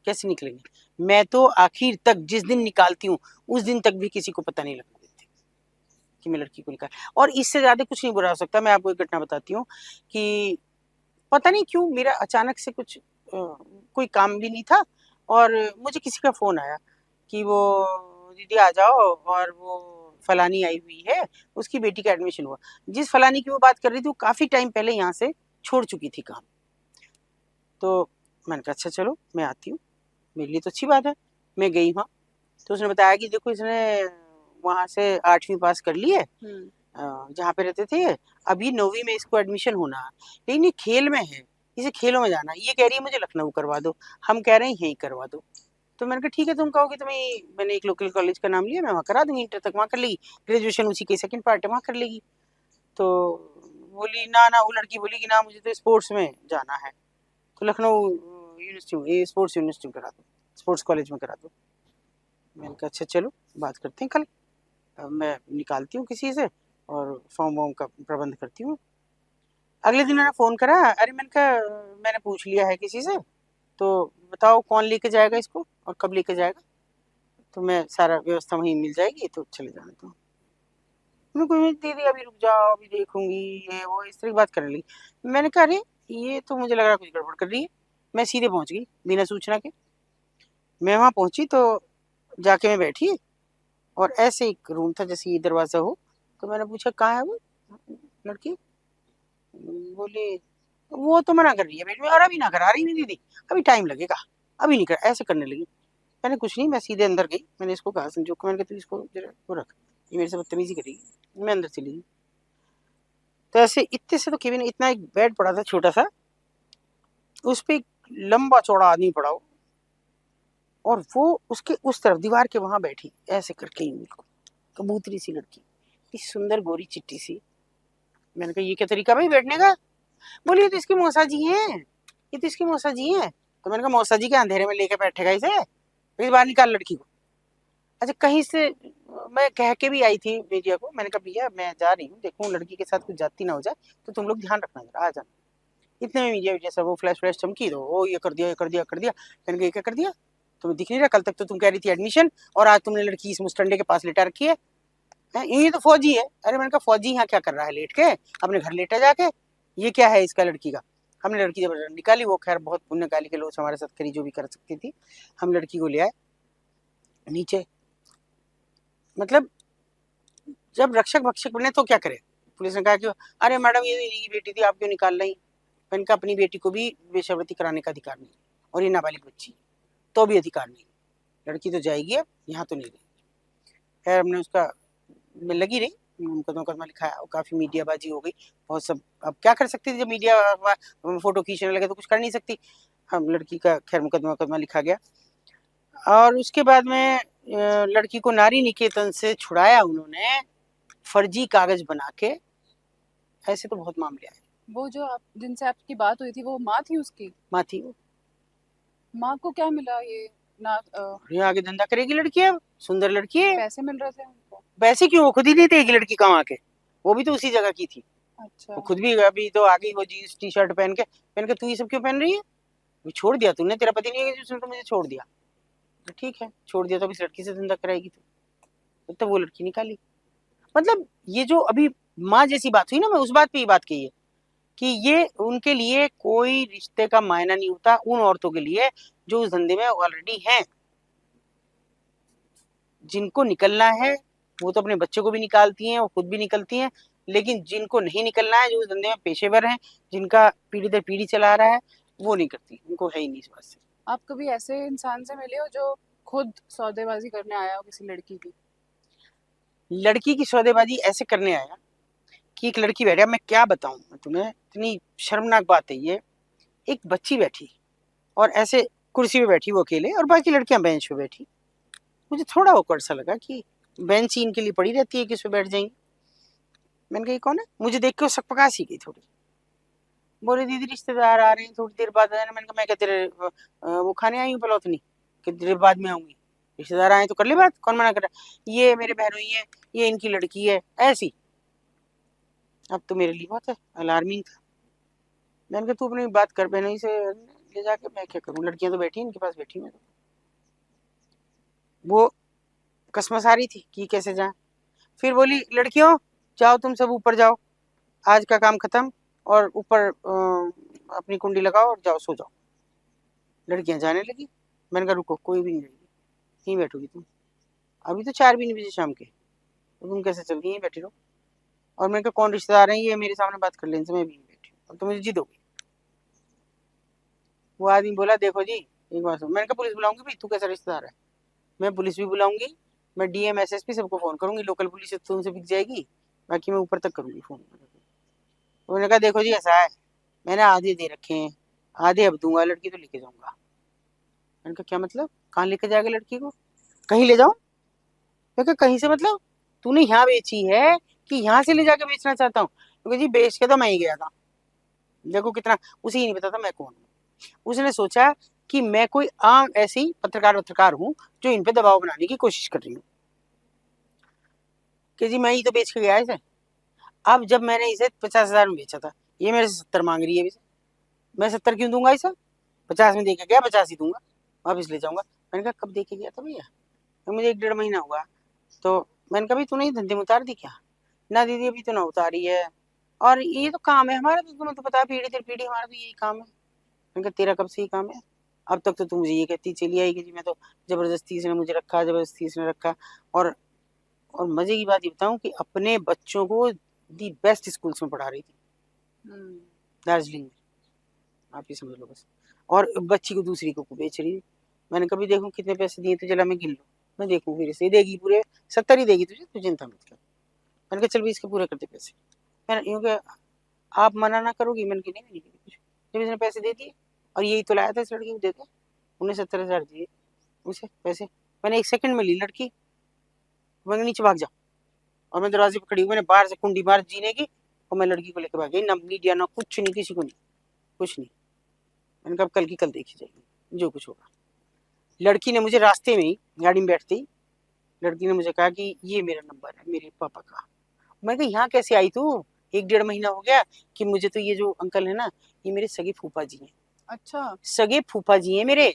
कैसे निकलेंगे? मैं तो आखिर तक जिस दिन निकालती हूँ, उस दिन तक भी किसी को पता नहीं लगने देती कि मैं लड़की को निकाल। और इससे ज़्यादा कुछ नहीं बुरा हो सकता। मैं आपको एक घटना बताती हूँ कि पता नहीं क्यों मेरा अचानक से कुछ कोई काम भी नहीं था और मुझे किसी का फ़ोन आया कि वो दीदी आ जाओ और वो फलानी आई हुई है, उसकी बेटी का एडमिशन हुआ। जिस फलानी की वो बात कर रही थी, वो काफ़ी टाइम पहले यहाँ से छोड़ चुकी थी काम। तो मैंने कहा अच्छा चलो मैं आती हूँ, मेरे लिए तो अच्छी बात है। मैं गई वहाँ, तो उसने बताया कि देखो इसने वहाँ से 8वीं पास कर ली है, जहाँ पे रहते थे, अभी 9वीं में इसको एडमिशन होना है, लेकिन ये खेल में है, इसे खेलों में जाना है। ये कह रही है मुझे लखनऊ करवा दो, हम कह रहे हैं यहीं करवा दो। तो मैंने कहा ठीक है तुम कहोगे तो मैंने एक लोकल कॉलेज का नाम लिया, मैं वहाँ करा दूंगी, इंटर तक वहाँ कर लेगी, ग्रेजुएशन उसी के सेकंड पार्ट है वहाँ कर लेगी। तो बोली ना ना, वो लड़की बोली कि ना मुझे तो स्पोर्ट्स में जाना है, तो लखनऊ यूनिवर्सिटी स्पोर्ट्स यूनिवर्सिटी में करा दो, स्पोर्ट्स कॉलेज में करा दो। मैंने कहा अच्छा चलो बात करते हैं कल, मैं निकालती हूँ किसी से और फॉर्म वॉर्म का प्रबंध करती हूँ। अगले दिन मैंने फ़ोन करा, अरे मैंने कहा मैंने पूछ लिया है किसी से, तो बताओ कौन लेके जाएगा इसको और कब लेके जाएगा, तो मैं सारा व्यवस्था वहीं मिल जाएगी, तो चले जाना तुम। मैं कोई दीदी अभी रुक जाओ, अभी देखूंगी, ये वो इस तरह की बात करने लगी। मैंने कहा अरे ये तो मुझे लग रहा कुछ गड़बड़ कर रही है। मैं सीधे पहुंच गई बिना सूचना के। मैं वहां पहुंची तो जाके मैं बैठी और ऐसे एक रूम था जैसे ये दरवाजा हो, तो मैंने पूछा कहाँ है वो लड़की। बोले वो तो मना कर रही है बेट में, और अभी ना करा रही नहीं दीदी, अभी टाइम लगेगा, अभी नहीं कर, ऐसे करने लगी। मैंने कुछ नहीं, मैं सीधे अंदर गई, मैंने इसको कहा संजो को, मैंने कहा तू इसको जरा वो रख, ये मेरे से बदतमीजी करेगी। मैं अंदर चली गई। तो ऐसे इतने से तो केबिन, इतना एक बेड पड़ा था छोटा सा, उस पे एक लंबा चौड़ा आदमी पड़ा हो और वो उसके उस तरफ दीवार के वहां बैठी ऐसे करके ही, बिल्कुल कबूतरी सी लड़की, इतनी सुंदर गोरी चिट्टी सी। मैंने कहा ये क्या तरीका भाई बैठने का। बोली ये तो इसकी मौसा जी है, ये तो इसकी मौसा जी है। तो मैंने कहा मौसा जी के अंधेरे में लेके बैठेगा इसे, इस बार निकाल लड़की को। अच्छा कहीं से मैं कह के भी आई थी मीडिया को, मैंने कहा भैया मैं जा रही हूँ, देखूँ लड़की के साथ कुछ जाती ना हो जाए, तो तुम लोग ध्यान रखना जरा, आ जाना। इतने में मीडिया जैसा वो फ्लैश फ्लैश चमकी, तो ओ ये कर दिया, ये कर दिया, कर दिया। मैंने कहा ये क्या कर दिया, तुम्हें दिख नहीं रहा, कल तक तो तुम कह रही थी एडमिशन, और आज तुमने लड़की इस मुस्टंडे के पास लेटा रखी है। ये तो फौजी है। अरे मैंने कहा फौजी यहाँ क्या कर रहा है लेट के, अपने घर लेटा जाके, ये क्या है इसका लड़की का। हमने लड़की जब निकाली, वो खैर बहुत पुण्यकाली के लोग हमारे साथ करी, जो भी कर सकती थी। हम लड़की को ले आए नीचे, मतलब जब रक्षक भक्षक बने तो क्या करे। पुलिस ने कहा कि अरे मैडम ये इन्हीं की बेटी थी, आप क्यों निकाल रही। मैंने कहा अपनी बेटी को भी वेश्यावृत्ति कराने का अधिकार नहीं, और ये नाबालिग बच्ची तो भी अधिकार नहीं, लड़की तो जाएगी अब, यहाँ तो नहीं रही। खैर हमने उसका में लगी रही, मुकदमा लिखाया, काफी मीडियाबाजी हो गई, बहुत सब। अब क्या कर सकती थी, जब मीडिया फोटो खींचने लगे तो कुछ कर नहीं सकती। हम लड़की का खैर मुकदमा लिखा गया, और उसके बाद में लड़की को नारी निकेतन से छुड़ाया उन्होंने, फर्जी कागज बना के। ऐसे तो बहुत मामले आए। वो जो आप जिनसे आपकी बात हुई थी, वो माँ थी उसकी? माँ थी वो। माँ को क्या मिला ये ना? ये आगे धंधा करेगी लड़की, अब सुंदर लड़की है। पैसे मिल रहे थे उनको? वैसे क्यों, वो खुद ही नहीं थी एक लड़की कमा के, वो भी तो उसी जगह की थी। अच्छा। वो खुद भी अभी तो आ गई, वो जीन्स टी शर्ट पहन के तू ये सब क्यों पहन रही है, वो छोड़ दिया तूने, तेरा पति नहीं है जिसने तो मुझे छोड़ दिया। तो ठीक है छोड़ दिया, तो अब इस लड़की से धंधा कराएगी तो वो लड़की निकाली। मतलब ये जो अभी माँ जैसी बात हुई ना, मैं उस बात पे ही बात कही है कि ये उनके लिए कोई रिश्ते का मायना नहीं होता, उन औरतों के लिए जो उस धंधे में ऑलरेडी हैं। जिनको निकलना है वो तो अपने बच्चों को भी निकालती हैं और खुद भी निकलती हैं, लेकिन जिनको नहीं निकलना है, जो उस धंधे में पेशेवर हैं, जिनका पीढ़ी दर पीढ़ी चला रहा है, वो नहीं करती, उनको है ही नहीं इस बात से। आप कभी ऐसे इंसान से मिले हो जो खुद सौदेबाजी करने आया हो किसी लड़की की? लड़की की सौदेबाजी ऐसे करने आया कि एक लड़की बैठी, अब मैं क्या बताऊं मैं तुम्हें, इतनी शर्मनाक बात है ये। एक बच्ची बैठी और ऐसे कुर्सी पे बैठी वो अकेले, और बाकी लड़कियां बेंच पे बैठी। मुझे थोड़ा awkward सा लगा कि बेंच ही इनके लिए पड़ी रहती है कि उस पे बैठ जाएंगी। मैंने कहा ये कौन है, मुझे देख के वो सकपका सी गई थोड़ी। बोले दीदी रिश्तेदार आ रहे हैं, थोड़ी देर बाद आना। मैंने कहा मैं क्या तेरे वो खाने आई हूँ पलौतनी, कि देर बाद में आऊंगी, रिश्तेदार आए तो कर ले बात, कौन मना कर रहा है, ये मेरे बहनोई है, ये इनकी लड़की है, ऐसी। अब तो मेरे लिए बहुत है अलार्मिंग था। मैंने कहा तू अपनी बात कर बहनोई से, ले जाके मैं क्या करूँ, लड़कियां तो बैठी हैं इनके पास बैठी मैं। वो कसमस आ रही थी कि कैसे जाए। फिर बोली लड़कियों जाओ तुम सब ऊपर जाओ, आज का काम खत्म, और ऊपर अपनी कुंडी लगाओ और जाओ सो जाओ। लड़कियां जाने लगी। मैंने कहा रुको कोई भी नहीं जाएगी, यहीं बैठोगी तुम, अभी तो 4 भी नहीं बजे शाम के, तो तुम कैसे चल रही यहीं बैठी रहो। और मैंने कहा कौन रिश्तेदार है ये मेरे सामने बात कर ले इनसे, मैं भी नहीं बैठी हूँ, अब तो मुझे जिद हो गई। वो आदमी बोला देखो जी एक बात सुनो। मैंने कहा पुलिस बुलाऊंगी भाई, तू कैसा रिश्तेदार है, मैं पुलिस भी बुलाऊंगी, मैं डीएम एसएसपी सबको फोन करूंगी, लोकल पुलिस तो उनसे बिक जाएगी, बाकी मैं ऊपर तक करूंगी फोन। तो मैंने कहा देखो जी ऐसा है, मैंने आधे दे रखे हैं, आधे अब दूंगा, लड़की तो लेके जाऊंगा। मैंने कहा क्या मतलब, कहाँ लेके जाएगा लड़की को, कहीं ले जाऊं। मैं कहा कहीं से मतलब, तूने यहाँ बेची है कि यहाँ से ले जाके बेचना चाहता हूँ। क्योंकि जी बेच के तो मैं ही गया था, देखो कितना, उसे ही नहीं पता था मैं कौन हूँ। उसने सोचा कि मैं कोई आम ऐसे ही पत्रकार हूँ जो इन पे दबाव बनाने की कोशिश कर रही हूँ कि जी मैं ही तो बेच के गया इसे। अब जब मैंने इसे 50,000 में बेचा था, ये मेरे से 70 मांग रही है, मैं 70 क्यों दूंगा इसे, 50 में देके गया 50 ही दूंगा, वापिस ले जाऊंगा। मैंने कहा कब देके गया था भैया, तो मुझे 1 डेढ़ महीना हुआ। तो मैंने कहा भाई तूने ये धंधे में उतार दी क्या, ना दीदी अभी तो ना उतारी है, और ये तो काम है हमारा, तो तुम्हें तो पता है पीढ़ी दर पीढ़ी हमारा तो यही काम है। मैंने कहा तेरा कब से ही काम है, अब तक तो तू मुझे ये कहती चली आई कि जी मैं तो जबरदस्ती इसने मुझे रखा, जबरदस्ती इसने रखा। और मजे की बात ये बताऊं कि अपने बच्चों को दी बेस्ट स्कूल्स में पढ़ा रही थी दार्जिलिंग में, आप ही समझ लो बस, और बच्ची को दूसरी को बेच रही थी। मैंने कभी देखूं कितने पैसे दिए तो चला मैं गिन लूं, मैं देखूं फिर से देगी पूरे 70 ही देगी तुझे, तू चिंता मत कर। मैंने कहा चल भी इसके पूरे करते पैसे। मैंने यूं कि आप मना ना करोगी, मैंने कहा नहीं मैंने कहा कुछ, जब इसने पैसे दे दिए, और यही तो लाया था इस लड़की को देते, उन्हें 70,000 दिए उसे पैसे। मैंने 1 सेकंड में ली लड़की, मैंने नीचे भाग जा, और मैं दरवाजे पर खड़ी हूँ, मैंने बाहर से कुंडी मार जीने की, और मैं लड़की को लेकर भाग गई, ना मीडिया ना कुछ नहीं, किसी को नहीं, कुछ नहीं। मैंने कहा कल की कल देखी जाएगी जो कुछ होगा। लड़की ने मुझे रास्ते में ही गाड़ी में बैठते ही लड़की ने मुझे कहा कि ये मेरा नंबर है मेरे पापा का। मैं कहा यहाँ कैसे आई तू, 1 डेढ़ महीना हो गया कि मुझे तो ये जो अंकल है ना ये मेरे सगे फूफा जी हैं। अच्छा, सगे फूफा जी हैं मेरे।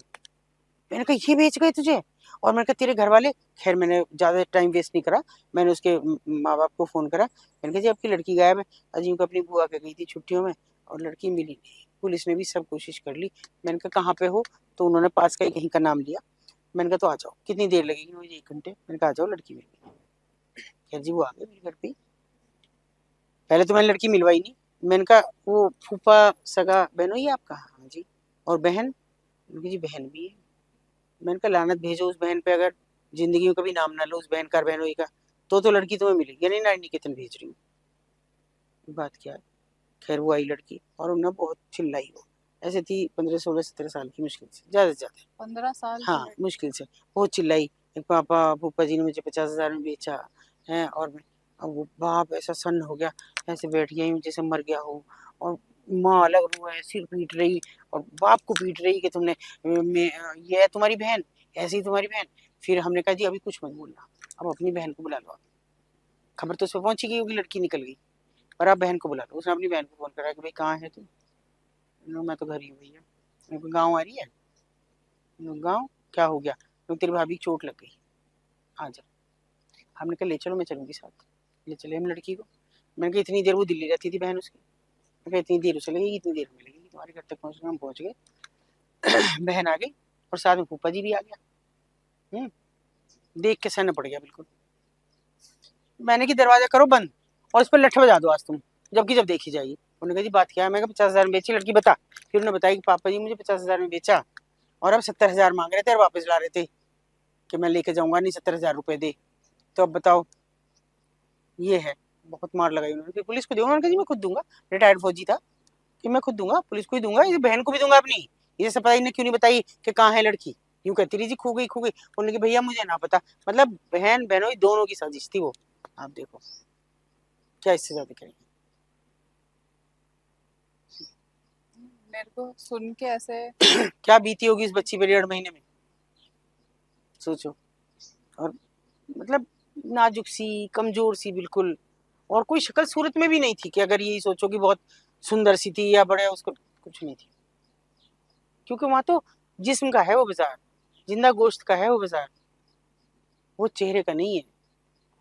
मैंने कहा ये बेच गए तुझे, और मैंने कहा तेरे घर वाले, खैर मैंने ज्यादा टाइम वेस्ट नहीं करा, मैंने उसके माँ बाप को फोन करा। मैंने कहा जी आपकी लड़की गायब है, अजीम को अपनी बुआ के गई थी छुट्टियों में, और लड़की मिली नहीं, पुलिस ने भी सब कोशिश कर ली। मैंने कहा कहाँ पे हो, तो उन्होंने पास का ही कहीं का नाम लिया। मैंने कहा तो आ जाओ, कितनी देर लगेगी, मुझे 1 घंटे। मैंने कहा आ जाओ लड़की मिल गई। खैर जी वो आ गए मेरे घर पे। पहले तो मैंने लड़की मिलवाई नहीं, मैंने कहा वो फूफा सगा बहन ही है आपका, हाँ जी, और बहन, जी बहन भी है। मैंने कहा लानत भेजो उस बहन पे, अगर जिंदगी में कभी नाम ना लो उस बहन का बहनोई का, तो लड़की तुम्हें मिलेगी, नहीं नानी निकेतन भेज रही हूँ, बात क्या है। खैर वो आई लड़की, और उन्होंने बहुत चिल्लाई, वो ऐसे थी 15 16 17 साल की, मुश्किल से ज्यादा से ज्यादा 15 साल, हाँ मुश्किल से, बहुत चिल्लाई। एक पापा फूफा जी ने मुझे 50,000 में बेचा है, और अब वो बाप ऐसा सन्न हो गया, ऐसे बैठ गया यूं जैसे मर गया हो, और माँ अलग रो है, सिर पीट रही, और बाप को पीट रही कि तुमने ये है तुम्हारी बहन, ऐसी तुम्हारी बहन। फिर हमने कहा जी अभी कुछ मत बोलना, अब अपनी बहन को बुला लो, खबर तो उस पर पहुंची गई होगी लड़की निकल गई, और आप बहन को बुला लो। उसने अपनी बहन को फोन करा कि भाई कहाँ है तू, मैं तो घर ही हूँ भैया। मेरे को गाँव आ रही है, गाँव क्या हो गया, तेरी भाभी की चोट लग गई, आ जा। हमने कहा ले चलो मैं चलूंगी साथ, ले चले हम लड़की को। मैंने कहा इतनी देर वो दिल्ली रहती थी बहन उसकी, मैं कहा इतनी देर उसे लगेगी, इतनी देर में लगेगी तुम्हारे घर तक पहुँचने। हम पहुँच गए बहन आ गई, और साथ में फूफा जी भी आ गया। देख के सहना पड़ गया बिल्कुल। मैंने कि दरवाजा करो बंद, और इस पर लठ बजा दो आज तुम, जबकि जब देखी जाएगी। उन्होंने कहा जी बात क्या है, मैं 50,000 में बेची लड़की, बता। फिर उन्होंने बताया कि पापा जी मुझे 50,000 में बेचा, और अब 70,000 मांग रहे थे और वापस ला रहे थे कि मैं लेके जाऊंगा नहीं, 70,000 रुपए दे। तो अब बताओ, ये है। बहुत मार लगाई उन्होंने, फिर पुलिस को दिया। उन्होंने कहा जी मैं खुद दूंगा, रिटायर्ड फौजी था, कि मैं खुद दूंगा, पुलिस को ही दूंगा, इस बहन को भी दूंगा अपनी। ये सब पता ही नहीं क्यों नहीं बताई कि कहाँ है लड़की, यूं कहती रही जी खो गई खो गई। उन्होंने कहा भैया मुझे ना पता, मतलब बहन बहनों दोनों की साजिश थी वो। आप देखो क्या इससे ज्यादा करेंगे। मेरे को सुन के ऐसे क्या बीती होगी इस बच्ची पे 1.5 महीने में, सोचो। और मतलब नाजुक सी, कमजोर सी बिल्कुल, और कोई शक्ल सूरत में भी नहीं थी कि अगर यही सोचो कि बहुत सुंदर सी थी या बड़े उसको, कुछ नहीं थी। क्योंकि वहां तो जिस्म का है वो बाजार, जिंदा गोश्त का है वो बाजार, वो चेहरे का नहीं है,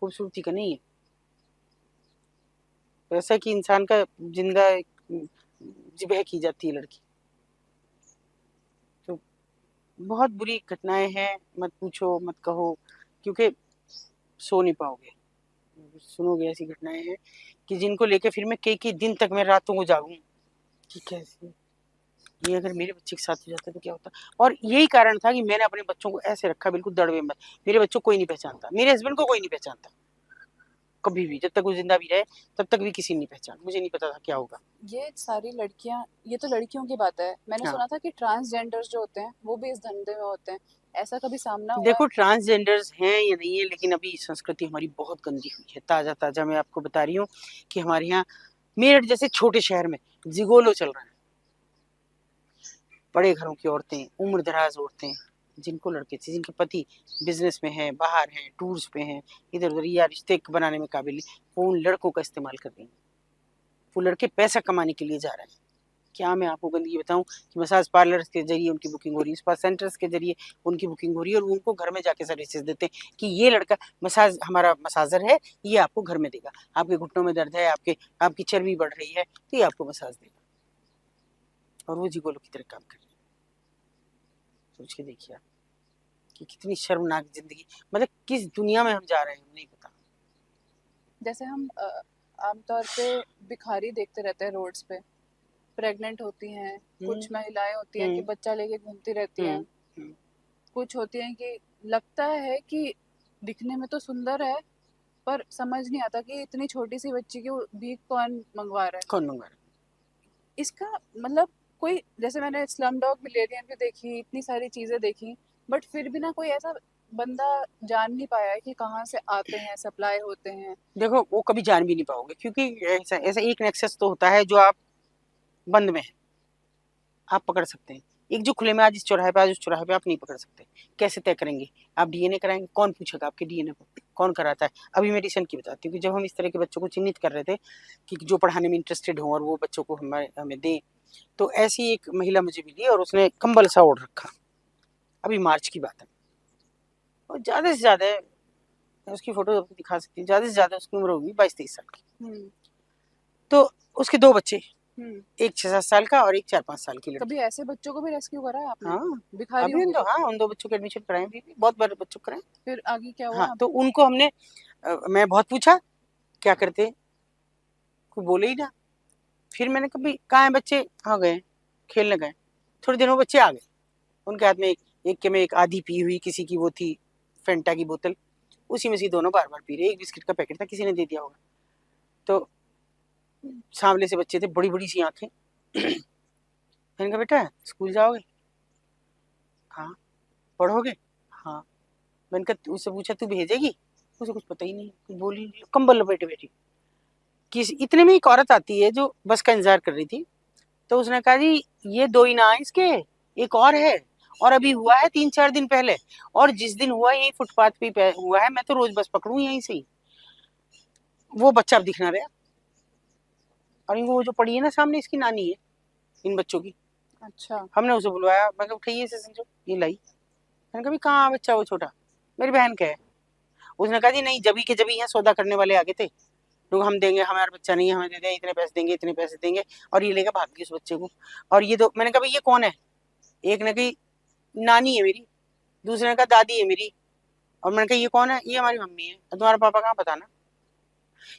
खूबसूरती का नहीं है। वैसा कि इंसान का जिंदा जिबह की जाती है लड़की। तो बहुत बुरी घटनाएं हैं, मत पूछो मत कहो, क्योंकि सो नहीं पाओगे सुनोगे ऐसी घटनाएं हैं कि जिनको लेके फिर मैं कई दिन तक मैं रातों को जागूं कि कैसे ये अगर मेरे बच्चे के साथ हो जाता तो क्या होता। और यही कारण था कि मैंने अपने बच्चों को ऐसे रखा बिल्कुल दड़बे में। मेरे बच्चों को कोई नहीं पहचानता, मेरे हस्बैंड को कोई नहीं पहचानता कभी भी, जब तक वो जिंदा भी रहे तब तक भी किसी ने नहीं पहचान। मुझे नहीं पता था क्या होगा। ये सारी लड़कियां, ये तो लड़कियों की बात है, मैंने हाँ। सुना था कि ट्रांसजेंडर्स जो होते हैं वो भी इस धंधे में होते हैं। ऐसा कभी सामना हुआ देखो है? ट्रांसजेंडर्स हैं या नहीं है, लेकिन अभी संस्कृति हमारी बहुत गंदी हुई है। ताजा ताजा मैं आपको बता रही हूँ कि हमारे यहाँ मेरठ जैसे छोटे शहर में जिगोलो चल रहा है। बड़े घरों की औरतें, उम्र दराज औरतें, जिनको लड़के थे, जिनके पति बिजनेस में हैं, बाहर हैं, टूर्स पे हैं, इधर उधर या रिश्ते बनाने में काबिल नहीं, वो उन लड़कों का इस्तेमाल कर रही हैं। वो लड़के पैसा कमाने के लिए जा रहे हैं। क्या मैं आपको गंदगी बताऊं कि मसाज पार्लर के जरिए उनकी बुकिंग हो रही है, स्पा सेंटर्स के जरिए उनकी बुकिंग हो रही है, और उनको घर में जाके सर्विसेज देते हैं कि ये लड़का मसाज हमारा मसाजर है, ये आपको घर में देगा। आपके घुटनों में दर्द है, आपकी चर्बी बढ़ रही है, तो ये आपको मसाज देगा। और वो जिगोलो की तरह काम कर रहे हैं। सोच के देखिए आप कि कितनी शर्मनाक जिंदगी, मतलब किस दुनिया में हम जा रहे हैं नहीं पता। जैसे हम आमतौर पे भिखारी देखते रहते हैं रोड्स पे, प्रेग्नेंट होती हैं, कुछ महिलाएं होती हैं कि बच्चा लेके घूमती रहती हैं, कुछ होती हैं कि लगता है कि दिखने में तो सुंदर है पर समझ नहीं आता कि इतनी छोटी सी बच्ची की भीख कौन मंगवा रहा है। कौन मंगा रहा इसका मतलब कोई, जैसे मैंने स्लम डॉग मिलेनियन भी देखी, इतनी सारी चीजें देखी, बट फिर भी ना कोई ऐसा बंदा जान नहीं पाया है कि कहाँ से आते हैं, सप्लाई होते हैं। देखो वो कभी जान भी नहीं पाओगे, क्योंकि ऐसा ऐसा एक नेक्सस तो होता है जो आप बंद में है, आप पकड़ सकते हैं। एक जो खुले में आज इस चौराहे पे, आज उस चौराहे पे आप नहीं पकड़ सकते। कैसे तय करेंगे? आप डीएनए कराएंगे, कौन पूछेगा आपके डीएनए को, कौन कराता है? अभी मैं रिसेंट की बताती हूँ कि जब हम इस तरह के बच्चों को चिन्हित कर रहे थे कि जो पढ़ाने में इंटरेस्टेड हो और वो बच्चों को हमें दें, तो ऐसी एक महिला मुझे मिली और उसने कंबल सा ओढ़ रखा। अभी मार्च की बात है, और ज्यादा से ज्यादा उसकी फोटो आपको दिखा सकती हूँ, ज्यादा से ज्यादा उसकी उम्र होगी 22-23 साल की। तो उसके 2 बच्चे, एक 6-7 साल का और एक 4-5 साल की लड़की। कभी ऐसे बच्चों को भी रेस्क्यू करा है आपने? हाँ, भिखारियों अभी को? हाँ उन 2 बच्चों के एडमिशन कराए, अभी बहुत बड़े बच्चों को कराए। फिर आगे क्या हुआ? हाँ, तो उनको हमने मैं बहुत पूछा क्या करते, कोई बोले ही ना। फिर मैंने कभी कहाँ है बच्चे, कहाँ गए, खेलने गए। थोड़ी देर में बच्चे आ गए, उनके हाथ में एक के में एक आधी पी हुई किसी की वो थी फेंटा की बोतल, उसी में से दोनों बार बार पी रहे। एक बिस्किट का पैकेट था, किसी ने दे दिया होगा। तो सांवले से बच्चे थे, बड़ी बड़ी सी आंखें। मैंने कहा बेटा स्कूल जाओगे? हाँ। पढ़ोगे? हाँ। मैंने कहा उससे पूछा तू भेजेगी? उसे कुछ पता ही नहीं, कुछ बोली नहीं, कंबल लपेटे बैठी। किस इतने में एक औरत आती है जो बस का इंतजार कर रही थी, तो उसने कहा जी ये 2 ही ना है इसके, एक और है, और अभी हुआ है 3-4 दिन पहले, और जिस दिन हुआ यही फुटपाथ पे हुआ है, मैं तो रोज बस पकड़ू यहीं से ही। वो बच्चा अब दिख ना रहा, और वो जो पड़ी है ना सामने, इसकी नानी है इन बच्चों की। अच्छा। हमने उसे बुलवाया, मैं उठाइए इसे, समझो ये लाई। मैंने कहा कहाँ बच्चा वो छोटा? मेरी बहन का है। उसने कहा जी नहीं, जबी के जबी यहाँ सौदा करने वाले आगे थे, लोग हम देंगे, हमारा बच्चा नहीं है, हमें दे दें, इतने पैसे देंगे, इतने पैसे देंगे, और ये लेकर भाग गई उस बच्चे को। और ये दो, मैंने कहा भाई ये कौन है? एक ने कही नानी है मेरी, दूसरे ने कहा दादी है मेरी, और मैंने कहा ये कौन है? ये हमारी मम्मी है। तुम्हारा पापा कहाँ बताना?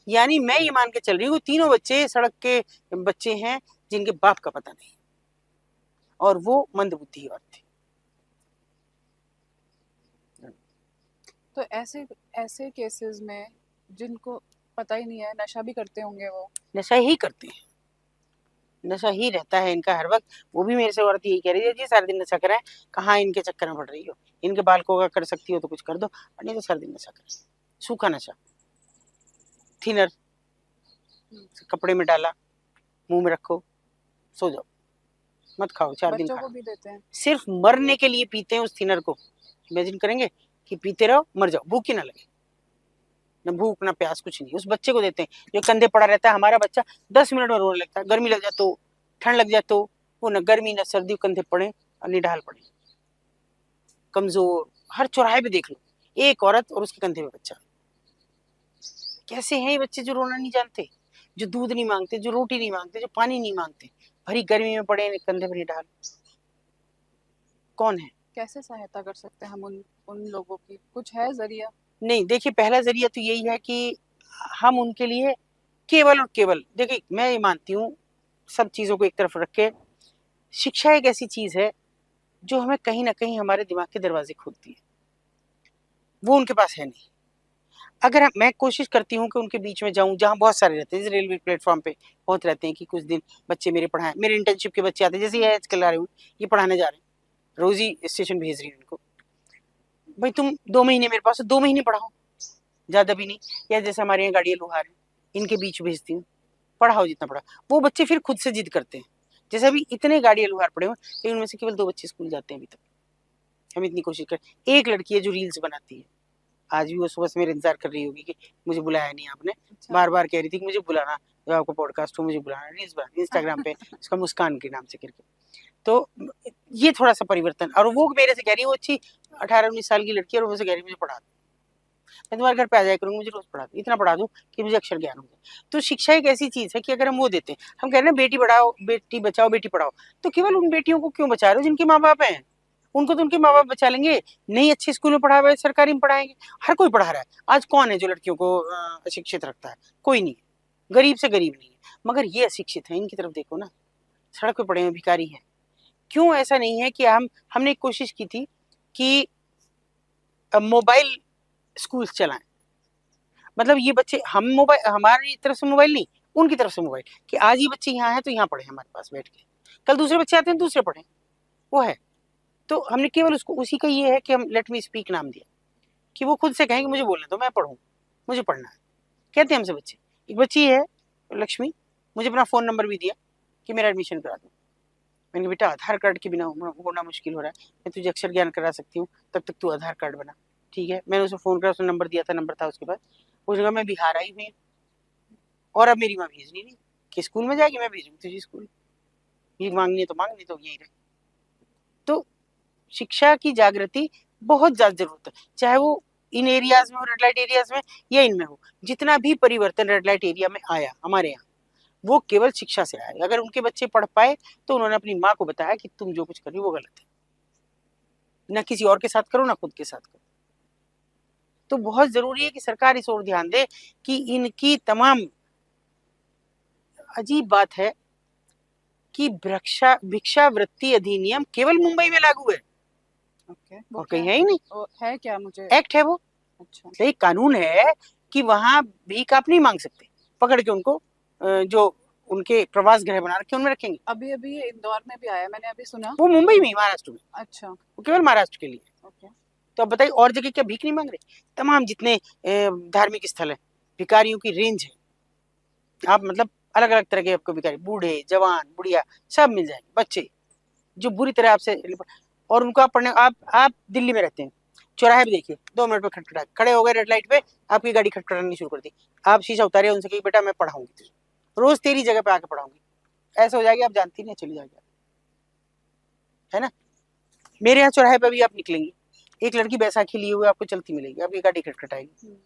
यानी मैं ये मान के चल रही हूँ तीनों बच्चे सड़क के बच्चे हैं जिनके बाप का पता नहीं, और वो मंदबुद्धि औरत थी। तो ऐसे ऐसे केसेस में जिनको पता ही नहीं है, नशा भी करते होंगे वो? नशा ही करते हैं, नशा ही रहता है इनका हर वक्त। वो भी मेरे से औरत यही कह रही है जी सारा दिन नशा कराएं, कहाँ इनके चक्कर में पड़ रही हो, इनके बाल को अगर कर सकती हो तो कुछ कर दो, नहीं तो सारा दिन नशा करें। सूखा नशा, थिनर कपड़े में डाला, मुंह में रखो, सो जाओ, मत खाओ 4 दिन बच्चों खाओ। को भी देते हैं? सिर्फ मरने के लिए पीते हैं उस थिनर को। इमेजिन करेंगे कि पीते रहो मर जाओ, भूख ही ना लगे। न भूख ना प्यास, कुछ नहीं। उस बच्चे को देते हैं जो कंधे पड़ा रहता है। हमारा बच्चा 10 मिनट में रोने लगता है, गर्मी लग जाए तो, ठंड लग जाए तो, वो न गर्मी न सर्दी, कंधे पड़े और निढाल पड़े, कमजोर। हर चौराहे पे देख लो एक औरत और उसके कंधे पे बच्चा। कैसे हैं ये बच्चे जो रोना नहीं जानते, जो दूध नहीं मांगते, जो रोटी नहीं मांगते, जो पानी नहीं मांगते, भरी गर्मी में पड़े कंधे पर निढाल। कौन है? कैसे सहायता कर सकते हैं हम उन लोगों की? कुछ है जरिया? नहीं, देखिए पहला जरिया तो यही है कि हम उनके लिए केवल और केवल, देखिए मैं ये मानती हूँ सब चीजों को एक तरफ रख के, शिक्षा एक ऐसी चीज है जो हमें कहीं ना कहीं हमारे दिमाग के दरवाजे खोलती है। वो उनके पास है नहीं। अगर मैं कोशिश करती हूँ कि उनके बीच में जाऊं जहाँ बहुत सारे रहते हैं, जैसे रेलवे प्लेटफॉर्म पे बहुत रहते हैं कि कुछ दिन बच्चे मेरे पढ़ाएं, मेरे इंटर्नशिप के बच्चे आते हैं, जैसे ये आजकल आ रहे हूँ, ये पढ़ाने जा रहे हैं, रोज ही स्टेशन भेज रही हूँ उनको, भाई तुम 2 महीने मेरे पास 2 महीने पढ़ाओ, ज्यादा भी नहीं। या जैसे हमारे यहाँ गाड़ियाँ लोहार है, इनके बीच भेजती हूँ, पढ़ाओ जितना पढ़ा। वो बच्चे फिर खुद से जिद करते हैं। जैसे अभी इतने गाड़ियाँ लोहार पड़े हुए, लेकिन उनमें से केवल 2 बच्चे स्कूल जाते हैं अभी तक। हम इतनी कोशिश कर, एक लड़की है जो रील्स बनाती है, आज भी वो सुबह से मेरा इंतजार कर रही होगी कि मुझे बुलाया नहीं आपने। अच्छा। बार बार कह रही थी कि मुझे बुलाना, जब आपको पॉडकास्ट हो मुझे बुलाना, रील्स बना इंस्टाग्राम पे उसका मुस्कान के नाम से करके। तो ये थोड़ा सा परिवर्तन। और वो मेरे से कह रही है, वो अच्छी 18-19 साल की लड़की है, और मुझसे कह रही है मुझे पढ़ा दो, मैं तुम्हारे घर पे आ जाया करूंगी, मुझे रोज पढ़ा दो, इतना पढ़ा दो कि मुझे अक्षर ज्ञान हो जाए। तो शिक्षा एक ऐसी चीज है कि अगर हम वो देते हैं, हम कह रहे हैं बेटी बढ़ाओ, बेटी बचाओ, बेटी पढ़ाओ, तो केवल उन बेटियों को क्यों बचा रहे हो जिनके माँ बाप हैं? उनको तो उनके माँ बाप बचा लेंगे, नहीं अच्छे स्कूल में पढ़ा हुआ है, सरकारी में पढ़ाएंगे। हर कोई पढ़ा रहा है। आज कौन है जो लड़कियों को अशिक्षित रखता है? कोई नहीं, गरीब से गरीब नहीं है। मगर ये अशिक्षित है, इनकी तरफ देखो ना, सड़क पे पड़े हुए भिखारी हैं। क्यों ऐसा नहीं है कि हमने एक कोशिश की थी कि मोबाइल स्कूल चलाएं, मतलब ये बच्चे, हम मोबाइल, हमारी तरफ से मोबाइल नहीं, उनकी तरफ से मोबाइल, कि आज ये बच्चे यहाँ हैं तो यहाँ पढ़े हमारे पास बैठ के, कल दूसरे बच्चे आते हैं दूसरे पढ़े, वो है। तो हमने केवल उसको, उसी का ये है कि हम लेट मी स्पीक नाम दिया, कि वो खुद से कहें कि मुझे बोलने दो, मैं पढ़ूँ, मुझे पढ़ना है। कहते हैं हमसे बच्चे। एक बच्ची है लक्ष्मी, मुझे अपना फ़ोन नंबर भी दिया कि मेरा एडमिशन करा दो। मैंने कहा बेटा आधार कार्ड के बिना होना मुश्किल हो रहा है, मैं तुझे अक्षर ज्ञान करा सकती हूँ, तब तक तू आधार कार्ड बना। ठीक है, मैंने उसे फ़ोन करा, उसने नंबर दिया था, नंबर था उसके पास। उसने कहा मैं बिहार आई हुई हूँ और अब मेरी माँ भेजनी नहीं कि स्कूल में जाएगी, मैं भेजूंगी तुझे स्कूल, भीख मांगनी है तो मांगनी, तो यही रहे। तो शिक्षा की जागृति बहुत ज्यादा जरूरत है, चाहे वो इन एरियाज में हो, रेड लाइट एरियाज में, या इनमें हो। जितना भी परिवर्तन रेड लाइट एरिया में आया हमारे यहाँ, वो केवल शिक्षा से आया। अगर उनके बच्चे पढ़ पाए तो उन्होंने अपनी माँ को बताया कि तुम जो कुछ कर रही हो वो गलत है, ना किसी और के साथ करो, ना खुद के साथ करो। तो बहुत जरूरी है कि सरकार इस ओर ध्यान दे कि इनकी तमाम, अजीब बात है कि भिक्षावृत्ति अधिनियम केवल मुंबई में लागू है, ओके, और कहीं है ही नहीं। वो है क्या? मुझे एक्ट है वो, अच्छा, एक कानून है कि वहां भीख आप नहीं मांग सकते, पकड़ के उनको जो उनके प्रवास गृह बना रखे उनमें रखेंगे। अभी अभी ये इंदौर में भी आया, मैंने अभी सुना। वो मुंबई में, महाराष्ट्र में, अच्छा, वो केवल महाराष्ट्र के लिए। ओके। तो अब बताइए और जगह क्या भीख नहीं मांग रहे? तमाम जितने धार्मिक स्थल है, भिखारियों की रेंज है। आप मतलब अलग अलग तरह के आपको भिखारी, बूढ़े जवान बुढ़िया सब मिल जाएंगे, बच्चे जो बुरी तरह आपसे, और उनको आप पढ़ने, आप दिल्ली में रहते हैं, चौराहे पे देखिए 2 मिनट में खटखटा, खड़े हो गए रेड लाइट पे, आपकी गाड़ी खटखटानी शुरू कर दी, आप शीशा उतारे, उनसे कही बेटा मैं पढ़ाऊंगी तुझे, रोज तेरी जगह पे आके पढ़ाऊंगी, ऐसा हो जाएगी आप जानती नहीं, चली जाएगी, है ना। मेरे यहाँ चौराहे पे भी आप निकलेंगी, एक लड़की बैसाखी लिए हुए आपको चलती मिलेगी, आपकी गाड़ी खटखटाएगी,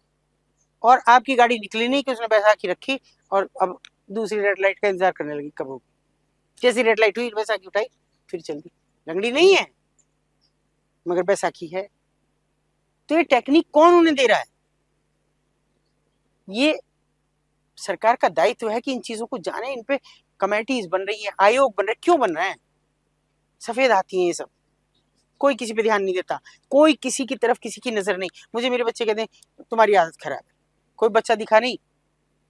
और आपकी गाड़ी निकली नहीं कि उसने बैसाखी रखी और अब दूसरी रेड लाइट का इंतजार करने लगी कब होगी। जैसी रेड लाइट हुई बैसाखी उठाई फिर चल दी, लंगड़ी नहीं है मगर बैसाखी है। तो ये टेक्निक कौन उन्हें दे रहा है? ये सरकार का दायित्व है कि इन चीजों को जाने, इन पे कमेटीज बन रही है, आयोग बन रहे, क्यों बन रहे हैं? सफेद हाथी है ये सब, कोई किसी पे ध्यान नहीं देता, कोई किसी की तरफ किसी की नजर नहीं। मुझे मेरे बच्चे कहते हैं तुम्हारी आदत खराब है, कोई बच्चा दिखा नहीं।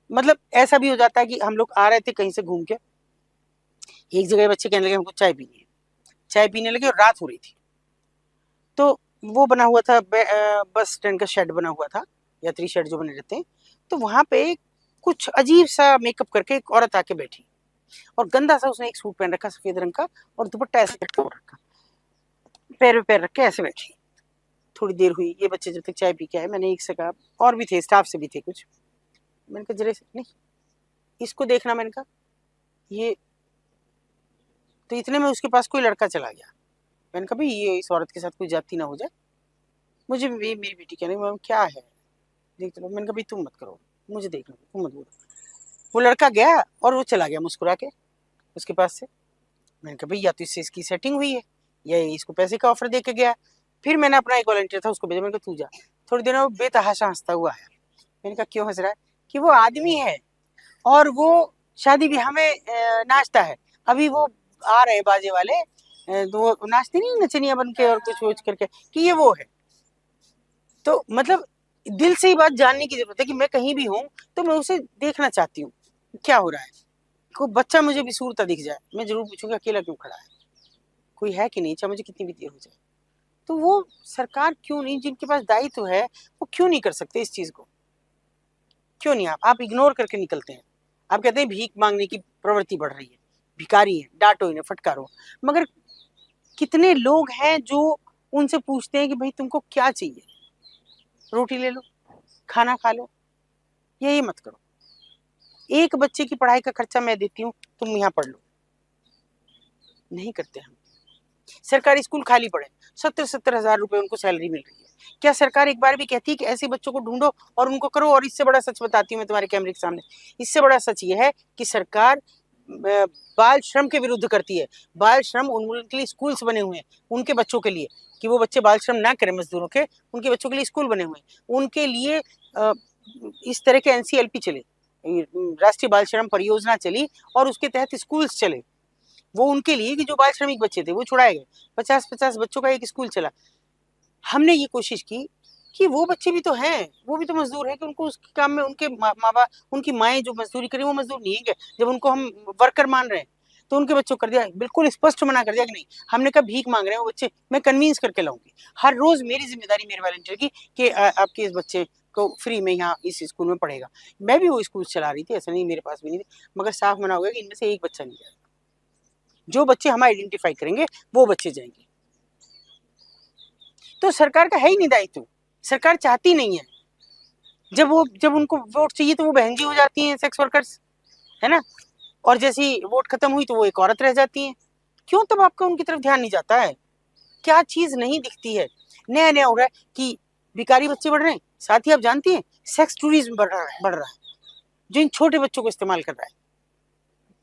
मतलब ऐसा भी हो जाता है कि हम लोग आ रहे थे कहीं से घूम के, एक जगह बच्चे कहने लगे हमको चाय पीनी है, चाय पीने लगे और रात हो रही थी, तो वो बना हुआ था बस स्टैंड का शेड बना हुआ था, यात्री शेड जो बने रहते हैं, तो वहां पे कुछ अजीब सा मेकअप करके एक औरत आके बैठी, और गंदा सा उसने एक सूट पहन रखा सफेद रंग का, और दुपट्टा ऐसे रखा, पैर पे पैर रख के ऐसे बैठी। थोड़ी देर हुई, ये बच्चे जब तक चाय पी के आए, मैंने एक से कहा, और भी थे, स्टाफ से भी थे कुछ, मैंने कहा जरा नहीं इसको देखना। मैंने कहा ये तो इतने में उसके पास कोई लड़का चला गया। मैंने कहा भाई ये इस औरत के साथ कोई जाती ना हो जाए। मुझे मेरी बेटी कहने मैम क्या है देखते रहो। मैंने कहा भाई तुम मत करो, मुझे देखना, तुम मत बोलो। वो लड़का गया और वो चला गया मुस्कुरा के उसके पास से। मैंने कहा भाई या तो इससे इसकी सेटिंग हुई है या ये इसको पैसे का ऑफर दे के गया। फिर मैंने अपना एक वॉलंटियर था उसको भेजा, मैंने कहा तू जा। थोड़ी देर में वो बेतहाशा हंसता हुआ आया। मैंने कहा क्यों हंस रहा है? कि वो आदमी है और वो शादी ब्याह में नाचता है। अभी वो आ रहे बाजे वाले, तो वो नाचते नहीं नचनिया बन के और कुछ वोच करके कि ये वो है। तो मतलब दिल से ही बात जानने की जरूरत है कि मैं कहीं भी हूँ तो मैं उसे देखना चाहती हूँ क्या हो रहा है। कोई बच्चा मुझे भी सूरता दिख जाए, मैं जरूर पूछूंगी अकेला क्यों खड़ा है, कोई है कि नहीं, चाहे मुझे कितनी भी देर हो जाए। तो वो सरकार क्यों नहीं, जिनके पास दायित्व है वो क्यों नहीं कर सकते इस चीज को? क्यों नहीं? आप इग्नोर करके निकलते हैं। आप कहते हैं भीख मांगने की प्रवृत्ति बढ़ रही है, भिखारी है, डांटो इन्हें, फटकारो। मगर कितने लोग हैं जो उनसे पूछते हैं कि भाई तुमको क्या चाहिए, रोटी ले लो, खाना खा लो, ये मत करो। एक बच्चे की पढ़ाई का खर्चा मैं देती हूँ, तुम यहाँ पढ़ लो। नहीं करते हम। सरकारी स्कूल खाली पड़े, 70-70 हजार रुपए उनको सैलरी मिल रही है। क्या सरकार एक बार भी कहती है कि ऐसे बच्चों को ढूंढो और उनको करो? और इससे बड़ा सच बताती हूँ मैं तुम्हारे कैमरे के सामने, इससे बड़ा सच ये है कि सरकार बाल श्रम के विरुद्ध करती है। बाल श्रम उनके लिए स्कूल्स बने हुए हैं, उनके बच्चों के लिए, कि वो बच्चे बाल श्रम ना करें मजदूरों के, उनके बच्चों के लिए स्कूल बने हुए हैं। उनके लिए इस तरह के NCLP चले, राष्ट्रीय बाल श्रम परियोजना चली और उसके तहत स्कूल्स चले। वो उनके लिए कि जो बाल श्रमिक बच्चे थे वो छुड़ाए गए। 50-50 बच्चों का एक स्कूल चला। हमने ये कोशिश की कि वो बच्चे भी तो हैं, वो भी तो मजदूर हैं, कि उनको उस काम में उनके माँ बाप, उनकी माएँ जो मजदूरी करें वो मजदूर नहीं है क्या? जब उनको हम वर्कर मान रहे हैं तो उनके बच्चों कर दिया, बिल्कुल स्पष्ट मना कर दिया कि नहीं। हमने कहा भीख मांग रहे हैं वो बच्चे, मैं कन्विंस करके लाऊंगी। हर रोज मेरी जिम्मेदारी मेरे वॉलंटियर की कि आपके इस बच्चे को फ्री में यहाँ इस स्कूल में पढ़ेगा। मैं भी वो स्कूल चला रही थी, ऐसा नहीं मेरे पास भी नहीं थी, मगर साफ मना हो गया कि इनमें से एक बच्चा नहीं जाएगा। जो बच्चे हम आइडेंटिफाई करेंगे वो बच्चे जाएंगे। तो सरकार का है ही नहीं दायित्व, सरकार चाहती नहीं है। जब उनको वोट चाहिए तो वो बहन जी हो जाती हैं सेक्स वर्कर्स, है ना, और जैसी वोट खत्म हुई तो वो एक औरत रह जाती है। क्यों तब आपका उनकी तरफ ध्यान नहीं जाता है? क्या चीज नहीं दिखती है? नया नया हो रहा है कि भिखारी बच्चे बढ़ रहे हैं, साथ ही आप जानती हैं सेक्स टूरिज्म बढ़ रहा है, जो इन छोटे बच्चों को इस्तेमाल कर रहा है।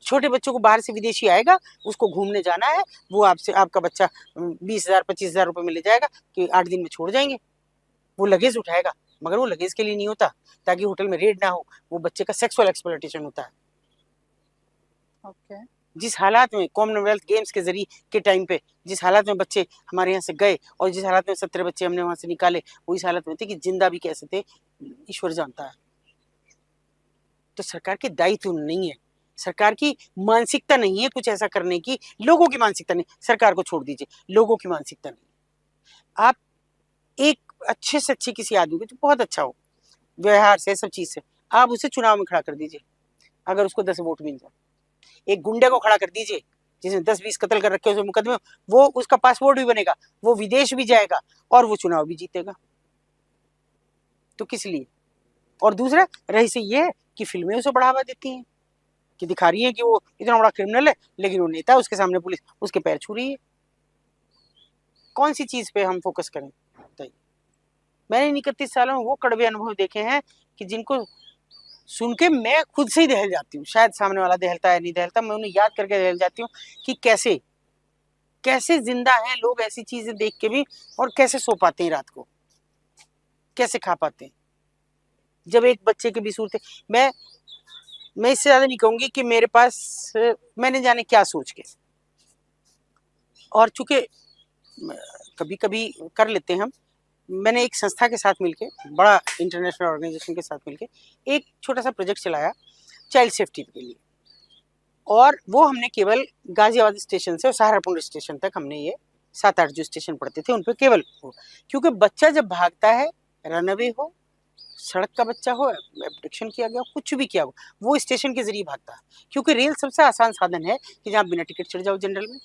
छोटे बच्चों को बाहर से विदेशी आएगा, उसको घूमने जाना है, वो आपसे, आपका बच्चा 20,000 25,000 रुपए में ले जाएगा कि 8 दिन में छोड़ जाएंगे। वो लगेज उठाएगा, मगर वो लगेज के लिए नहीं होता ताकि होटल में रेड ना हो, वो बच्चे का सेक्सुअल एक्सप्लॉयटेशन होता है। ओके। जिस हालात में कॉमनवेल्थ गेम्स के जरिए के टाइम पे जिस हालात में बच्चे हमारे यहाँ से गए और जिस हालात में 17 बच्चे हमने वहां से निकाले, वो इस हालत में थे कि जिंदा भी कैसे थे ईश्वर जानता है। तो सरकार के दायित्व नहीं है, सरकार की मानसिकता नहीं है कुछ ऐसा करने की, लोगों की मानसिकता नहीं। सरकार को छोड़ दीजिए, लोगों की मानसिकता नहीं। आप एक अच्छे से अच्छे किसी आदमी को जो बहुत अच्छा हो व्यवहार से, सब चीज से, आप उसे चुनाव में खड़ा कर दीजिए, अगर उसको 10 वोट मिल जाए। एक गुंडे को खड़ा कर दीजिए जिसने 10-20 कत्ल कर रखे उसे मुकदमे, वो उसका पासपोर्ट भी बनेगा, वो विदेश भी जाएगा और वो चुनाव भी जीतेगा। तो किस लिए? और दूसरा रही से ये है कि फिल्में उसे बढ़ावा देती हैं, कि दिखा रही है कि वो इतना बड़ा क्रिमिनल है, लेकिन वो नेता है, उसके सामने पुलिस उसके पैर छू रही है। कौन सी चीज पे हम फोकस करें बताइए? मैंने 31 सालों में वो कड़वे अनुभव देखे हैं कि जिनको सुन के मैं खुद से ही दहल जाती हूँ। शायद सामने वाला दहलता है नहीं दहलता, मैं उन्हें याद करके दहल जाती हूँ कि कैसे कैसे जिंदा हैं लोग ऐसी चीजें देख के भी, और कैसे सो पाते हैं रात को, कैसे खा पाते हैं। जब एक बच्चे के भी सूरत, मैं इससे ज्यादा नहीं कहूंगी कि मेरे पास मैंने जाने क्या सोच के, और चूंकि कभी कभी कर लेते हैं हम, मैंने एक संस्था के साथ मिलके, बड़ा इंटरनेशनल ऑर्गेनाइजेशन के साथ मिलके एक छोटा सा प्रोजेक्ट चलाया चाइल्ड सेफ्टी के लिए। और वो हमने केवल गाजियाबाद स्टेशन से और सहारनपुर स्टेशन तक हमने ये 7-8 जो स्टेशन पड़ते थे उन पर केवल हो, क्योंकि बच्चा जब भागता है, रनअवे हो, सड़क का बच्चा हो, एब्डक्शन किया गया, कुछ भी किया हो, वो स्टेशन के जरिए भागता है। क्योंकि रेल सबसे आसान साधन है कि जहाँ बिना टिकट चढ़ जाओ जनरल में,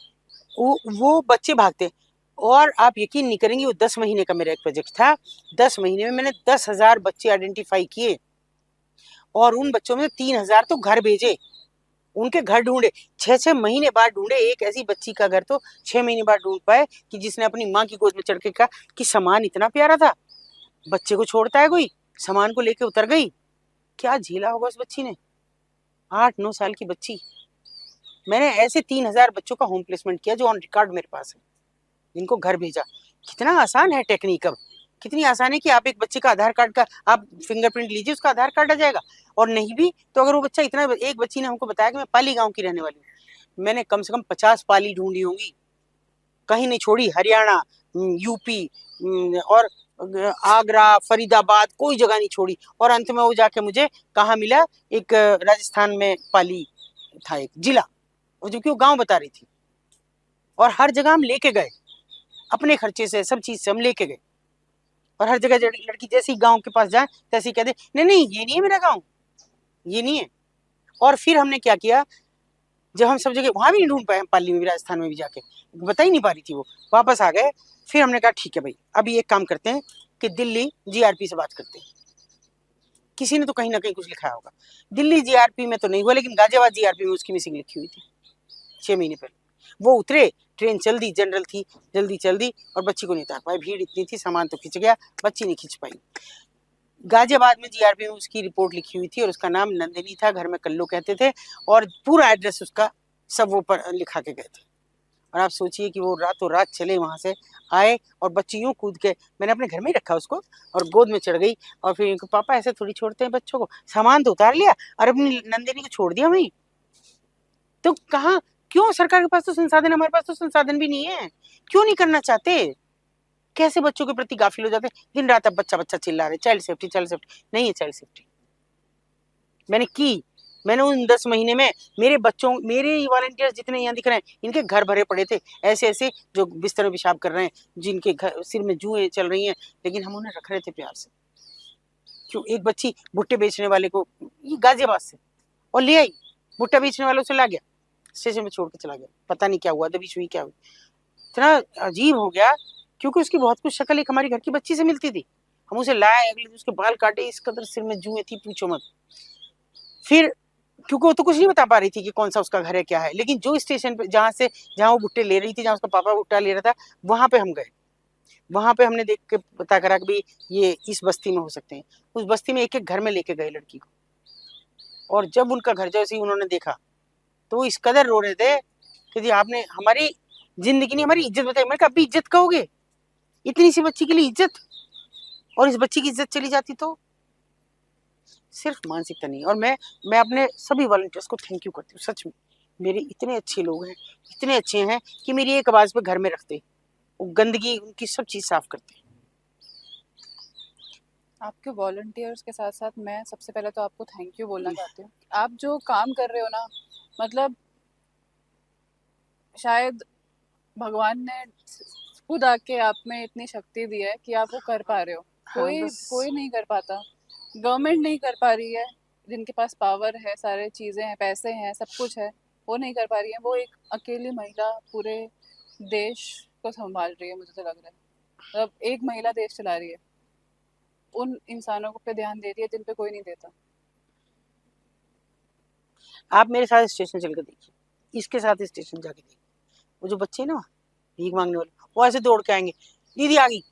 वो बच्चे भागते हैं। और आप यकीन नहीं करेंगे, वो 10 महीने का मेरा एक प्रोजेक्ट था। 10 महीने में मैंने 10,000 बच्चे आइडेंटिफाई किए और उन बच्चों में 3,000 तो घर भेजे, उनके घर ढूंढे। 6-6 महीने बाद ढूंढे। एक ऐसी बच्ची का घर तो 6 महीने बाद ढूंढ पाए कि जिसने अपनी माँ की गोद में चढ़ के कहा कि सामान इतना प्यारा था, बच्चे को छोड़ता है कोई, सामान को लेके उतर गई। क्या झेला होगा उस बच्ची ने, 8-9 साल की बच्ची। मैंने ऐसे 3,000 बच्चों का होम प्लेसमेंट किया जो ऑन रिकॉर्ड मेरे पास है, जिनको घर भेजा। कितना आसान है टेक्निक। अब कितनी आसान है कि आप एक बच्चे का आधार कार्ड का आप फिंगरप्रिंट लीजिए, उसका आधार कार्ड आ जाएगा। और नहीं भी तो अगर वो बच्चा इतना, एक बच्ची ने हमको बताया कि मैं पाली गांव की रहने वाली हूँ, मैंने कम से कम 50 पाली ढूंढी होंगी, कहीं नहीं छोड़ी। हरियाणा, यूपी और आगरा, फरीदाबाद, कोई जगह नहीं छोड़ी। और अंत में वो जाके मुझे कहाँ मिला, एक राजस्थान में पाली था एक जिला, जो कि वो गांव बता रही थी। और हर जगह हम लेके गए, अपने खर्चे से, सब चीज से हम लेके गए। और हर जगह लड़की जैसे ही गांव के पास जाए तैसे ही कहते नहीं नहीं ये नहीं है मेरा गांव, ये नहीं है। और फिर हमने क्या किया, जब हम सब जगह वहां भी नहीं ढूंढ पाए, हम पाली में भी, राजस्थान में भी जाके बता ही नहीं पा रही थी वो, वापस आ गए। फिर हमने कहा ठीक है भाई, अभी एक काम करते हैं कि दिल्ली जीआरपी से बात करते हैं। किसी ने तो कहीं ना कहीं कुछ लिखा होगा। दिल्ली जीआरपी में तो नहीं हुआ, लेकिन गाजियाबाद जीआरपी में उसकी मिसिंग लिखी हुई थी 6 महीने पहले। वो उतरे, ट्रेन चल दी, जनरल थी, जल्दी चल दी और बच्ची को नहीं उतार पाए। भीड़ इतनी थी, सामान तो खिंच गया, बच्ची नहीं खिंच पाई। गाजियाबाद में जीआरपी में उसकी रिपोर्ट लिखी हुई थी और उसका नाम नंदिनी था, घर में कल्लू कहते थे, और पूरा एड्रेस उसका सब वो पर लिखा के गए थे। और आप सोचिए कि वो रातों रात चले, वहां से आए और बच्ची यूं कूद के, मैंने अपने घर में ही रखा उसको, और गोद में चढ़ गई। और फिर इनको, पापा ऐसे थोड़ी छोड़ते हैं बच्चों को, सामान तो उतार लिया और अपनी नंदिनी को छोड़ दिया वहीं। तो कहाँ, क्यों सरकार के पास तो संसाधन, हमारे पास तो संसाधन भी नहीं है, क्यों नहीं करना चाहते? कैसे बच्चों के प्रति गाफिल हो जाते हैं? दिन रात अब बच्चा बच्चा चिल्ला रहे, चाइल्ड सेफ्टी, चाइल्ड सेफ्टी। नहीं है चाइल्ड सेफ्टी। मैंने उन 10 महीने में मेरे बच्चों, मेरे वॉलंटियर्स जितने यहाँ दिख रहे हैं, इनके घर भरे पड़े थे, ऐसे ऐसे जो बिस्तर में पेशाब कर रहे हैं, जिनके घर सिर में जुएं चल रही हैं, लेकिन हम उन्हें रख रहे थे प्यार से। क्यों? एक बच्ची भुट्टे बेचने वाले को, ये गाजियाबाद से, और ले आई, भुट्टा बेचने वालों से ला गया, स्टेशन में छोड़ के चला गया। पता नहीं क्या हुआ, दबिश हुई क्या हुई, इतना अजीब हो गया। क्योंकि उसकी बहुत कुछ शक्ल एक हमारी घर की बच्ची से मिलती थी। हम उसे लाए, अगले दिन उसके बाल काटे, इस कदर सिर में जुएं थी, पूछो मत। फिर क्योंकि वो तो कुछ नहीं बता पा रही थी कि कौन सा उसका घर है, क्या है, लेकिन जो स्टेशन पे, जहाँ वो भुट्टे ले रही थी, जहाँ उसका पापा भुट्टा ले रहा था, वहां पे हम गए। वहां पे हमने देख के पता करा कि भाई ये इस बस्ती में हो सकते हैं। उस बस्ती में एक एक घर में लेके गए लड़की को, और जब उनका घर जैसे ही उन्होंने देखा तो वो इस कदर रो रहे थे कि जी आपने हमारी जिंदगी नहीं, हमारी इज्जत बताई। मैं कहा अभी इज्जत कहोगे, इतनी सी बच्ची के लिए इज्जत? और इस बच्ची की इज्जत चली जाती तो? सिर्फ मानसिकता नहीं। और मैं अपने सभी वॉलंटियर्स को थैंक यू करती हूँ, सच में। मेरे इतने अच्छे लोग हैं, इतने अच्छे हैं कि मेरी एक आवाज पे घर में रखते, वो गंदगी उनकी सब चीज साफ करते। आपके वॉलंटियर्स के साथ साथ मैं सबसे पहले तो आपको थैंक यू बोलना चाहती हूँ। आप जो काम कर रहे हो ना, मतलब शायद भगवान ने खुद आके आप में इतनी शक्ति दी है कि आप वो कर पा रहे हो। हाँ, कोई नहीं कर पाता, गवर्नमेंट नहीं कर पा रही है, जिनके पास पावर है, सारे चीज़ें हैं, पैसे हैं, सब कुछ है, वो नहीं कर पा रही है। वो एक अकेली महिला पूरे देश को संभाल रही है, मुझे तो लग रहा है। मतलब एक महिला देश चला रही है, उन इंसानों पे ध्यान दे रही है जिन पे कोई नहीं देता। आप मेरे साथ स्टेशन चल के देखिए, इसके साथ स्टेशन जाके देखिए, वो जो बच्चे ना भीख मांगने वाले, वो ऐसे दौड़ के आएंगे, दीदी आ गई।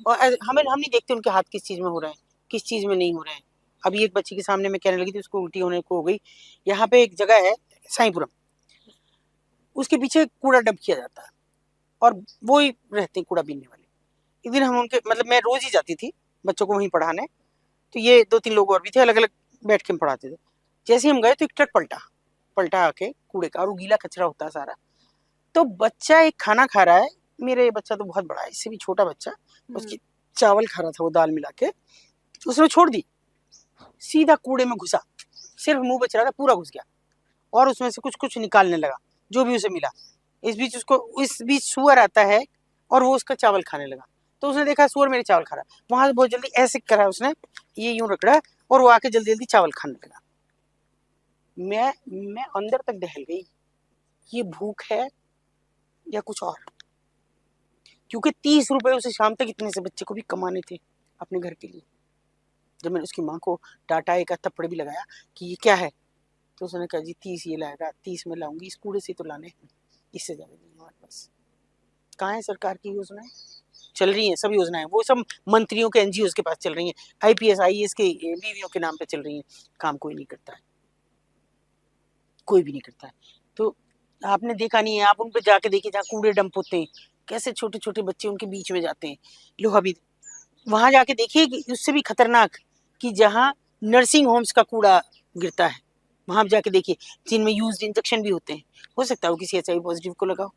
और हम नहीं देखते उनके हाथ किस चीज में हो रहे हैं, किस चीज में नहीं हो रहे हैं। अभी एक बच्ची के सामने मैं कहने लगी थी, उसको उल्टी होने को हो गई। यहाँ पे एक जगह है साईपुरम, उसके पीछे कूड़ा डंप किया जाता है और वो ही रहते हैं कूड़ा बीनने वाले। एक दिन हम उनके, मतलब मैं रोज ही जाती थी बच्चों को वहीं पढ़ाने, तो ये 2-3 लोग और भी थे, अलग अलग बैठ के हम पढ़ाते थे। जैसे ही हम गए तो एक ट्रक पलटा आके कूड़े का, और वो गीला कचरा होता है सारा। तो बच्चा एक खाना खा रहा है, मेरे बच्चा तो बहुत बड़ा है, इससे भी छोटा बच्चा, उसकी चावल खा रहा था वो दाल मिला के, उसने छोड़ दी, सीधा कूड़े में घुसा, सिर्फ मुंह बच रहा था, पूरा घुस गया और उसमें से कुछ कुछ निकालने लगा जो भी उसे मिला। इस बीच सुअर आता है और वो उसका चावल खाने लगा। तो उसने देखा सुअर मेरे चावल खा रहा है, वहां से बहुत जल्दी ऐसे करा उसने, ये यूं रगड़ा और वो आके जल्दी जल्दी चावल खाने लगा। मैं अंदर तक दहल गई, ये भूख है या कुछ और। क्योंकि 30 रुपए उसे शाम तक इतने से बच्चे को भी कमाने थे अपने घर के लिए। जब मैंने उसकी माँ को डांटा, एक आध थप्पड़ भी लगाया कि ये क्या है, तो उसने कहा जी 30 ये लाएगा, 30 में लाऊंगी, इस कूड़े से तो लाने हैं, इससे ज्यादा नहीं हमारे पास। कहाँ है सरकार की योजनाएं? चल रही हैं सब योजनाएं, वो सब मंत्रियों के एनजीओ के पास चल रही हैं, आईपीएस आईएएस के बीवियों के नाम पे चल रही हैं, काम कोई नहीं करता है, कोई भी नहीं करता है। तो आपने देखा नहीं है, आप उन पे जाके देखिए जहाँ कूड़े डंप होते हैं, कैसे छोटे छोटे बच्चे उनके बीच में जाते हैं, लोहा भी वहां जाके देखिए कि उससे भी खतरनाक कि जहाँ नर्सिंग होम्स का कूड़ा गिरता है, वहां जाके देखिए जिनमें यूज्ड इंजेक्शन भी होते हैं। हो सकता है वो किसी एचआईवी पॉजिटिव को लगा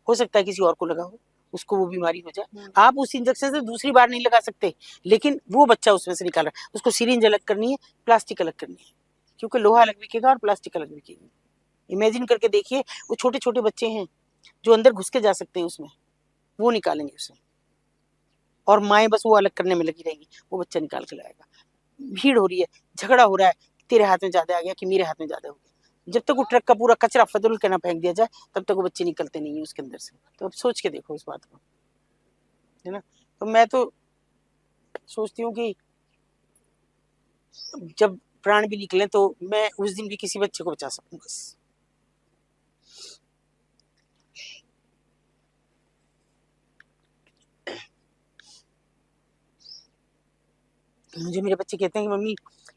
हो सकता है किसी और को लगा हो, उसको वो बीमारी हो जाए। आप उस इंजेक्शन से दूसरी बार नहीं लगा सकते, लेकिन वो बच्चा उसमें से निकाल रहा है, उसको सिरिंज अलग करनी है, प्लास्टिक अलग करनी है, क्योंकि लोहा अलग बिकेगा और प्लास्टिक अलग बिकेगी। इमेजिन करके देखिए, वो छोटे छोटे बच्चे हैं जो अंदर घुस के जा सकते हैं उसमें, वो निकालेंगे उसे, और माएँ बस वो अलग करने में लगी रहेंगी, वो बच्चा निकाल के लाएगा। भीड़ हो रही है, झगड़ा हो रहा है, तेरे हाथ में ज्यादा आ गया कि मेरे हाथ में ज्यादा हो गया। जब तक वो ट्रक का पूरा कचरा फजल के ना फेंक दिया जाए, तब तक वो बच्चे निकलते नहीं है उसके अंदर से। तो अब सोच के देखो इस बात को, है ना। तो मैं तो सोचती हूँ कि जब प्राण भी निकले तो मैं उस दिन भी किसी बच्चे को बचा सकूं बस। मुझे मेरे बच्चे कहते हैं कि मम्मी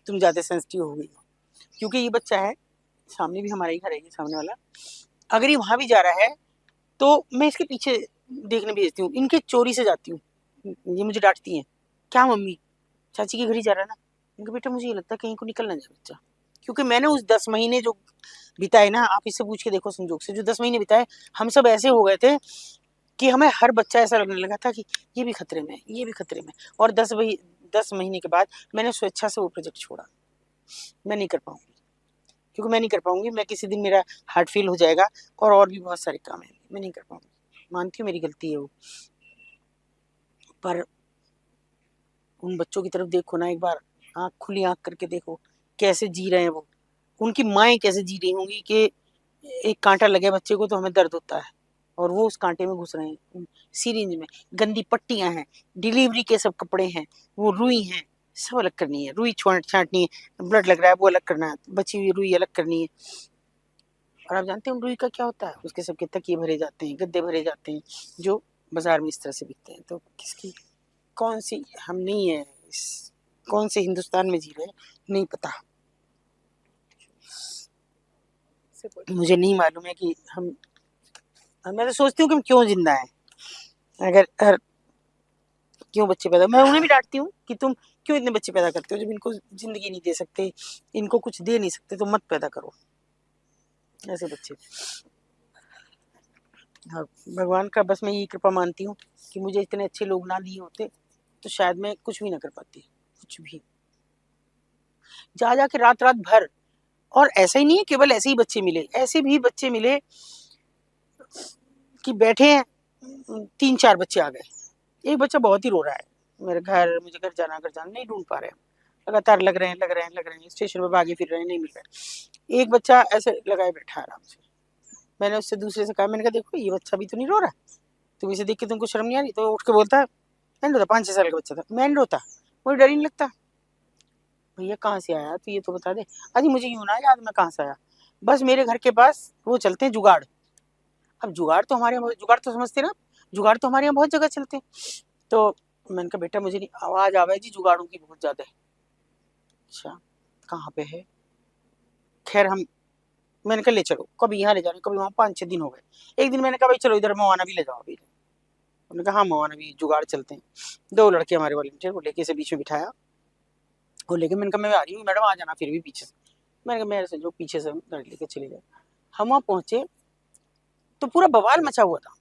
तुम ज्यादा सेंसिटिव हो गई हो, क्योंकि ये बच्चा है सामने भी, हमारा ही घर है ये सामने वाला, अगर ये वहां भी जा रहा है तो मैं इसके पीछे देखने भेजती हूँ, इनके चोरी से जाती हूँ। ये मुझे डांटती हैं, क्या मम्मी चाची के घर ही जा रहा है ना। इनका बेटा मुझे ये लगता है कहीं को निकल ना जाए बच्चा, क्योंकि मैंने उस 10 महीने जो बिताए ना, आप इससे पूछ के देखो संजोग से, जो 10 महीने बिताए, हम सब ऐसे हो गए थे कि हमें हर बच्चा ऐसा लगने लगा था कि ये भी खतरे में, ये भी खतरे में। और 10 महीने के बाद मैंने स्वेच्छा से वो प्रोजेक्ट छोड़ा। मैं नहीं कर पाऊंगी, क्योंकि मैं नहीं कर पाऊंगी, मैं किसी दिन मेरा हार्ट फेल हो जाएगा, और भी बहुत सारे काम है, मैं नहीं कर पाऊंगी। मानती हूँ मेरी गलती है वो, पर उन बच्चों की तरफ देखो ना एक बार, खुली आंख करके देखो कैसे जी रहे हैं वो, उनकी माएँ कैसे जी रही होंगी कि एक कांटा लगे बच्चे को तो हमें दर्द होता है, और वो उस कांटे में घुस रहे हैं, सीरिंज में गंदी पट्टियां हैं, डिलीवरी के सब कपड़े हैं, वो रुई हैं, सब अलग करनी है, रुई छांटनी है, ब्लड लग रहा है वो अलग करना है, बची हुई रुई अलग करनी है। और आप जानते हैं उन रुई का क्या होता है, उसके सबके तकिए भरे जाते हैं, गद्दे भरे जाते हैं, जो बाजार में इस तरह से बिकते हैं। तो किसकी कौन सी, हम नहीं है कौन से हिंदुस्तान में जी रहे हैं नहीं पता, मुझे नहीं मालूम है कि मैं तो सोचती हूँ कि हम क्यों जिंदा है, अगर क्यों बच्चे पैदा, मैं उन्हें भी डांटती हूँ कि तुम क्यों इतने बच्चे पैदा करते हो, जब इनको जिंदगी नहीं दे सकते, इनको कुछ दे नहीं सकते, तो मत पैदा करो ऐसे बच्चे। हाँ, भगवान का बस मैं यही कृपा मानती हूँ कि मुझे इतने अच्छे लोग ना दिए होते तो शायद मैं कुछ भी ना कर पाती, कुछ भी। जा जाके रात रात भर, और ऐसा ही नहीं है केवल ऐसे ही बच्चे मिले, ऐसे भी बच्चे मिले कि बैठे हैं, 3-4 बच्चे आ गए, एक बच्चा बहुत ही रो रहा है, मुझे घर जाना नहीं ढूंढ पा रहे हैं, लगातार लग रहे हैं, स्टेशन पे भागे फिर रहे हैं, नहीं मिल रहे। एक बच्चा ऐसे लगाए बैठा आराम से, मैंने उससे दूसरे से कहा, मैंने कहा देखो ये बच्चा भी तो नहीं रो रहा, तुम इसे देख के तुमको शर्म नहीं आ रही? तो उठ के बोलता है, मैं नहीं रोता, 5-6 साल का बच्चा था, मैं नहीं रोता, मुझे डर ही नहीं लगता। भैया कहाँ से आया तू, ये तो बता दे। अजी मुझे यूं ना याद मैं कहाँ से आया, बस मेरे घर के पास वो चलते हैं जुगाड़। अब जुगाड़ तो हमारे यहाँ, जुगाड़ तो समझते ना, जुगाड़ तो हमारे यहाँ बहुत जगह चलते हैं। तो मैंने कहा बेटा मुझे नहीं, आवाज आवे जी जुगाड़ों की बहुत ज्यादा है। अच्छा कहाँ पे है, खैर हम, मैंने कहा ले चलो, कभी यहाँ ले जा रहे, कभी वहाँ, 5-6 दिन हो गए। एक दिन मैंने कहा भाई चलो इधर मवाना भी ले जाओ अभी, उन्होंने कहा हाँ मवाना भी जुगाड़ चलते हैं। 2 लड़के हमारे वॉलंटियर वो लेके से बीच में बिठाया, वो लेके, मैंने कहा मैं आ रही हूँ मैडम, आ जाना फिर भी पीछे से। मैंने कहा मेरे से जो पीछे से गाड़ी लेके चले गए। हम वहाँ पहुंचे तो पूरा बवाल मचा हुआ था।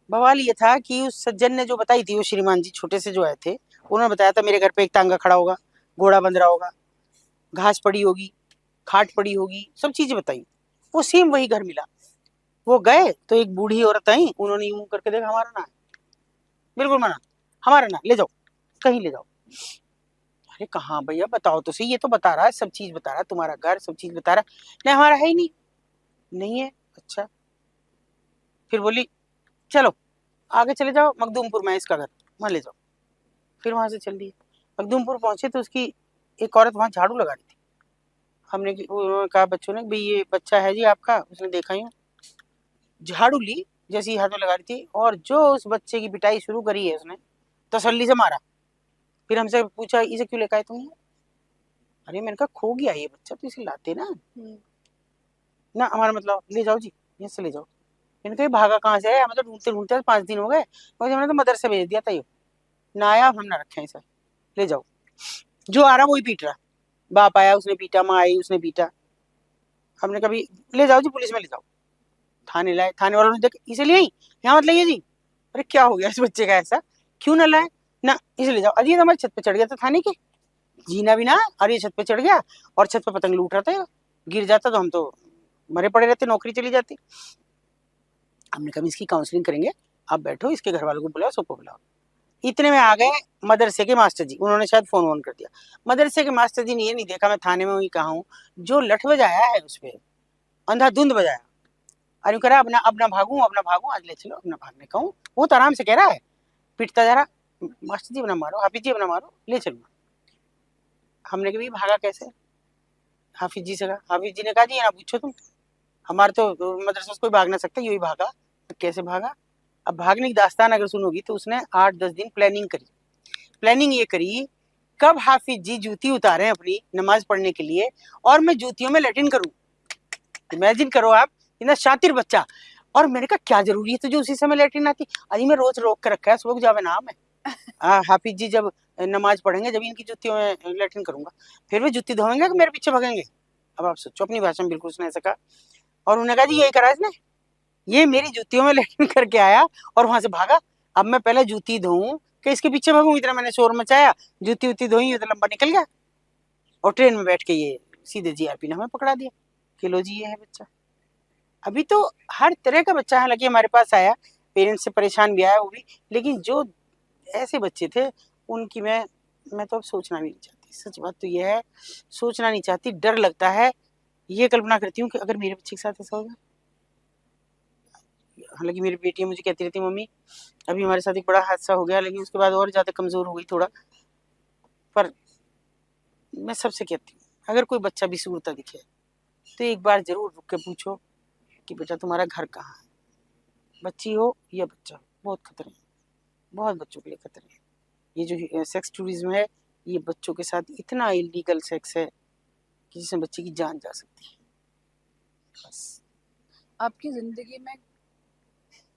बवाल ये था कि उस सज्जन ने जो बताई थी, वो श्रीमान जी छोटे से जो आए थे, उन्होंने बताया था मेरे घर पे एक तांगा खड़ा होगा, घोड़ा बंध रहा होगा, घास पड़ी होगी, खाट पड़ी होगी, सब चीजें बताई। वो सेम वही घर मिला। वो गए तो एक बूढ़ी औरत आई, उन्होंने यूं करके देखा, हमारा ना है, बिल्कुल मना, हमारा ना, ले जाओ कहीं ले जाओ। अरे कहाँ भैया बताओ तो सही, ये तो बता रहा है, सब चीज बता रहा है, तुम्हारा घर सब चीज बता रहा है, नहीं हमारा है ही नहीं। नहीं है, अच्छा। फिर बोली चलो, आगे चले जाओ मखदूमपुर में इसका घर, वहाँ ले जाओ। फिर वहाँ से चल दिए। मखदूमपुर पहुंचे तो उसकी एक औरत वहाँ झाड़ू लगा रही थी। उन्होंने कहा बच्चों ने, भाई ये बच्चा है जी आपका? उसने देखा ही झाड़ू ली जैसी हाथ में लगा रही थी, और जो उस बच्चे की पिटाई शुरू करी है उसने, तसल्ली से मारा। फिर हमसे पूछा इसे क्यों लेकर आए तुम? अरे मैंने कहा खो गया ये बच्चा, तो इसे लाते ना। ना हमारा मतलब ले जाओ जी, यहाँ से ले जाओ। मैंने कहा भागा कहाँ से है? हमें तो ढूंढते ढूंढते 5 दिन हो गए, हमने तो मदरसे भेज दिया था, ये ना आया, हम ना रखे इसे, ले जाओ। जो आ रहा वही पीट रहा। बाप आया उसने पीटा, माँ आई उसने पीटा। हमने कभी ले जाओ जी, पुलिस में ले जाओ। थाने लाए, थाने वालों ने देख इसे ले आई, यहाँ मत लाइए जी। अरे क्या हो गया इस बच्चे का ऐसा, क्यों ना लाए? ना इसे ले जाओ। अजी तो हमारी छत पे चढ़ गया था थाने के, जीना भी ना, और ये छत पे चढ़ गया और छत पे पतंग लूट रहा था, गिर जाता तो हम तो मरे पड़े रहते, नौकरी चली जाती। हमने कहा इसकी काउंसलिंग करेंगे, आप बैठो, इसके घर वालों को बुलाओ, सबको बुलाओ। इतने में आ गए मदरसे के मास्टर जी, उन्होंने शायद फोन ऑन कर दिया। मदरसे के मास्टर जी ने ये नहीं देखा मैं थाने में हुई कहा हूँ, जो लठ बजाया है उस पर, अंधाधुंध बजाया। अरे कह रहा अपना भागू, अपना भागू, आज ले चलो, अपना भागने कहूँ। वो तो आराम से कह रहा है, पिटता जा रहा, मास्टर जी अपना मारो, हाफिज जी अपना मारो, ले चलो। हमने कभी भागा कैसे? हाफिज जी से कहा, हाफिज जी ने कहा जी ये ना पूछो तुम, हमारे तो मदरसे से कोई भाग ना सकता, यही भागा। कैसे भागा? अब भागने की दास्तान अगर सुनोगी तो उसने 8-10 दिन प्लानिंग करी। प्लानिंग ये करी, कब हाफिज जी जूती उतारे अपनी नमाज पढ़ने के लिए और मैं जूतियों में लैट्रिन करूं। इमेजिन करो आप, इतना शातिर बच्चा। और मैंने कहा क्या जरूरी है तुझे उसी समय लैट्रिन आती? अजी मैं रोज रोक कर रखा है, सुबह जावे नाम है। हाफिज जी जब नमाज पढ़ेंगे जब इनकी जूतियों में लैट्रिन करूंगा, फिर वे जूती धोएंगे कि मेरे पीछे भगेंगे? अब आप सोचो, अपनी भाषा में बिल्कुल उसने ऐसा कहा। और उन्होंने कहा जी यही करा इसने, ये मेरी जूतियों में लैट्रिन करके आया और वहां से भागा। अब मैं पहले जूती धोऊं कि इसके पीछे भागूं? इतना मैंने शोर मचाया, जूती उती धोई तो लंबा निकल गया, और ट्रेन में बैठ के ये सीधे जीआरपी ने हमें पकड़ा दिया कि लो जी ये है बच्चा। अभी तो हर तरह का बच्चा हालांकि हमारे पास आया, पेरेंट्स से परेशान भी आया वो भी, लेकिन जो ऐसे बच्चे थे उनकी मैं तो अब सोचना भी नहीं चाहती। सच बात तो ये है, सोचना नहीं चाहती, डर लगता है। ये कल्पना करती हूँ कि अगर मेरे बच्चे के साथ ऐसा होगा। हालांकि मेरी बेटी मुझे कहती रहती मम्मी अभी हमारे साथ एक बड़ा हादसा हो गया, लेकिन उसके बाद और ज्यादा कमजोर हो गई थोड़ा। पर मैं सबसे कहती हूँ अगर कोई बच्चा भी सूरता दिखे तो एक बार जरूर रुक के पूछो कि बेटा तुम्हारा घर कहाँ है। बच्ची हो या बच्चा हो, बहुत खतरे हैं, बहुत बच्चों के लिए खतरे हैं। ये जो सेक्स टूरिज्म है, ये बच्चों के साथ इतना इलीगल सेक्स है कि जिसमें बच्चे की जान जा सकती है। बस। आपकी जिंदगी में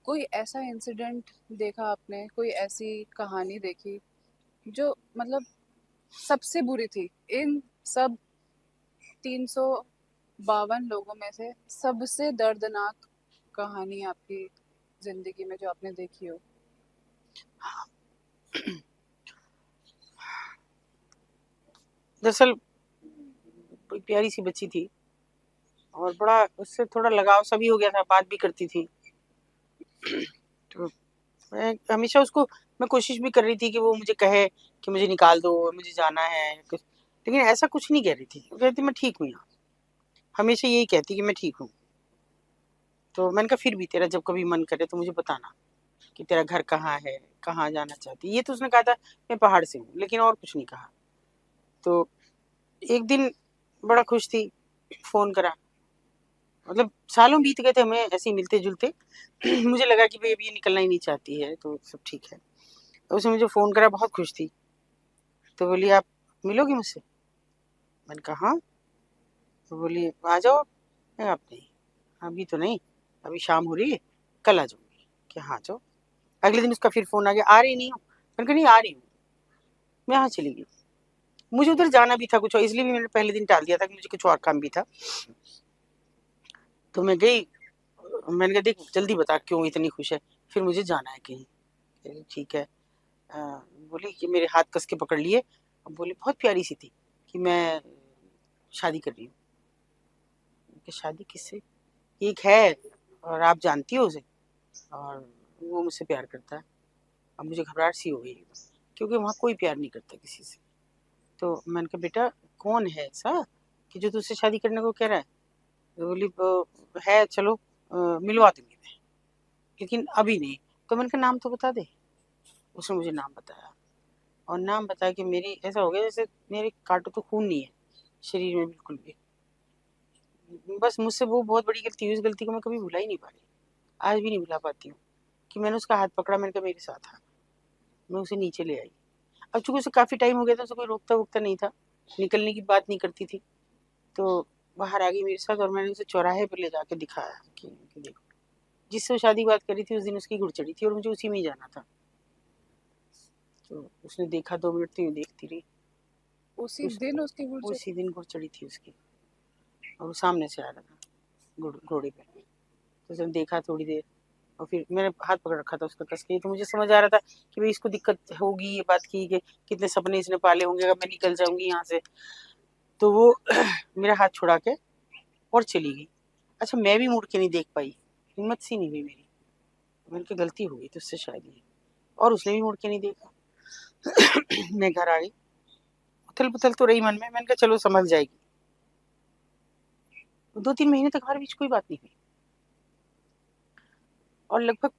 कोई ऐसा इंसिडेंट देखा आपने, कोई ऐसी कहानी देखी जो मतलब सबसे बुरी थी इन सब 352 लोगों में से? सबसे दर्दनाक कहानी आपकी जिंदगी में जो आपने देखी हो? दरअसल कोई प्यारी सी बच्ची थी और बड़ा उससे थोड़ा लगाव सा भी हो गया था, बात भी करती थी। तो मैं हमेशा उसको, मैं कोशिश भी कर रही थी कि वो मुझे कहे कि मुझे निकाल दो, मुझे जाना है कुछ, लेकिन ऐसा कुछ नहीं कह रही थी। वो कहती मैं ठीक हूँ यहाँ, हमेशा यही कहती कि मैं ठीक हूँ। तो मैंने कहा फिर भी तेरा जब कभी मन करे तो मुझे बताना कि तेरा घर कहाँ है, कहाँ जाना चाहती। ये तो उसने कहा था मैं पहाड़ से हूँ, लेकिन और कुछ नहीं कहा। तो एक दिन बड़ा खुश थी, फोन करा, मतलब सालों बीत गए थे हमें ऐसे ही मिलते जुलते। मुझे लगा कि भाई अभी ये निकलना ही नहीं चाहती है तो सब ठीक है। तो उसने मुझे फोन करा, बहुत खुश थी। तो बोली आप मिलोगी मुझसे? मैंने कहा हाँ। तो बोली आ जाओ। मैं आप नहीं, अभी तो नहीं, अभी शाम हो रही है, कल आ जाऊंगी। कि हाँ जाओ। अगले दिन उसका फिर फोन आ गया, आ रही नहीं हूँ? मैंने कहा नहीं आ रही हूँ। मैं यहाँ चली गई, मुझे उधर जाना भी था कुछ और, इसलिए भी मैंने पहले दिन टाल दिया था कि मुझे कुछ और काम भी था। तो मैं गई, मैंने कहा देख जल्दी बता क्यों इतनी खुश है, फिर मुझे जाना है कहीं। ठीक है। बोली कि मेरे हाथ कस के पकड़ लिए, बोली बहुत प्यारी सी थी कि मैं शादी कर रही हूँ। कि शादी किससे? एक है और आप जानती हो उसे, और वो मुझसे प्यार करता है। अब मुझे घबराहट सी हो गई क्योंकि वहाँ कोई प्यार नहीं करता किसी से। तो मैंने कहा बेटा कौन है ऐसा कि जो तुझसे शादी करने को कह रहा है? तो बोली है चलो मिलवा दूंगी मैं, लेकिन अभी नहीं, तो मैंने कहा नाम तो बता दे। उसने मुझे नाम बताया, और नाम बताया कि मेरी ऐसा हो गया जैसे मेरे कांटों तो खून नहीं है शरीर में बिल्कुल भी। बस मुझसे वो बहुत बड़ी गलती हुई, उस गलती को मैं कभी भुला ही नहीं पा रही, आज भी नहीं भुला पाती हूँ। कि मैंने उसका हाथ पकड़ा, मैंने कहा मेरे साथ आ, मैं उसे नीचे ले आई। अब चूंकि उसे काफी टाइम हो गया था, उसे कोई रोकता वोकता नहीं था, निकलने की बात नहीं करती थी, तो बाहर आ गई मेरे साथ, और मैंने उसे चौराहे पर ले जाके दिखाया कि देखो, जिससे वो शादी बात करी थी उस दिन उसकी घुड़चड़ी थी और मुझे उसी में ही जाना था। तो उसने देखा, 2 मिनट तो यूं देखती रही। उसी उस दिन उसकी गुर्जर। उसी दिन घुड़चड़ी थी उसकी, और वो सामने से आ रहा था घोड़े पे। तो उसने देखा थोड़ी देर, और फिर मैंने हाथ पकड़ रखा था उसका कस के, तो मुझे समझ आ रहा था कि भाई इसको दिक्कत होगी, ये बात की कि कितने सपने इसने पाले होंगे अगर मैं निकल जाऊंगी यहाँ से। तो वो मेरा हाथ छुड़ा के और चली गई। अच्छा, मैं भी मुड़ के नहीं देख पाई, हिम्मत सी नहीं हुई मेरी। मैंने कहा गलती हो गई तुझसे शायद ये, और उसने भी मुड़ के नहीं देखा। मैं घर आ गई, उथल पुथल तो रही मन में, मैंने कहा चलो संभल जाएगी। 2-3 महीने तक हमारे बीच कोई बात नहीं हुई, और लगभग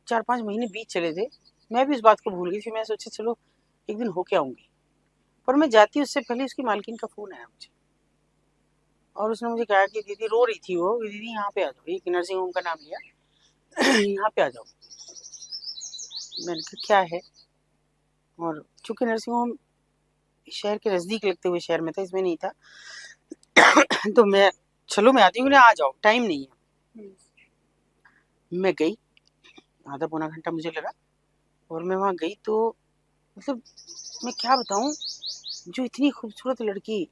4-5 महीने बीत चले थे, मैं भी इस बात को भूल गई। फिर मैं सोचा चलो एक दिन होके आऊंगी, पर मैं जाती उससे पहले उसकी मालकिन का फोन आया मुझे, और उसने मुझे कहा कि दीदी, रो रही थी वो, दीदी यहाँ पे आ जाओ, एक नर्सिंग होम का नाम लिया, यहाँ पे आ जाओ। मैंने कहा क्या है, और चूंकि नर्सिंग होम शहर के नजदीक लगते हुए शहर में था, इसमें नहीं था, तो मैं चलो मैं आती हूँ, आ जाओ, टाइम नहीं है। मैं गई, आधा पौना घंटा मुझे लगा, और मैं वहाँ गई तो मतलब मैं क्या बताऊँ, जो इतनी खूबसूरत लड़की,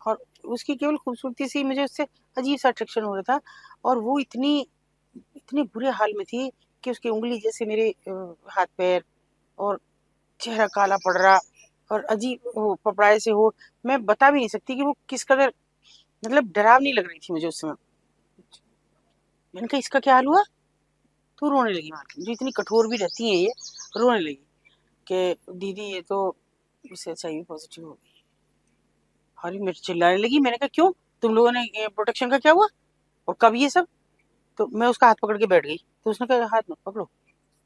और उसकी केवल खूबसूरती से ही मुझे उससे अजीब सा अट्रैक्शन हो रहा था, और वो इतनी इतने बुरे हाल में थी कि उसकी उंगली जैसे मेरे हाथ पैर, और चेहरा काला पड़ रहा, और अजीब वो पपड़ाए से हो। मैं बता भी नहीं सकती कि वो किस कदर मतलब डरावनी लग रही थी मुझे उस समय। मैंने कहा इसका क्या हाल हुआ, तो रोने लगी। मालकिन जो इतनी कठोर भी रहती है ये, रोने लगी कि दीदी ये तो इसे HIV पॉजिटिव हो गई। अरे मैं चिल्लाने लगी, मैंने कहा क्यों, तुम लोगों ने प्रोटेक्शन का क्या हुआ, और कब ये सब। तो मैं उसका हाथ पकड़ के बैठ गई, तो उसने कहा हाथ मत पकड़ो,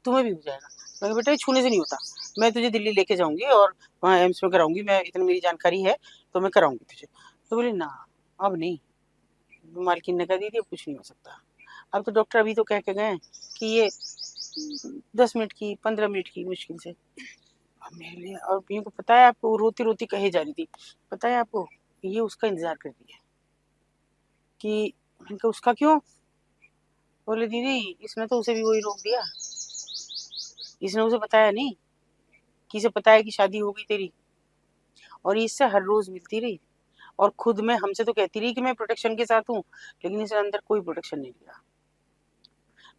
तुम्हें भी हो जाएगा। मैं कहा बेटा ये छूने से नहीं होता, मैं तुझे दिल्ली लेके जाऊंगी और वहाँ एम्स में कराऊंगी, मैं इतनी मेरी जानकारी है तो मैं कराऊंगी तुझे। तो बोले ना, अब नहीं। मालकिन ने कहा दीदी अब कुछ नहीं हो सकता, अब तो डॉक्टर अभी तो कह के गए कि ये 10 मिनट की 15 मिनट की मुश्किल से। अब मेरे लिए, और पियो को पता है आपको, रोती रोती कहे जा रही थी, पता है आपको ये उसका इंतजार कर रही है। कि मैंने कहा उसका क्यों, बोले दीदी इसने तो उसे भी वही रोक दिया, इसने उसे बताया नहीं कि इसे पता है कि शादी हो गई तेरी, और ये इससे हर रोज मिलती रही, और खुद में हमसे तो कहती रही कि मैं प्रोटेक्शन के साथ हूँ, लेकिन इसने अंदर कोई प्रोटेक्शन नहीं लिया।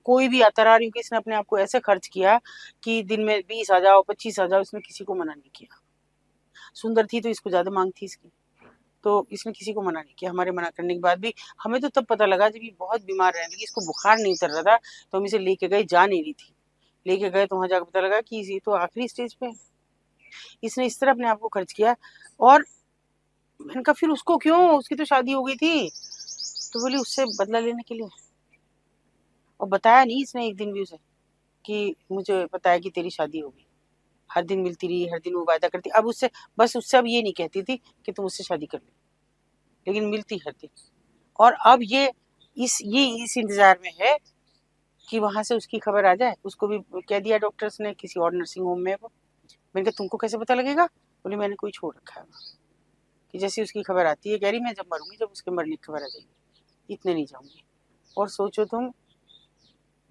कोई भी आता रहा, क्योंकि इसने अपने आप को ऐसे खर्च किया कि दिन में 20 आ जाओ 25 आ जाओ, इसने किसी को मना नहीं किया। सुंदर थी तो इसको ज्यादा मांग थी इसकी, तो इसने किसी को मना नहीं किया। हमारे मना करने के बाद भी हमें तो तब पता लगा जब ये बहुत बीमार रहने लगी, इसको बुखार नहीं उतर रहा था, तो हम इसे लेके गए, जा नहीं रही थी, लेके गए तो वहां जाकर पता लगा कि ये तो आखिरी स्टेज पे है। इसने इस तरह अपने आप को खर्च किया। और मैंने कहा फिर उसको क्यों, उसकी तो शादी हो गई थी। तो बोली उससे बदला लेने के लिए, और बताया नहीं इसने एक दिन भी उसे कि मुझे बताया कि तेरी शादी होगी। हर दिन मिलती रही, हर दिन वो वायदा करती, अब उससे बस उससे अब ये नहीं कहती थी कि तुम उससे शादी कर ले, लेकिन मिलती हर दिन। और अब ये इस इंतजार में है कि वहां से उसकी खबर आ जाए। उसको भी कह दिया डॉक्टर्स ने किसी और नर्सिंग होम में वो। मैंने कहा तुमको कैसे पता लगेगा, बोली मैंने कोई छोड़ रखा है कि जैसे उसकी खबर आती है, कह रही मैं जब मरूंगी, जब उसके मरने की खबर आ जाएगी, इतने नहीं जाऊंगी। और सोचो तुम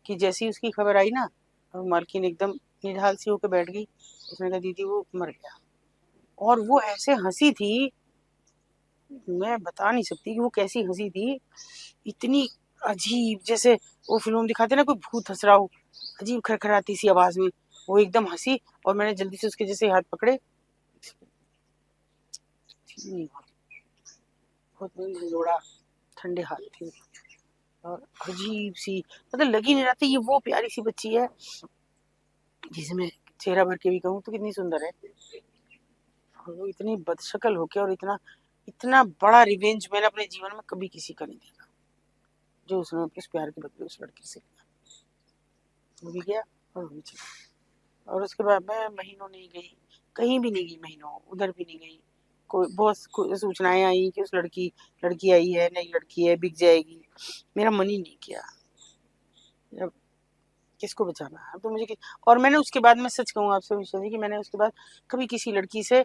कि जैसी उसकी खबर आई ना, मालकिन एकदम निढाल सी होकर बैठ गई। उसने कहा दीदी वो मर गया, और वो ऐसे हंसी थी, मैं बता नहीं सकती कि वो कैसी हंसी थी, इतनी अजीब, जैसे वो फिल्म में दिखाते ना कोई भूत हंस रहा हो, अजीब खरखराती सी आवाज में वो एकदम हंसी। और मैंने जल्दी से उसके जैसे हाथ पकड़े, नहीं हुआ, बहुत लोड़ा, ठंडे हाथ थे, और अजीब सी, मतलब लगी नहीं रहती ये वो प्यारी सी बच्ची है जिसमें चेहरा भर के भी कहूँ तो कितनी सुंदर है, और वो इतनी बदशक्ल होके, और इतना इतना बड़ा रिवेंज मैंने अपने जीवन में कभी किसी का नहीं देखा जो उसने उस प्यार के बदले उस लड़की से लिया। वो भी गया, और वो चली गई। और उसके बाद मैं महीनों नहीं गई, कहीं भी नहीं गई, महीनों उधर भी नहीं गई। कोई बहुत सूचनाएं आई कि उस लड़की आई है, नई लड़की है, बिक जाएगी। मेरा मन ही नहीं किया। अब किसको बचाना है? अब तो मुझे और मैंने उसके बाद, मैं सच कहूँ आपसे विषय जी, कि मैंने उसके बाद कभी किसी लड़की से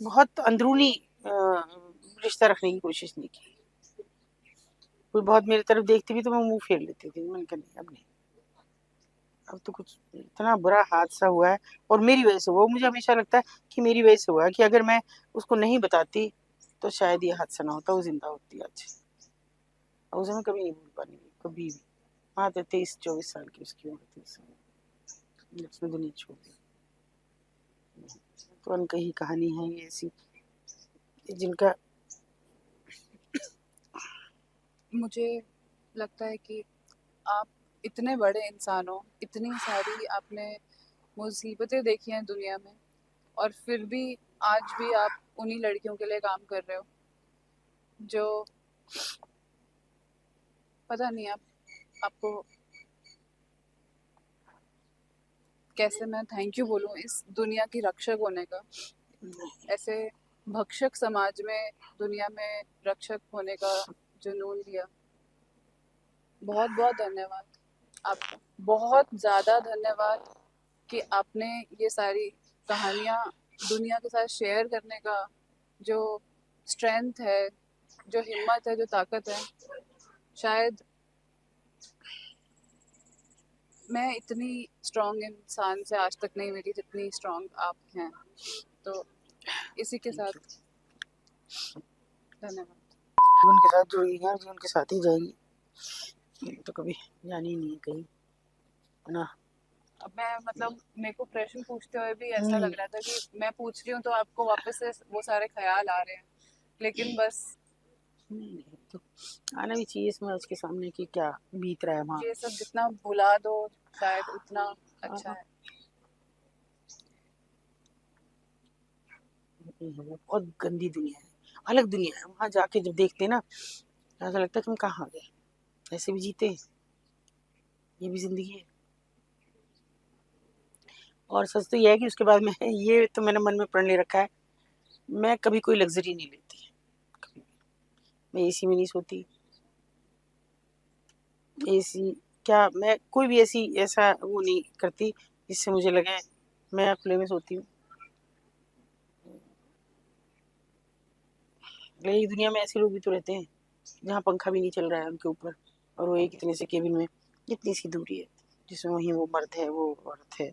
बहुत अंदरूनी रिश्ता रखने की कोशिश नहीं की। कोई बहुत मेरी तरफ देखती भी तो मैं मुंह फेर लेती थी। मैंने कहा नहीं, अब नहीं, अब तो कुछ इतना बुरा हादसा हुआ है और मेरी वजह से हुआ। मुझे हमेशा लगता है कि मेरी वजह से हुआ, कि अगर मैं उसको नहीं बताती तो शायद ये हादसा ना होता, वो जिंदा होती आज। और उसे मैं कभी नहीं भूल पाऊंगी, कभी भी। हाँ, तो 23-24 साल की उसकी उम्र थी उस समय, उसने दुनिया छोड़ दी। तो अनकही कहानी है ये ऐसी, जिनका मुझे लगता है कि आप इतने बड़े इंसान हो, इतनी सारी आपने मुसीबतें देखी हैं दुनिया में, और फिर भी आज भी आप उन्हीं लड़कियों के लिए काम कर रहे हो जो, पता नहीं आपको कैसे मैं थैंक यू बोलूं इस दुनिया की रक्षक होने का। ऐसे भक्षक समाज में, दुनिया में रक्षक होने का जुनून लिया। बहुत बहुत धन्यवाद आपका, बहुत ज़्यादा धन्यवाद कि आपने ये सारी कहानियाँ दुनिया के साथ शेयर करने का जो स्ट्रेंथ है, जो हिम्मत है, जो ताकत है, शायद मैं इतनी स्ट्रॉन्ग इंसान से आज तक नहीं मिली जितनी स्ट्रॉन्ग आप हैं। तो इसी के साथ धन्यवाद। जीवन के साथ जुड़ी है, जीवन के साथ ही जाएगी, तो कभी जानी ही नहीं है कहीं, है ना। अब मैं मतलब मेरे को प्रश्न पूछते हुए भी ऐसा नहीं लग रहा था कि मैं पूछ रही हूँ तो आपको वापस से वो सारे ख्याल आ रहे हैं, लेकिन बस नहीं, तो आना भी चाहिए समझ के सामने कि क्या बीत रहा है वहाँ। ये सब जितना भुला दो शायद उतना अच्छा है। बहुत गंदी दुनिया है, अलग दुनिया है। वहाँ जाके जब देखते हैं ना, ऐसा लगता है कि हम कहाँ आ गए, ऐसे भी जीते, ये भी जिंदगी है। और सच तो यह है कि उसके बाद मैं ये तो मैंने मन में प्रण ले रखा है, मैं कभी कोई लग्जरी नहीं लेती, कभी भी। मैं एसी में नहीं सोती, एसी क्या, मैं कोई भी ऐसा वो नहीं करती जिससे मुझे लगे मैं खुले में सोती हूँ। लेकिन दुनिया में ऐसे लोग भी तो रहते हैं जहाँ पंखा भी नहीं चल रहा है उनके ऊपर, और वो एक इतने से केबिन में इतनी सी दूरी है, जिसमें वहीं वो मर्द है, वो औरत है,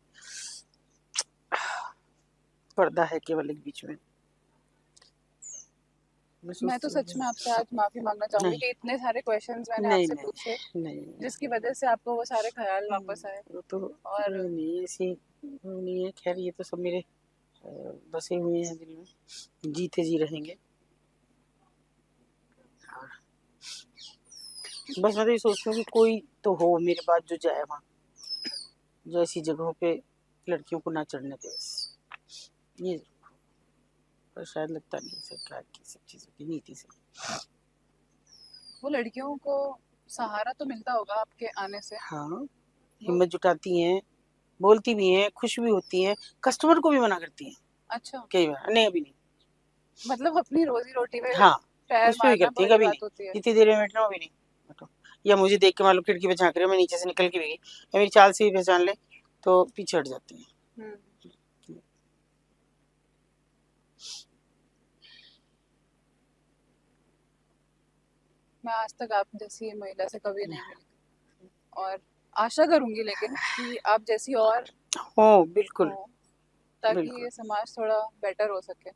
पर्दा है केवल एक बीच में। मैं तो सच में आपसे आज माफी मांगना चाहूंगी नहीं कि इतने सारे क्वेश्चंस मैंने नहीं आपसे नहीं पूछे नहीं, जिसकी वजह से आपको वो सारे ख्याल वापस आए। वो तो और नहीं, ऐसी वो नहीं है। खैर, ये तो सब मेरे बसे हुए हैं दिल में, जीते जी रहेंगे। और बस मैं तो ये सोचती हूँ कि कोई तो हो मेरे बाद जो जाए वहाँ, जो ऐसी जगहों पे लड़कियों को ना चढ़ने दे, बस ये। पर शायद लगता नहीं सरकार की सब चीज़ों की नीति से। वो लड़कियों को सहारा तो मिलता होगा आपके आने से। हाँ, हिम्मत जुटाती हैं, बोलती भी हैं, खुश भी होती हैं, कस्टमर को भी मना करती हैं अच्छा, कई बार, नहीं अभी नहीं। मतलब अपनी रोजी रोटी में हाँ, पैर उस पे भी मारना करती है, बड़ी कभी नहीं। बात होती है। जितनी देर में बैठना अभी नहीं बैठो, या मुझे देख के मान लो खिड़की पे झाँक रहे हो, मैं नीचे से निकल के भी गई, या मेरी चाल से भी पहचान ले तो पीछे हट जाती हैं। हम्म, मैं आज तक आप जैसी महिला से कभी नहीं मिली, और आशा करूंगी लेकिन कि आप जैसी और हो, बिल्कुल हो, ताकि बिल्कुल। ये समाज थोड़ा बेटर हो सके।